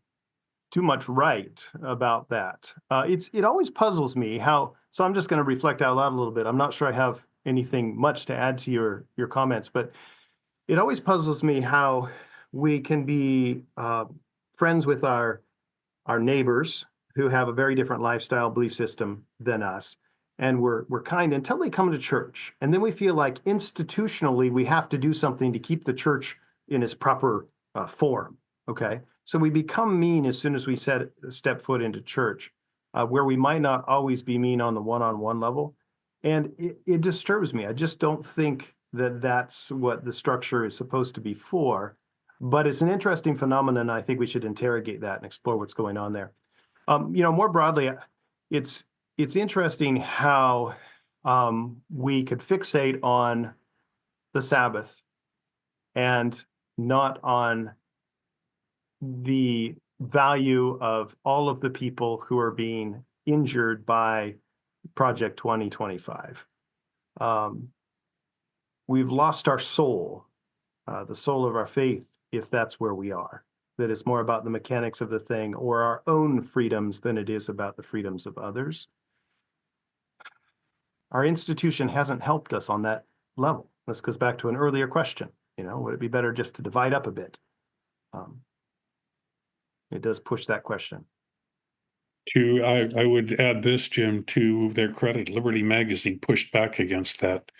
[SPEAKER 1] too much right about that. It always puzzles me how, so I'm just going to reflect out loud a little bit. I'm not sure I have anything much to add to your comments, but it always puzzles me how we can be friends with our neighbors who have a very different lifestyle, belief system than us. And we're kind until they come to church. And then we feel like institutionally we have to do something to keep the church in its proper form. Okay. So we become mean as soon as we step foot into church, where we might not always be mean on the one-on-one level. And it disturbs me. I just don't think that that's what the structure is supposed to be for. But it's an interesting phenomenon. I think we should interrogate that and explore what's going on there. More broadly, it's interesting how we could fixate on the Sabbath and not on the value of all of the people who are being injured by Project 2025. We've lost our soul, the soul of our faith, if that's where we are. That it's more about the mechanics of the thing or our own freedoms than it is about the freedoms of others. Our institution hasn't helped us on that level. This goes back to an earlier question. Would it be better just to divide up a bit? It does push that question.
[SPEAKER 3] I would add this, Jim, to their credit. Liberty Magazine pushed back against that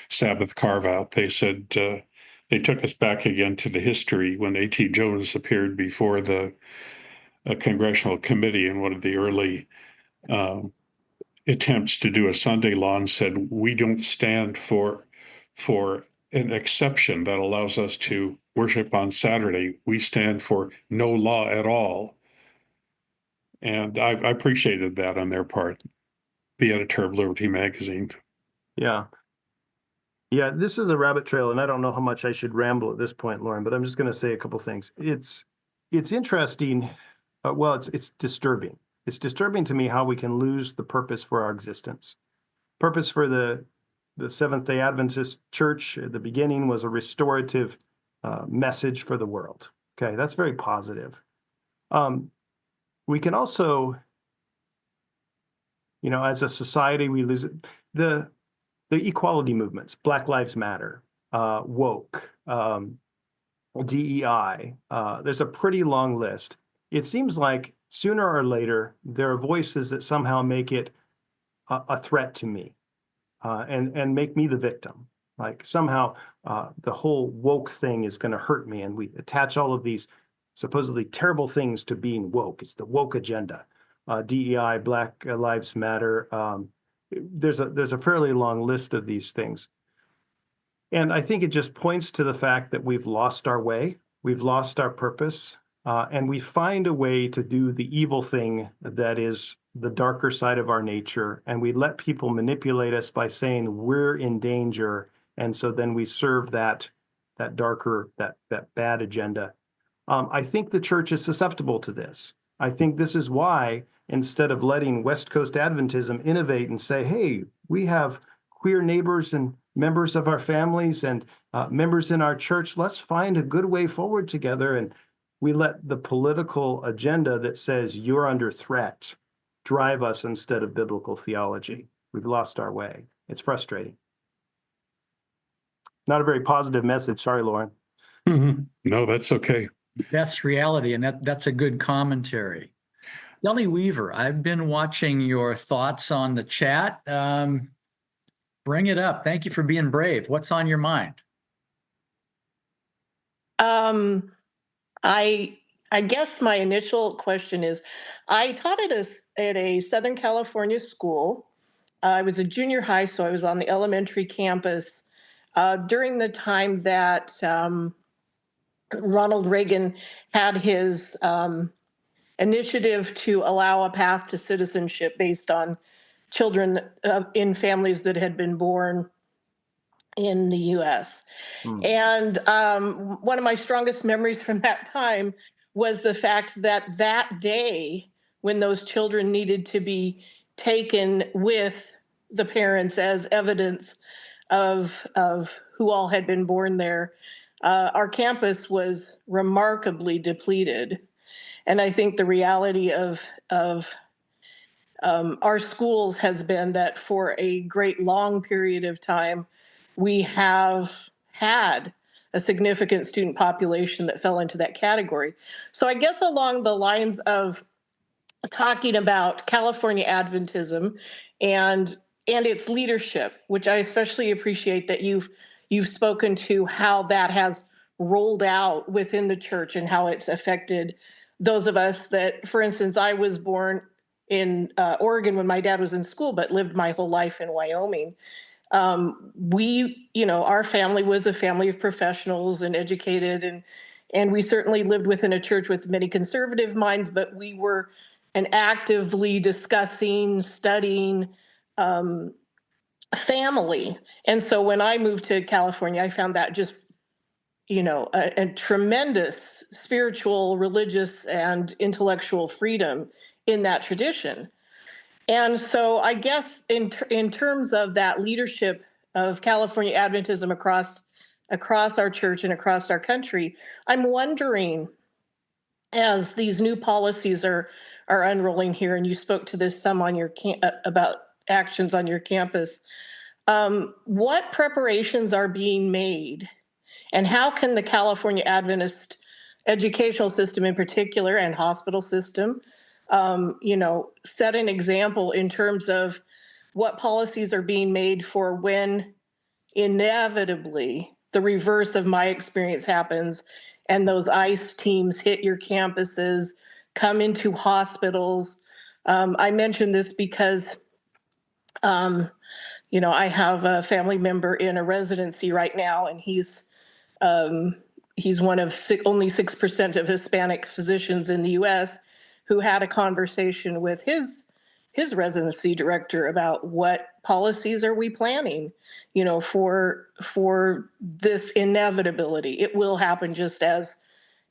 [SPEAKER 3] Sabbath carve out. They said they took us back again to the history when A.T. Jones appeared before the congressional committee in one of the early attempts to do a Sunday law and said, we don't stand for an exception that allows us to worship on Saturday. We stand for no law at all. And I appreciated that on their part, the editor of Liberty Magazine.
[SPEAKER 1] Yeah. Yeah, this is a rabbit trail, and I don't know how much I should ramble at this point, Lauren, but I'm just going to say a couple things. It's interesting. It's disturbing. It's disturbing to me how we can lose the purpose for our existence. Purpose for the Seventh-day Adventist Church at the beginning was a restorative message for the world. Okay, that's very positive. We can also, as a society, we lose it. The equality movements, Black Lives Matter, woke, DEI. There's a pretty long list. It seems like sooner or later, there are voices that somehow make it a threat to me and make me the victim. Like somehow the whole woke thing is going to hurt me. And we attach all of these supposedly terrible things to being woke. It's the woke agenda. DEI, Black Lives Matter. There's a fairly long list of these things. And I think it just points to the fact that we've lost our way, we've lost our purpose, and we find a way to do the evil thing that is the darker side of our nature, and we let people manipulate us by saying we're in danger, and so then we serve that darker, that bad agenda. I think the church is susceptible to this. I think this is why, instead of letting West Coast Adventism innovate and say, hey, we have queer neighbors and members of our families and members in our church, let's find a good way forward together. And we let the political agenda that says you're under threat drive us instead of biblical theology. We've lost our way. It's frustrating. Not a very positive message. Sorry, Lauren.
[SPEAKER 3] Mm-hmm. No, that's okay.
[SPEAKER 2] That's reality, and that's a good commentary. Kelly Weaver, I've been watching your thoughts on the chat. Bring it up. Thank you for being brave. What's on your mind?
[SPEAKER 17] I guess my initial question is, I taught at a Southern California school. I was a junior high, so I was on the elementary campus during the time that Ronald Reagan had his initiative to allow a path to citizenship based on children in families that had been born in the U.S. And one of my strongest memories from that time was the fact that that day, when those children needed to be taken with the parents as evidence of who all had been born there, our campus was remarkably depleted. And I think the reality of our schools has been that for a great long period of time, we have had a significant student population that fell into that category. So I guess along the lines of talking about California Adventism and its leadership, which I especially appreciate that you've spoken to how that has rolled out within the church and how it's affected those of us that, for instance, I was born in Oregon when my dad was in school, but lived my whole life in Wyoming. Our family was a family of professionals and educated, and we certainly lived within a church with many conservative minds, but we were an actively discussing, studying family. And so when I moved to California, I found that just, a tremendous spiritual, religious, and intellectual freedom in that tradition. And so I guess in terms of that leadership of California Adventism across our church and across our country, I'm wondering, as these new policies are unrolling here, and you spoke to this some on your about actions on your campus, what preparations are being made, and how can the California Adventist educational system in particular, and hospital system, set an example in terms of what policies are being made for when inevitably the reverse of my experience happens and those ICE teams hit your campuses, come into hospitals. I mention this because, I have a family member in a residency right now, and he's one of only 6% of Hispanic physicians in the U.S. who had a conversation with his residency director about what policies are we planning, for this inevitability. It will happen, just as,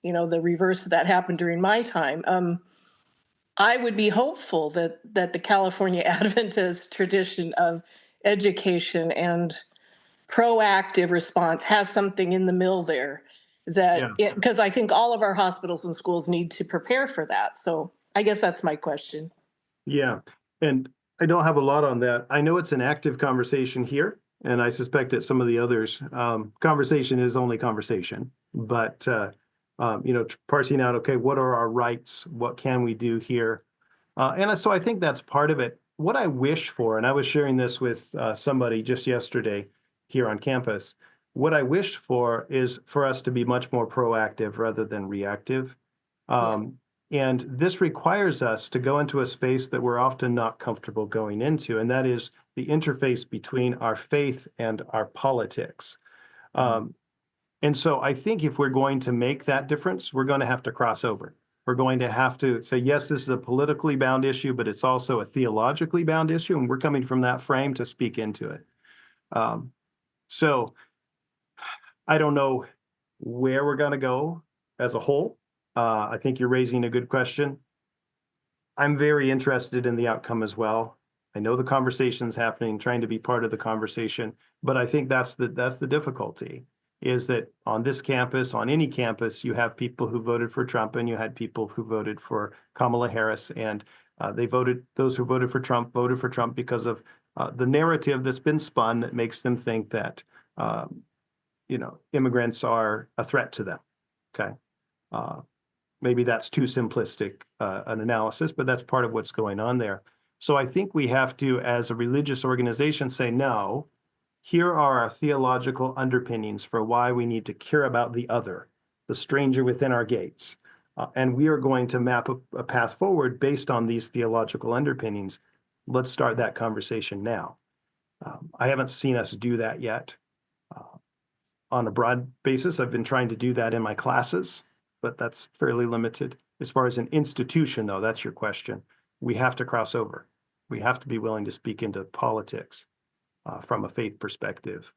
[SPEAKER 17] the reverse of that happened during my time. I would be hopeful that the California Adventist tradition of education and proactive response has something in the mill there, because I think all of our hospitals and schools need to prepare for that. So I guess that's my question.
[SPEAKER 1] Yeah, and I don't have a lot on that. I know it's an active conversation here, and I suspect that some of the others, conversation is only conversation, but parsing out, okay, what are our rights? What can we do here? And so I think that's part of it. What I wish for, and I was sharing this with somebody just yesterday here on campus, what I wished for is for us to be much more proactive rather than reactive. And this requires us to go into a space that we're often not comfortable going into, and that is the interface between our faith and our politics. And so I think if we're going to make that difference, we're going to have to cross over. We're going to have to say, yes, this is a politically bound issue, but it's also a theologically bound issue, and we're coming from that frame to speak into it. So I don't know where we're going to go as a whole. I think you're raising a good question. I'm very interested in the outcome as well. I know the conversation's happening, trying to be part of the conversation, but I think that's the difficulty, is that on this campus, on any campus, you have people who voted for Trump, and you had people who voted for Kamala Harris, and those who voted for Trump because of the narrative that's been spun that makes them think that immigrants are a threat to them. Okay. Maybe that's too simplistic an analysis, but that's part of what's going on there. So I think we have to, as a religious organization, say, no, here are our theological underpinnings for why we need to care about the other, the stranger within our gates. And we are going to map a path forward based on these theological underpinnings. Let's start that conversation now. I haven't seen us do that yet. On a broad basis, I've been trying to do that in my classes, but that's fairly limited. As far as an institution, though, that's your question. We have to cross over. We have to be willing to speak into politics from a faith perspective.